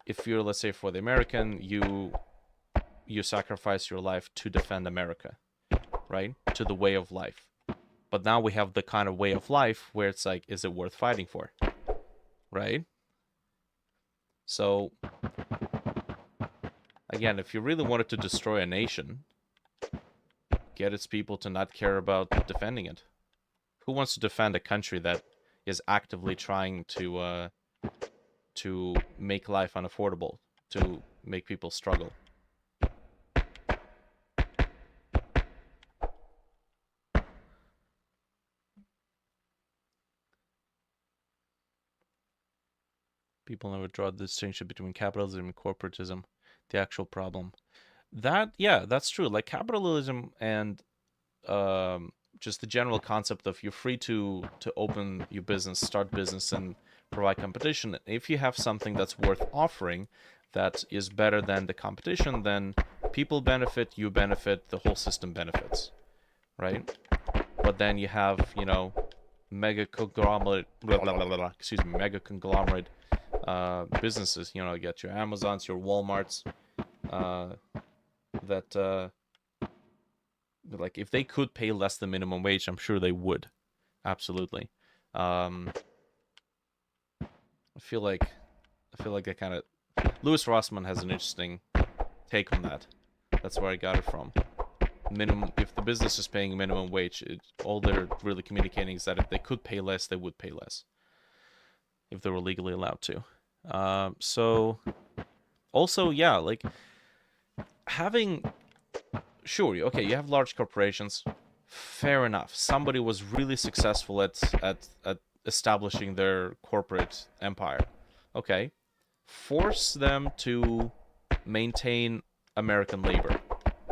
if you're, let's say, for the American, you sacrifice your life to defend America, right? To the way of life. But now we have the kind of way of life where it's like, is it worth fighting for? Right? So, again, if you really wanted to destroy a nation, get its people to not care about defending it. Who wants to defend a country that is actively trying to make life unaffordable, to make people struggle? People never draw the distinction between capitalism and corporatism, the actual problem. That, yeah, that's true. Like capitalism and just the general concept of you're free to open your business, start business, and provide competition. If you have something that's worth offering that is better than the competition, then people benefit, you benefit, the whole system benefits, right? But then you have, you know, mega conglomerate, mega conglomerate businesses. You know, you get your Amazons, your Walmarts, that like if they could pay less than minimum wage, I'm sure they would. Absolutely. I feel like I kind of Louis Rossmann has an interesting take on that. That's where I got it from. Minimum, if the business is paying minimum wage, all they're really communicating is that if they could pay less, they would pay less if they were legally allowed to. So also, yeah, like having, sure, okay, you have large corporations, fair enough. Somebody was really successful at establishing their corporate empire. Okay, force them to maintain American labor.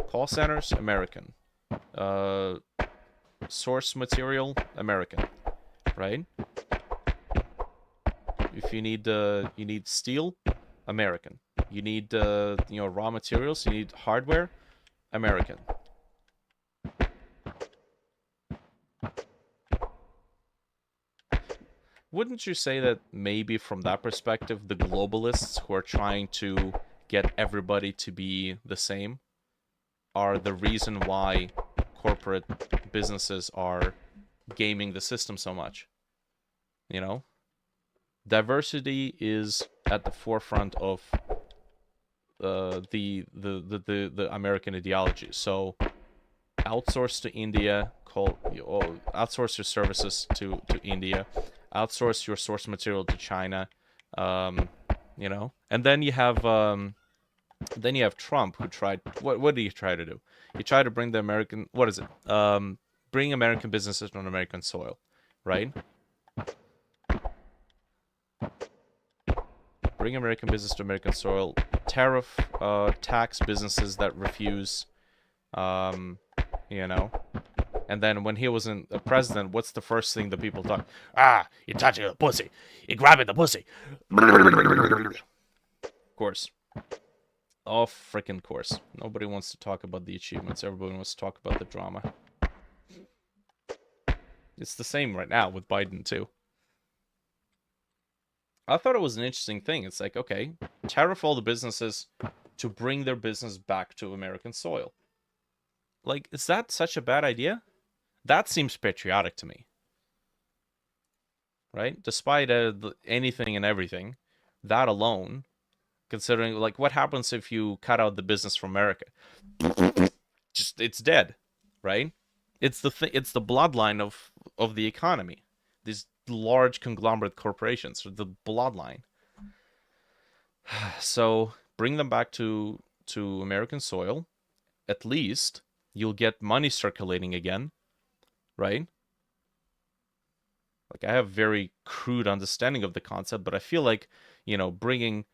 Call centers, American. Source material, American. Right? If you need steel, American. You need raw materials. You need hardware, American. Wouldn't you say that maybe from that perspective, the globalists who are trying to get everybody to be the same are the reason why corporate businesses are gaming the system so much? You know? Diversity is at the forefront of the American ideology. So outsource to India, outsource your services to India, outsource your source material to China, you know, and then you have Trump, who tried. What did he try to do? He tried to bring the American, what is it? Bring American businesses on American soil, right? Bring American business to American soil. Tariff, tax businesses that refuse, you know. And then when he wasn't a president, what's the first thing that people talk? Ah, you're touching the pussy. You're grabbing the pussy. Of course. Oh, freaking course. Nobody wants to talk about the achievements. Everybody wants to talk about the drama. It's the same right now with Biden, too. I thought it was an interesting thing. It's like, okay, tariff all the businesses to bring their business back to American soil. Like, is that such a bad idea? That seems patriotic to me. Right? Despite anything and everything, that alone, considering, like, what happens if you cut out the business from America? Just, it's dead, right? It's the bloodline of the economy. These large conglomerate corporations are the bloodline. So bring them back to American soil. At least you'll get money circulating again, right? Like, I have very crude understanding of the concept, but I feel like, you know, bringing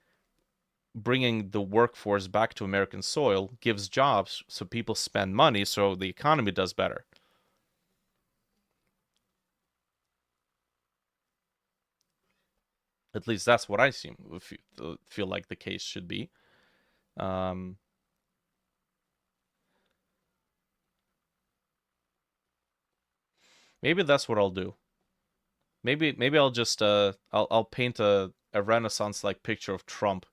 the workforce back to American soil gives jobs, so people spend money, so the economy does better. At least that's what I feel like the case should be. Maybe that's what I'll do. Maybe I'll just I'll paint a Renaissance-like picture of Trump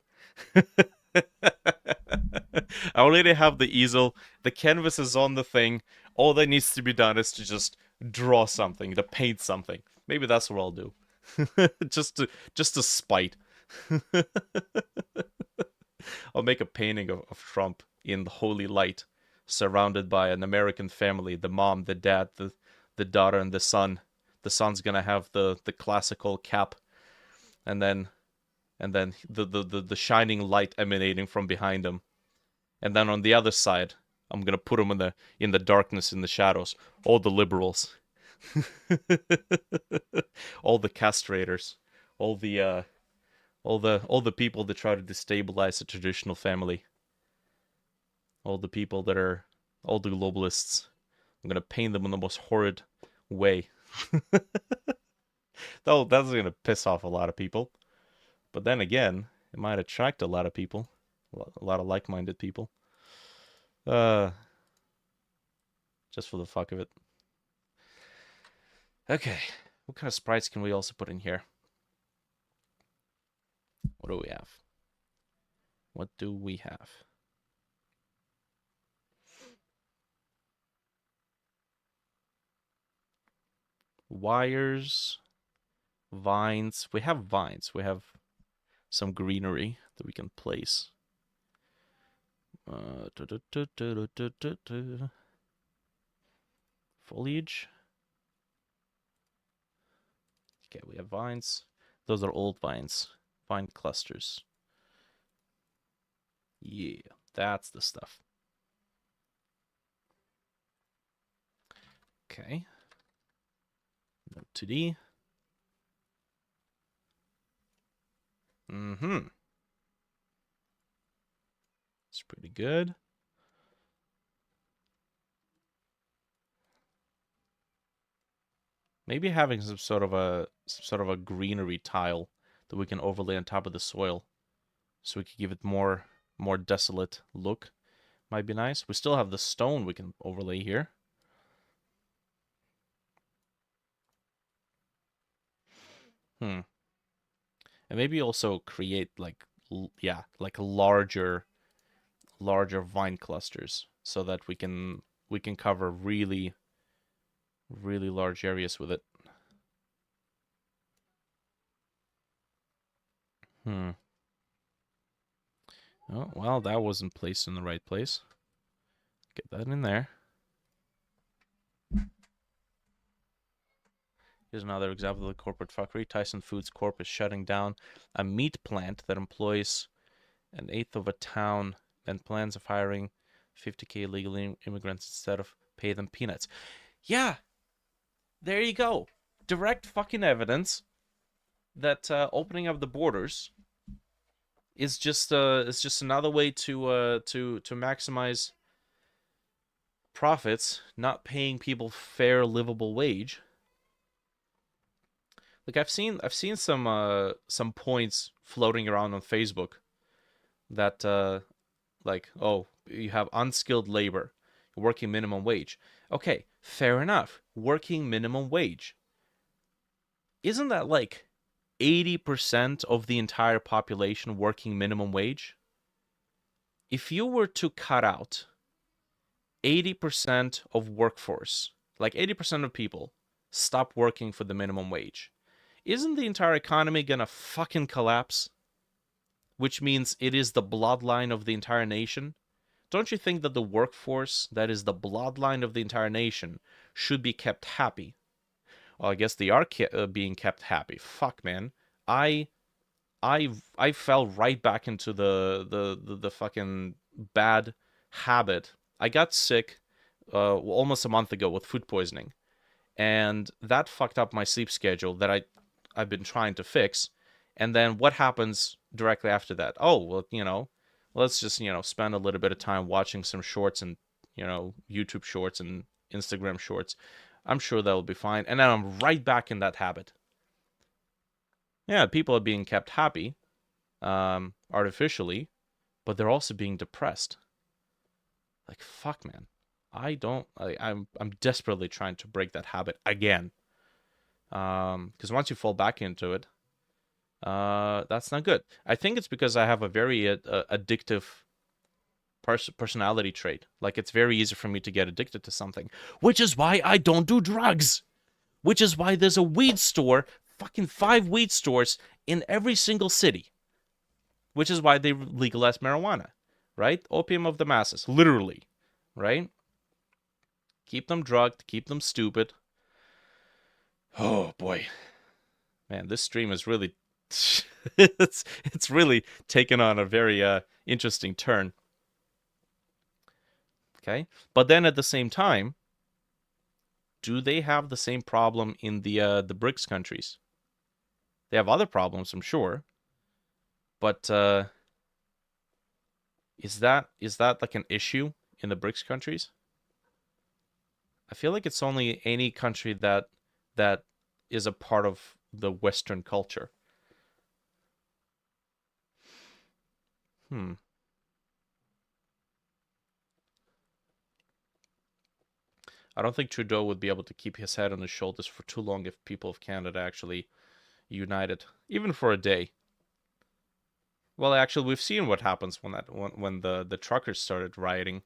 I already have the easel. The canvas is on the thing. All that needs to be done is to just draw something, to paint something. Maybe that's what I'll do. just to spite. I'll make a painting of Trump in the holy light, surrounded by an American family, the mom, the dad, the daughter, and the son. The son's gonna have the classical cap, and then the shining light emanating from behind him. And then on the other side, I'm gonna put them in the darkness, in the shadows. All the liberals, all the castrators, all the people that try to destabilize the traditional family, all the people that are all the globalists. I'm gonna paint them in the most horrid way. Though that's gonna piss off a lot of people. But then again, it might attract a lot of people, a lot of like-minded people. Just for the fuck of it. Okay, what kind of sprites can we also put in here? What do we have? What do we have? Wires, vines. We have vines. We have some greenery that we can place. Foliage. Okay, we have vines. Those are old vines. Vine clusters. Yeah, that's the stuff. Okay. Node 2D. It's pretty good. Maybe having some sort of a greenery tile that we can overlay on top of the soil, so we can give it more desolate look. Might be nice. We still have the stone we can overlay here. And maybe also create like larger vine clusters, so that we can cover really large areas with it. Oh, well, that wasn't placed in the right place. Get that in there. Here's another example of the corporate fuckery. Tyson Foods Corp is shutting down a meat plant that employs an eighth of a town and plans of hiring 50K illegal immigrants instead of pay them peanuts. Yeah, there you go. Direct fucking evidence that opening up the borders is just another way to maximize profits, not paying people fair livable wage. Like I've seen some points floating around on Facebook that like, oh, you have unskilled labor, working minimum wage. Okay, fair enough. Working minimum wage. Isn't that like 80% of the entire population working minimum wage? If you were to cut out 80% of workforce, like 80% of people stop working for the minimum wage, isn't the entire economy gonna fucking collapse? Which means it is the bloodline of the entire nation. Don't you think that the workforce, that is the bloodline of the entire nation, should be kept happy? Well, I guess they are being kept happy. Fuck, man. I fell right back into the fucking bad habit. I got sick almost a month ago with food poisoning, and that fucked up my sleep schedule that I've been trying to fix. And then what happens directly after that? Oh, well, let's just, spend a little bit of time watching some shorts and, YouTube shorts and Instagram shorts. I'm sure that'll be fine. And then I'm right back in that habit. Yeah, people are being kept happy, artificially, but they're also being depressed. Like, fuck, man. I'm desperately trying to break that habit again. Because once you fall back into it, That's not good. I think it's because I have a very addictive personality trait. Like, it's very easy for me to get addicted to something, which is why I don't do drugs. Which is why there's a weed store, fucking 5 weed stores in every single city. Which is why they legalized marijuana, right? Opium of the masses, literally, right? Keep them drugged, keep them stupid. Oh boy, man, this stream is really, it's really taken on a very interesting turn. Okay, but then at the same time, do they have the same problem in the BRICS countries? They have other problems, I'm sure, but is that like an issue in the BRICS countries? I feel like it's only any country that is a part of the Western culture. I don't think Trudeau would be able to keep his head on his shoulders for too long if people of Canada actually united, even for a day. Well, actually, we've seen what happens when the truckers started protesting.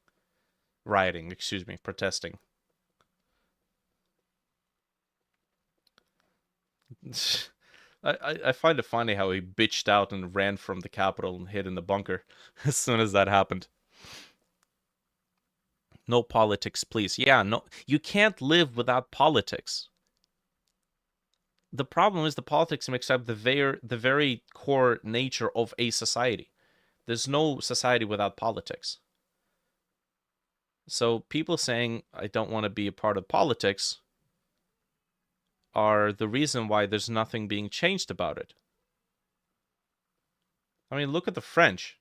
I find it funny how he bitched out and ran from the Capitol and hid in the bunker as soon as that happened. No politics, please. Yeah, no, you can't live without politics. The problem is the politics makes up the very core nature of a society. There's no society without politics. So people saying I don't want to be a part of politics are the reason why there's nothing being changed about it. I mean, look at the French.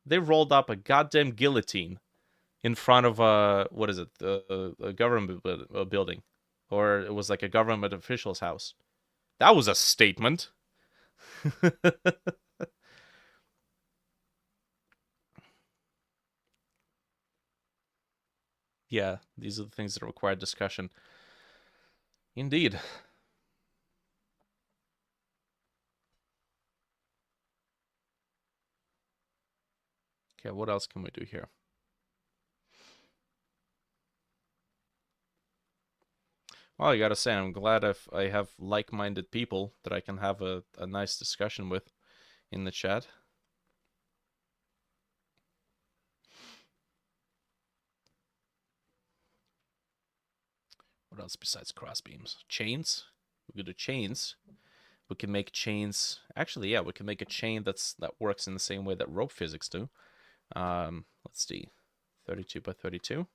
They rolled up a goddamn guillotine in front of what is it, a government building, or it was like a government official's house. That was a statement. Yeah, these are the things that require discussion. Indeed. Okay, what else can we do here? Well, I gotta say, I'm glad I have like-minded people that I can have a nice discussion with in the chat. What else besides crossbeams? Chains? We could do chains. We can make chains. Actually, yeah, we can make a chain that works in the same way that rope physics do. Let's see, 32 by 32.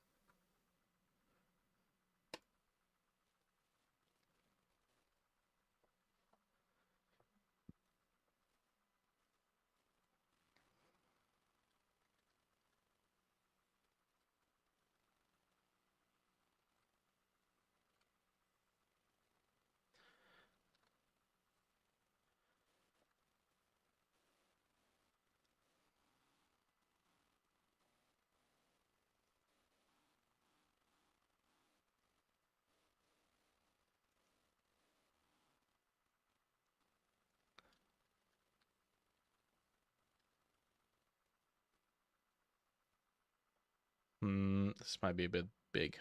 This might be a bit big.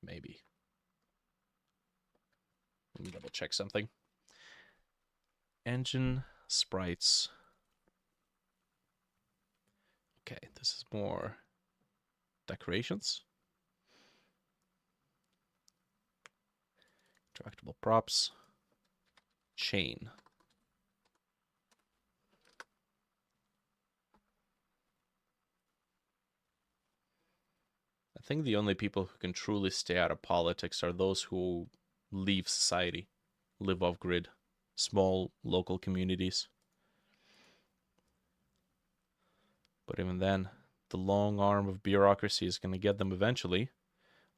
Maybe. Let me double check something. Engine sprites. Okay, this is more decorations. Tractable props. Chain. I think the only people who can truly stay out of politics are those who leave society, live off grid, small local communities. But even then, the long arm of bureaucracy is going to get them eventually.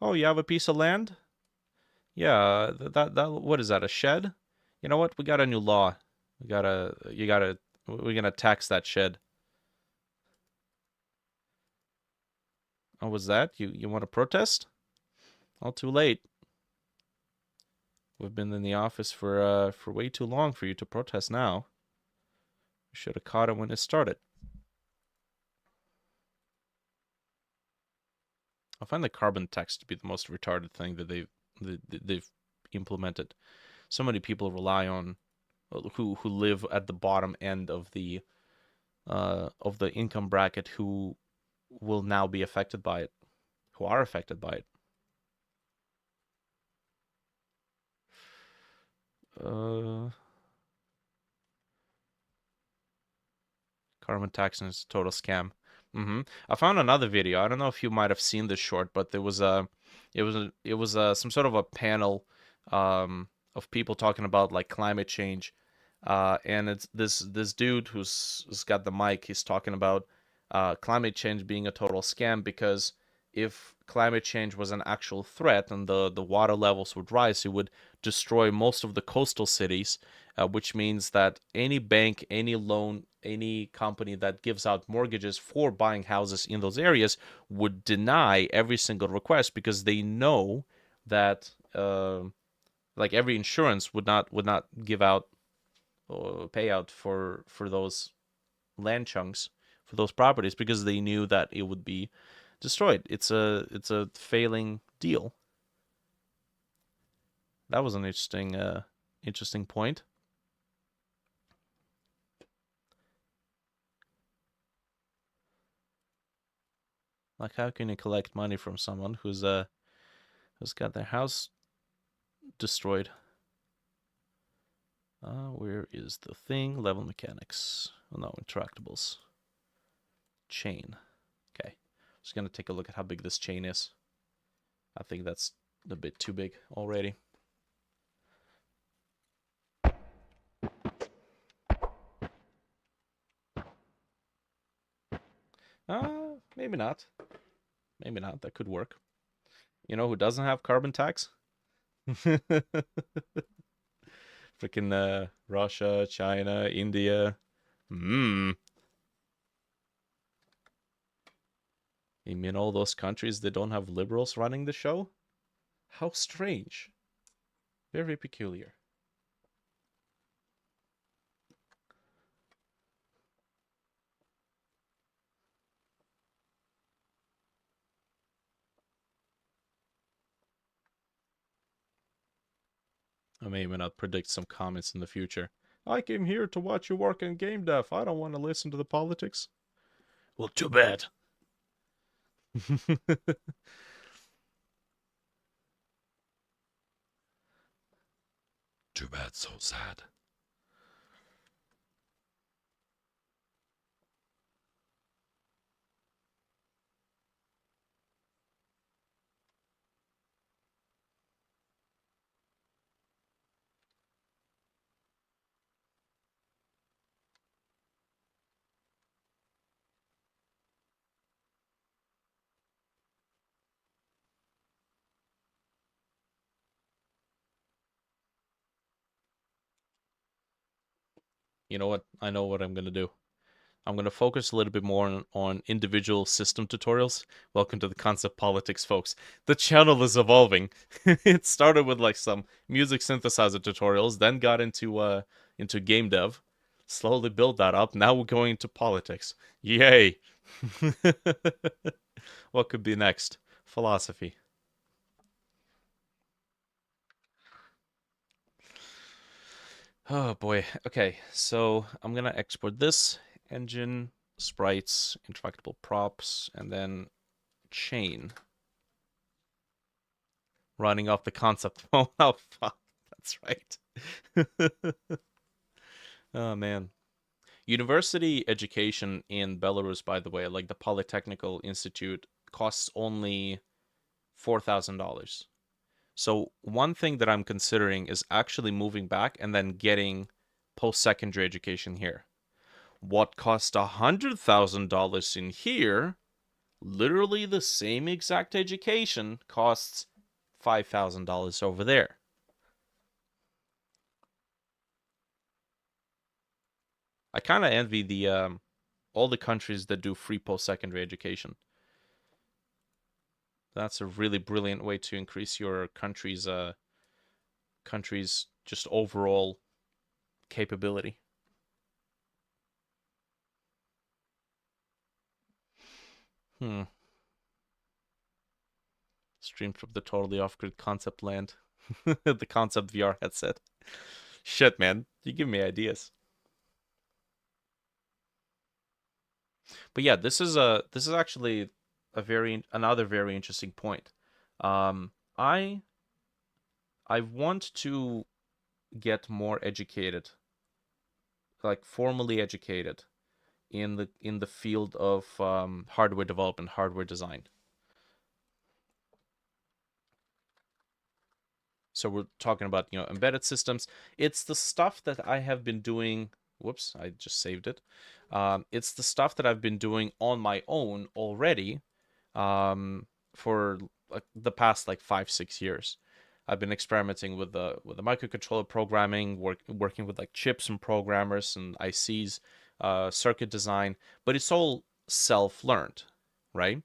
Oh, you have a piece of land? Yeah, that what is that? A shed? You know what? We got a new law. We're gonna tax that shed. Oh, was that? You want to protest? All too late. We've been in the office for way too long for you to protest now. Should have caught it when it started. I find the carbon tax to be the most retarded thing that they've implemented. So many people rely on who live at the bottom end of the income bracket who will now be affected by it, who are affected by it. Carbon tax is a total scam. I found another video. I don't know if you might have seen this short, but there was some sort of a panel of people talking about like climate change, and it's this dude who's got the mic. He's talking about climate change being a total scam because if climate change was an actual threat and the water levels would rise, it would destroy most of the coastal cities, which means that any bank, any loan, any company that gives out mortgages for buying houses in those areas would deny every single request because they know that like every insurance would not give out or pay out for those land chunks, for those properties, because they knew that it would be destroyed. It's a failing deal. That was an interesting point. Like, how can you collect money from someone who's got their house destroyed? Where is the thing? Level mechanics. Oh no, interactables. Chain. Okay. Just gonna take a look at how big this chain is. I think that's a bit too big already. Maybe not. Maybe not. That could work. You know who doesn't have carbon tax? Freaking Russia, China, India. You mean all those countries that don't have liberals running the show? How strange. Very peculiar. I may even not predict some comments in the future. I came here to watch you work in Gamedev. I don't want to listen to the politics. Well, too bad. Too bad, so sad. You know what? I know what I'm going to do. I'm going to focus a little bit more on individual system tutorials. Welcome to the Concept Politics, folks. The channel is evolving. It started with like some music synthesizer tutorials, then got into game dev, slowly built that up. Now we're going into politics. Yay! What could be next? Philosophy. Oh boy. Okay, so I'm gonna export this engine, sprites, interactable props, and then chain. Running off the concept. Oh, fuck. That's right. Oh man. University education in Belarus, by the way, like the Polytechnical Institute, costs only $4,000. So one thing that I'm considering is actually moving back and then getting post-secondary education here. What cost $100,000 in here, literally the same exact education costs $5,000 over there. I kind of envy the all the countries that do free post-secondary education. That's a really brilliant way to increase your country's just overall capability. Hmm. Streamed from the totally off-grid concept land. The concept VR headset. Shit, man. You give me ideas. But yeah, this is actually another very interesting point. Um, I I want to get more educated, like formally educated in the field of hardware development, hardware design. So we're talking about, embedded systems. It's the stuff that I have been doing. Whoops, I just saved it. It's the stuff that I've been doing on my own already for like the past like 5-6 years. I've been experimenting with the microcontroller programming, working with like chips and programmers and ICs, circuit design, but it's all self-learned, right?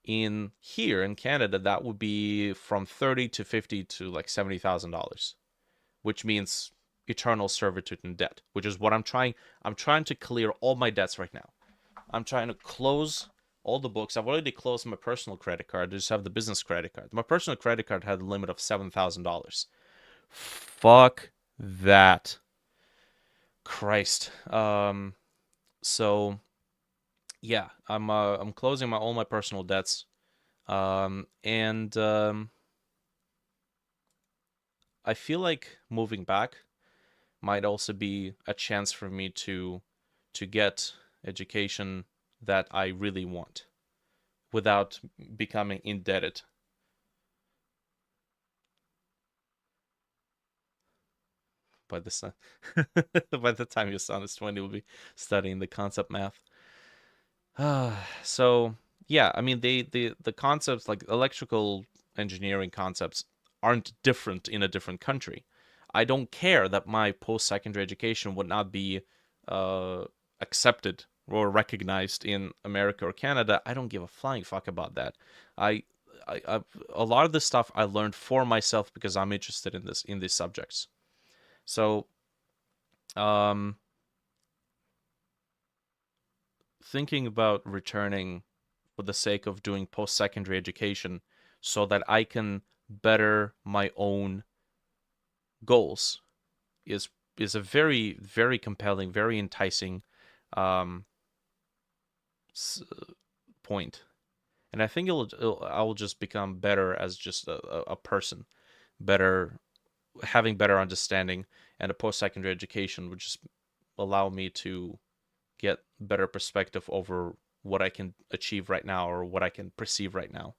In here in Canada, that would be from 30 to 50 to like $70,000, which means eternal servitude and debt, which is what I'm trying. I'm trying to clear all my debts right now. I'm trying to close all the books. I've already closed my personal credit card. I just have the business credit card. My personal credit card had a limit of $7,000. Fuck that. Christ. So yeah, I'm closing all my personal debts. And I feel like moving back might also be a chance for me to get education that I really want without becoming indebted. By the son, by the time your son is 20, will be studying the concept math. So yeah, I mean the concepts like electrical engineering concepts aren't different in a different country. I don't care that my post-secondary education would not be uh, accepted or recognized in America or Canada. I don't give a flying fuck about that. I, a lot of this stuff I learned for myself because I'm interested in these subjects. So um, thinking about returning for the sake of doing post-secondary education so that I can better my own goals is is a very very compelling, very enticing um, point. And I think I will just become better as just a person, better having better understanding, and a post-secondary education would just allow me to get better perspective over what I can achieve right now or what I can perceive right now.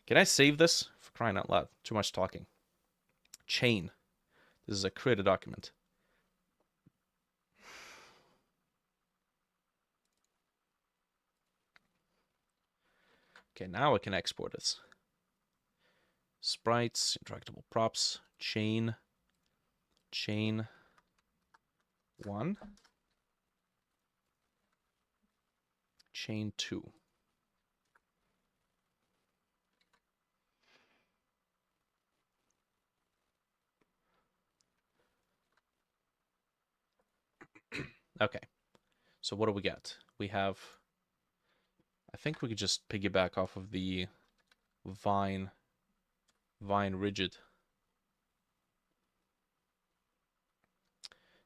Can I save this? For crying out loud. Too much talking. Chain. This is a created document. Okay, now I can export this. Sprites, interactable props, chain 1, chain 2. Okay, so what do we get? We have, I think we could just piggyback off of the Vine rigid.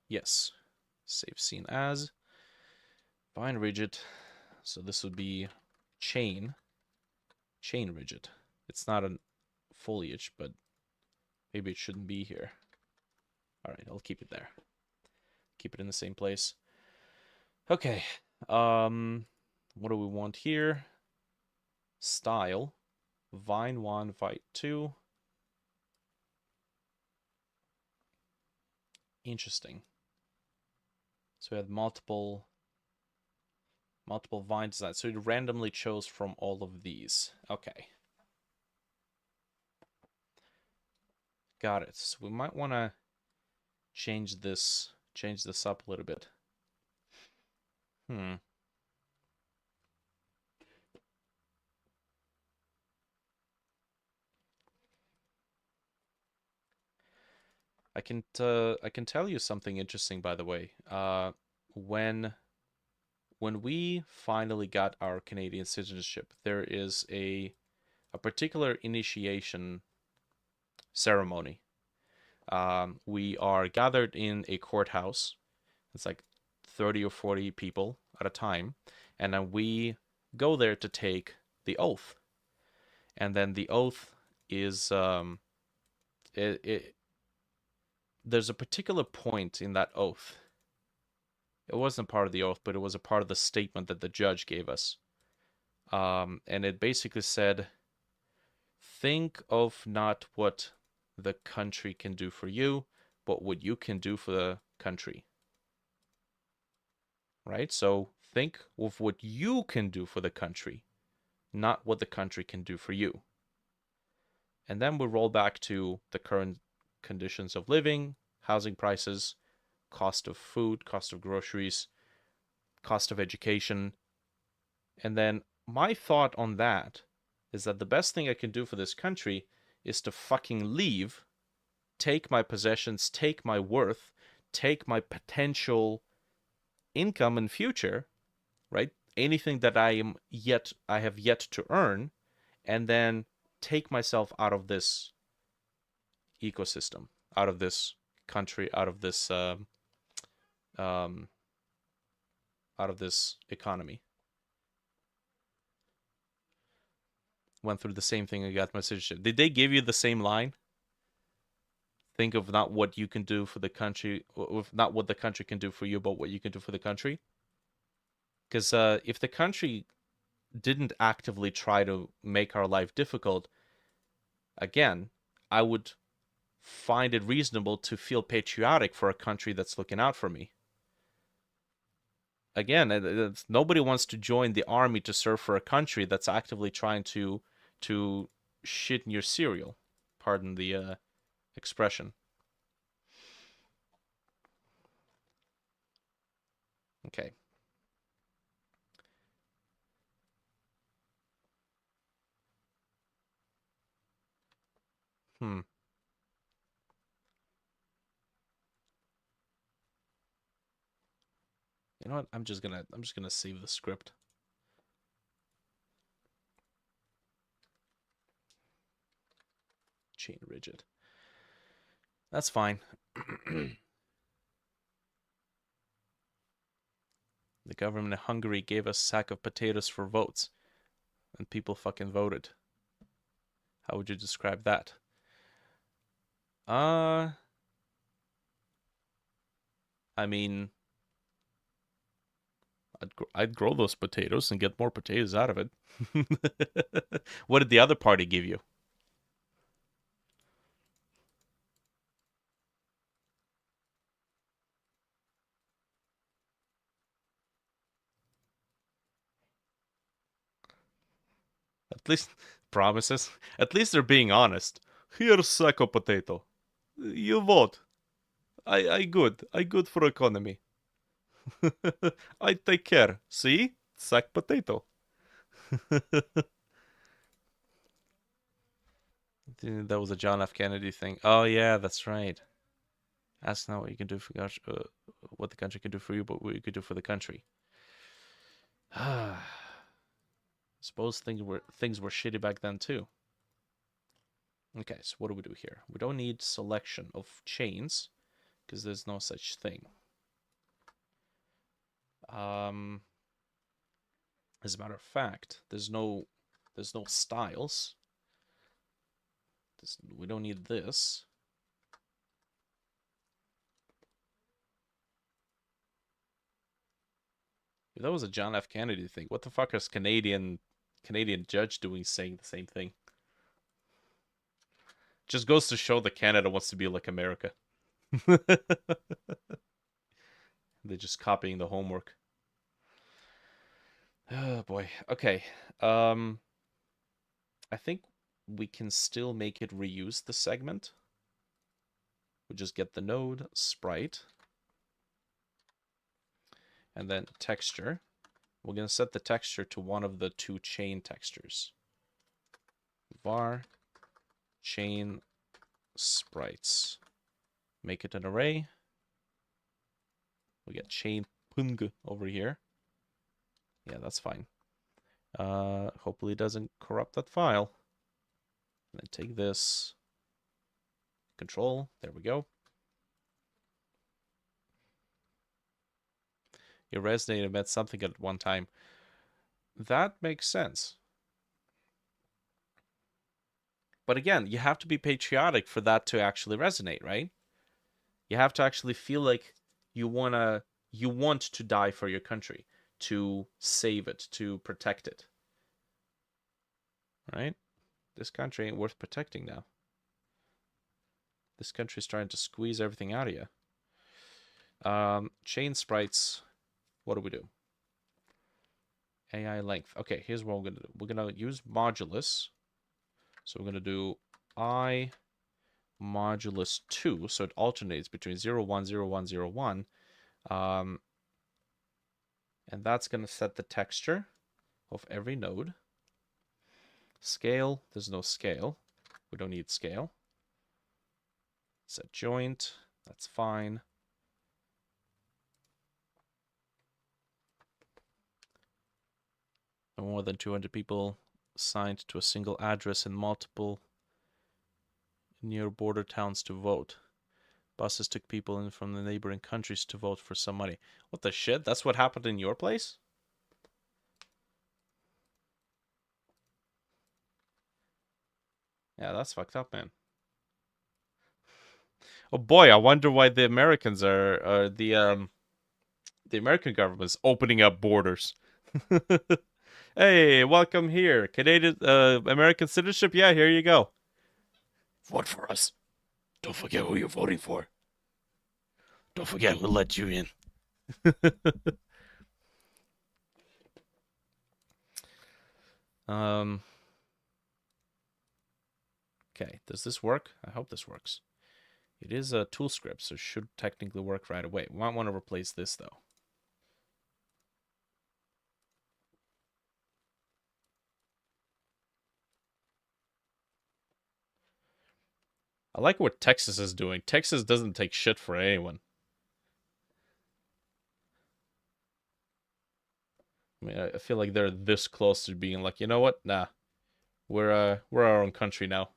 Yes, save scene as Vine rigid. So this would be chain rigid. It's not a foliage, but maybe it shouldn't be here. All right, I'll keep it there. Keep it in the same place. Okay. What do we want here? Style. Vine 1, Vine 2. Interesting. So we had multiple vine designs. So it randomly chose from all of these. Okay. Got it. So we might want to change this up a little bit. Hmm. I can tell you something interesting, by the way. When when we finally got our Canadian citizenship, there is a particular initiation ceremony. We are gathered in a courthouse. It's like 30 or 40 people at a time. And then we go there to take the oath. And then the oath is there's a particular point in that oath. It wasn't part of the oath, but it was a part of the statement that the judge gave us. And it basically said, think of not what the country can do for you, but what you can do for the country. Right? So think of what you can do for the country, not what the country can do for you. And then we roll back to the current conditions of living, housing prices, cost of food, cost of groceries, cost of education. And then my thought on that is that the best thing I can do for this country is to fucking leave, take my possessions, take my worth, take my potential income and future, right? Anything that I have yet to earn, and then take myself out of this ecosystem, out of this country, out of this economy. Went through the same thing and got my citizenship. Did they give you the same line? Think of not what you can do for the country, not what the country can do for you, but what you can do for the country. Because if the country didn't actively try to make our life difficult, again, I would find it reasonable to feel patriotic for a country that's looking out for me. Again, nobody wants to join the army to serve for a country that's actively trying to shit in your cereal. Pardon the expression. Okay. You know what? I'm just gonna save the script. Chain rigid. That's fine. The government of Hungary gave us a sack of potatoes for votes, and people fucking voted. How would you describe that? I mean, I'd grow those potatoes and get more potatoes out of it. What did the other party give you? At least promises. At least they're being honest. Here's a sack of potato. You vote. I good. I good for economy. I take care. See? Sack potato. That was a John F. Kennedy thing. Oh yeah, that's right. Ask not what you can do for what the country can do for you, but what you could do for the country. Suppose things were shitty back then too. Okay, so what do we do here? We don't need selection of chains because there's no such thing. As a matter of fact, there's no styles. We don't need this. If that was a John F. Kennedy thing, what the fuck is Canadian judge doing saying the same thing? Just goes to show that Canada wants to be like America. They're just copying the homework. Oh boy. Okay. I think we can still make it reuse the segment. We just get the node sprite. And then texture. We're going to set the texture to one of the two chain textures. Var chain sprites. Make it an array. We get chain pung over here. Yeah, that's fine. Hopefully it doesn't corrupt that file. And then take this. Control. There we go. It resonated meant something at one time. That makes sense. But again, you have to be patriotic for that to actually resonate, right? You have to actually feel like you want to die for your country, to save it, to protect it. Right? This country ain't worth protecting now. This country's trying to squeeze everything out of you. Chain sprites. What do we do? AI length. Okay, here's what we're gonna do. We're gonna use modulus. So we're gonna do I modulus 2, so it alternates between 0, 1, 0, 1, 0, 1. And that's gonna set the texture of every node. Scale, there's no scale. We don't need scale. Set joint, that's fine. No more than 200 people signed to a single address in multiple near border towns to vote. Buses took people in from the neighboring countries to vote for some money. What the shit? That's what happened in your place? Yeah, that's fucked up, man. Oh boy, I wonder why the Americans are the American government's opening up borders. Hey, welcome here. Canadian American citizenship? Yeah, here you go. Vote for us. Don't forget who you're voting for. Don't forget we'll let you in. Okay, does this work? I hope this works. It is a tool script, so it should technically work right away. We might want to replace this, though. I like what Texas is doing. Texas doesn't take shit for anyone. I mean, I feel like they're this close to being like, you know what? Nah, we're our own country now.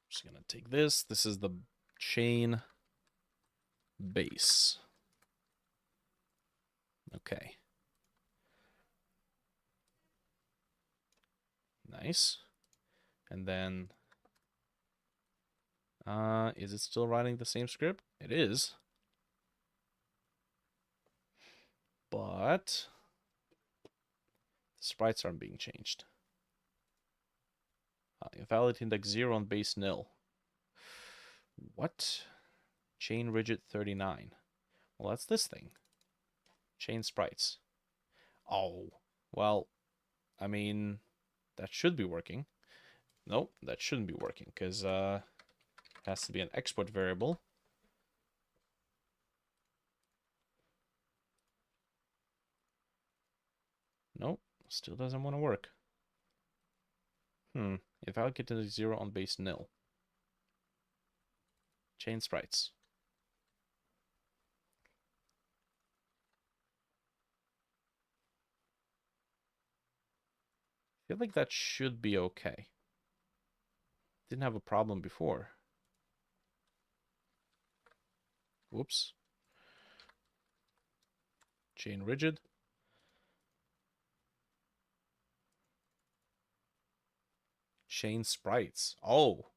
Just gonna take this. This is the chain base. Okay. Nice. And then, is it still running the same script? It is. But the sprites aren't being changed. Invalid index 0 on base nil. What? Chain rigid 39. Well, that's this thing. Chain sprites. Oh, well, I mean, that should be working. Nope, that shouldn't be working because it has to be an export variable. Nope, still doesn't want to work. If I get to 0 on base nil. Chain sprites. I feel like that should be okay. Didn't have a problem before. Whoops. Chain rigid. Chain sprites. Oh,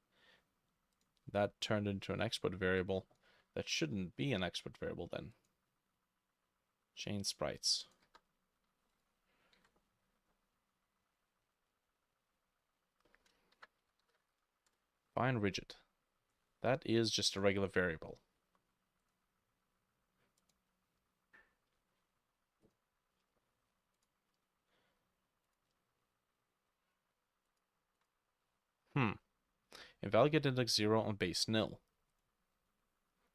that turned into an export variable. That shouldn't be an export variable then. Chain sprites. Fine rigid. That is just a regular variable. Invalidate index 0 on base nil.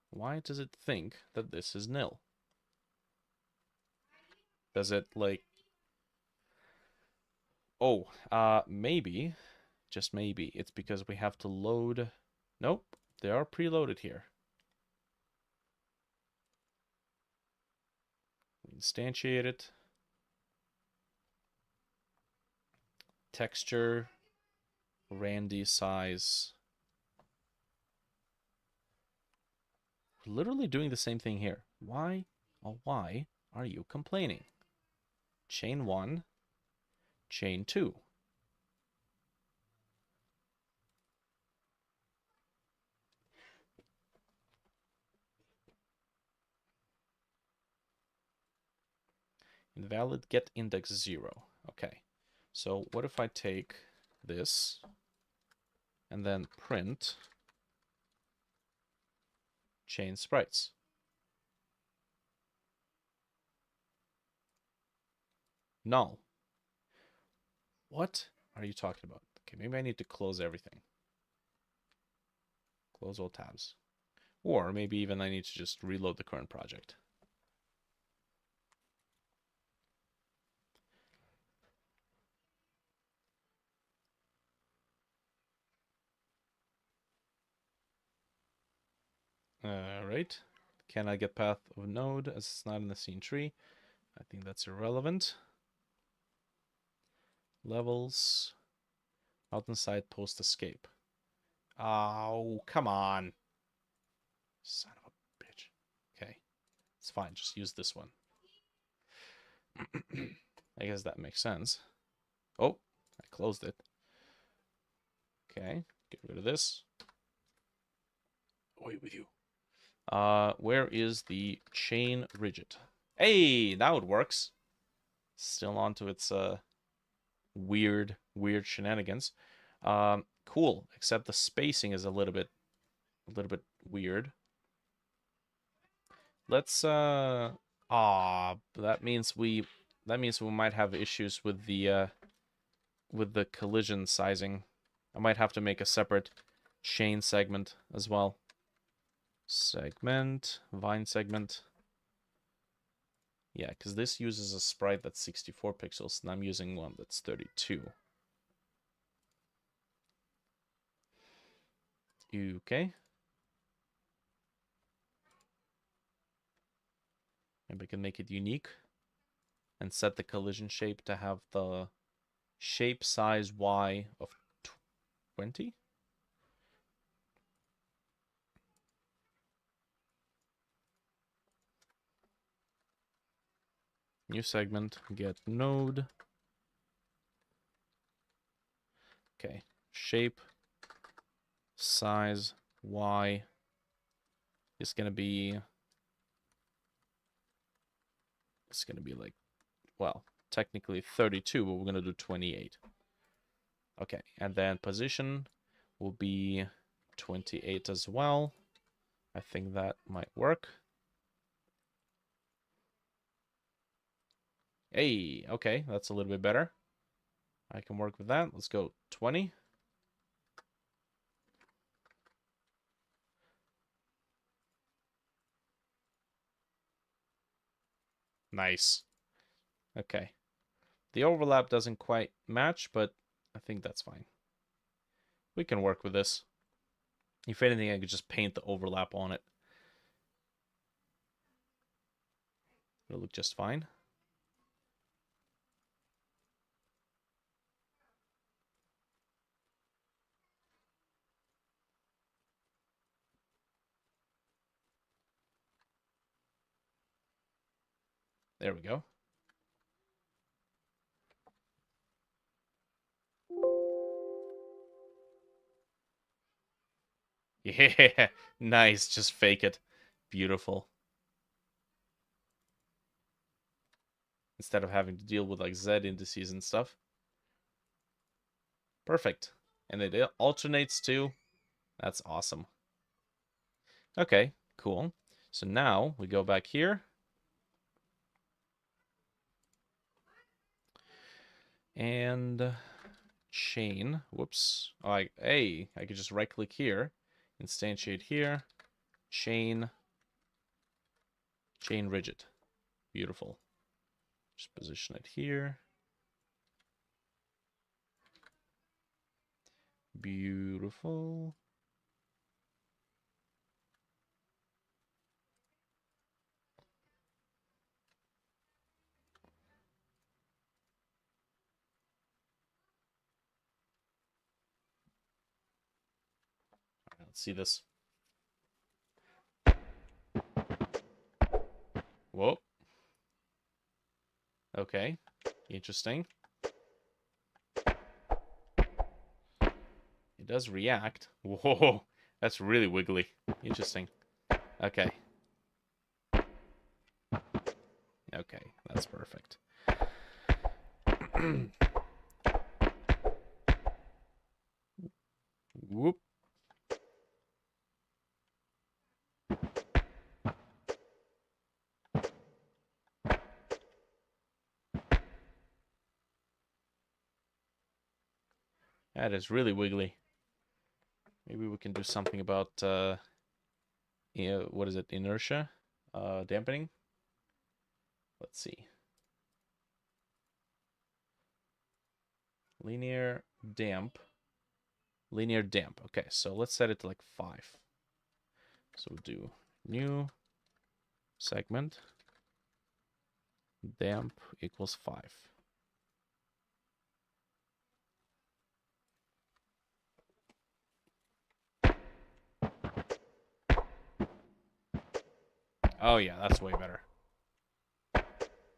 Why does it think that this is nil? Does it like... Oh, maybe, just maybe, it's because we have to load... Nope, they are preloaded here. Instantiate it. Texture, Randy size. We're literally doing the same thing here. Why, oh why are you complaining? Chain 1, chain 2. Invalid get index 0. Okay. So what if I take this and then print chain sprites? Null. What are you talking about? Okay, maybe I need to close everything. Close all tabs. Or maybe even I need to just reload the current project. Right. Can I get path of node as it's not in the scene tree? I think that's irrelevant. Levels. Mountainside post escape. Oh, come on. Son of a bitch. Okay. It's fine. Just use this one. I guess that makes sense. Oh, I closed it. Okay. Get rid of this. Away with you. Where is the chain rigid? Hey, now it works. Still onto its weird shenanigans. Cool. Except the spacing is a little bit weird. Let's that means we might have issues with the collision sizing. I might have to make a separate chain segment as well. Segment, vine segment. Yeah, because this uses a sprite that's 64 pixels, and I'm using one that's 32. Okay. And we can make it unique and set the collision shape to have the shape size Y of 20. New segment, get node. Okay, shape size Y is gonna be like, well, technically 32, but we're gonna do 28. Okay, and then position will be 28 as well. I think that might work. Hey, okay, that's a little bit better. I can work with that. Let's go 20. Nice. Okay. The overlap doesn't quite match, but I think that's fine. We can work with this. If anything, I could just paint the overlap on it. It'll look just fine. There we go. Yeah, nice. Just fake it. Beautiful. Instead of having to deal with like Z indices and stuff. Perfect. And it alternates too. That's awesome. Okay, cool. So now we go back here. And chain. Whoops. Oh, I could just right click here, instantiate here, chain rigid. Beautiful. Just position it here. Beautiful. Let's see this. Whoa. Okay. Interesting. It does react. Whoa. That's really wiggly. Interesting. Okay. Okay. That's perfect. Whoop. That is really wiggly. Maybe we can do something about, what is it? Inertia? Dampening? Let's see. Linear damp. Linear damp. Okay, so let's set it to like 5. So we'll do new segment damp equals 5. Oh yeah, that's way better.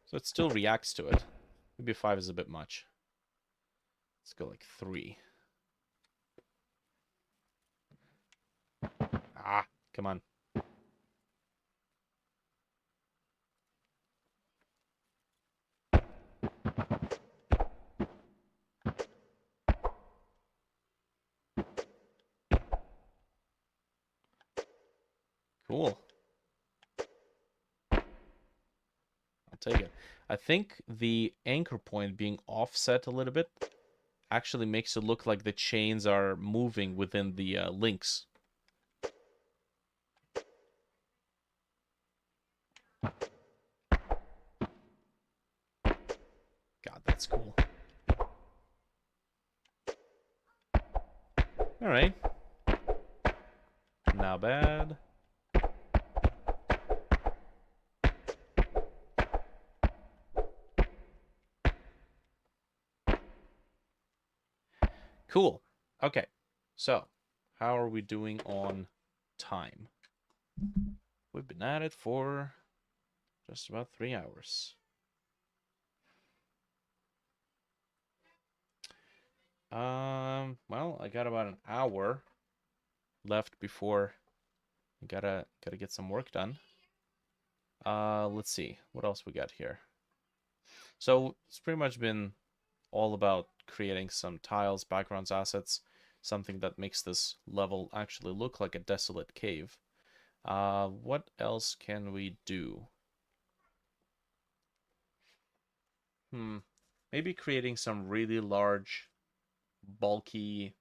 So it still reacts to it. Maybe 5 is a bit much. Let's go like 3. Ah, come on. Cool. I'll take it. I think the anchor point being offset a little bit actually makes it look like the chains are moving within the links. God, that's cool. All right. Not bad. Cool. Okay. So, how are we doing on time? We've been at it for just about 3 hours. Well, I got about an hour left before I gotta get some work done. Let's see what else we got here. So it's pretty much been all about creating some tiles, backgrounds, assets, something that makes this level actually look like a desolate cave. What else can we do? Maybe creating some really large, bulky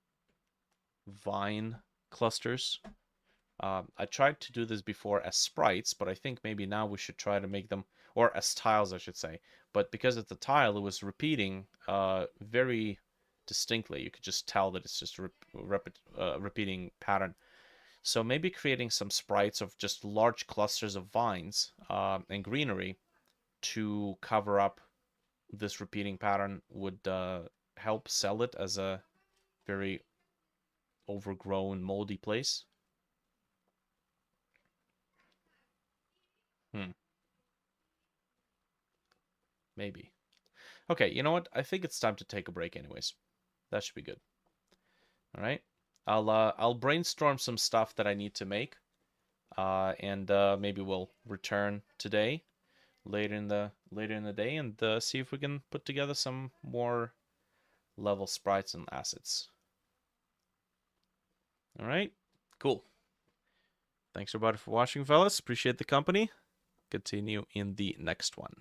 vine clusters. I tried to do this before as sprites, but I think maybe now we should try to make them, or as tiles, I should say. But because it's a tile, it was repeating very distinctly. You could just tell that it's just a repeating pattern. So maybe creating some sprites of just large clusters of vines and greenery to cover up this repeating pattern would help sell it as a very overgrown, moldy place. Maybe. Okay, you know what? I think it's time to take a break anyways. That should be good. All right. I'll brainstorm some stuff that I need to make. And maybe we'll return today later in the day and see if we can put together some more level sprites and assets. All right. Cool. Thanks everybody for watching, fellas. Appreciate the company. Continue in the next one.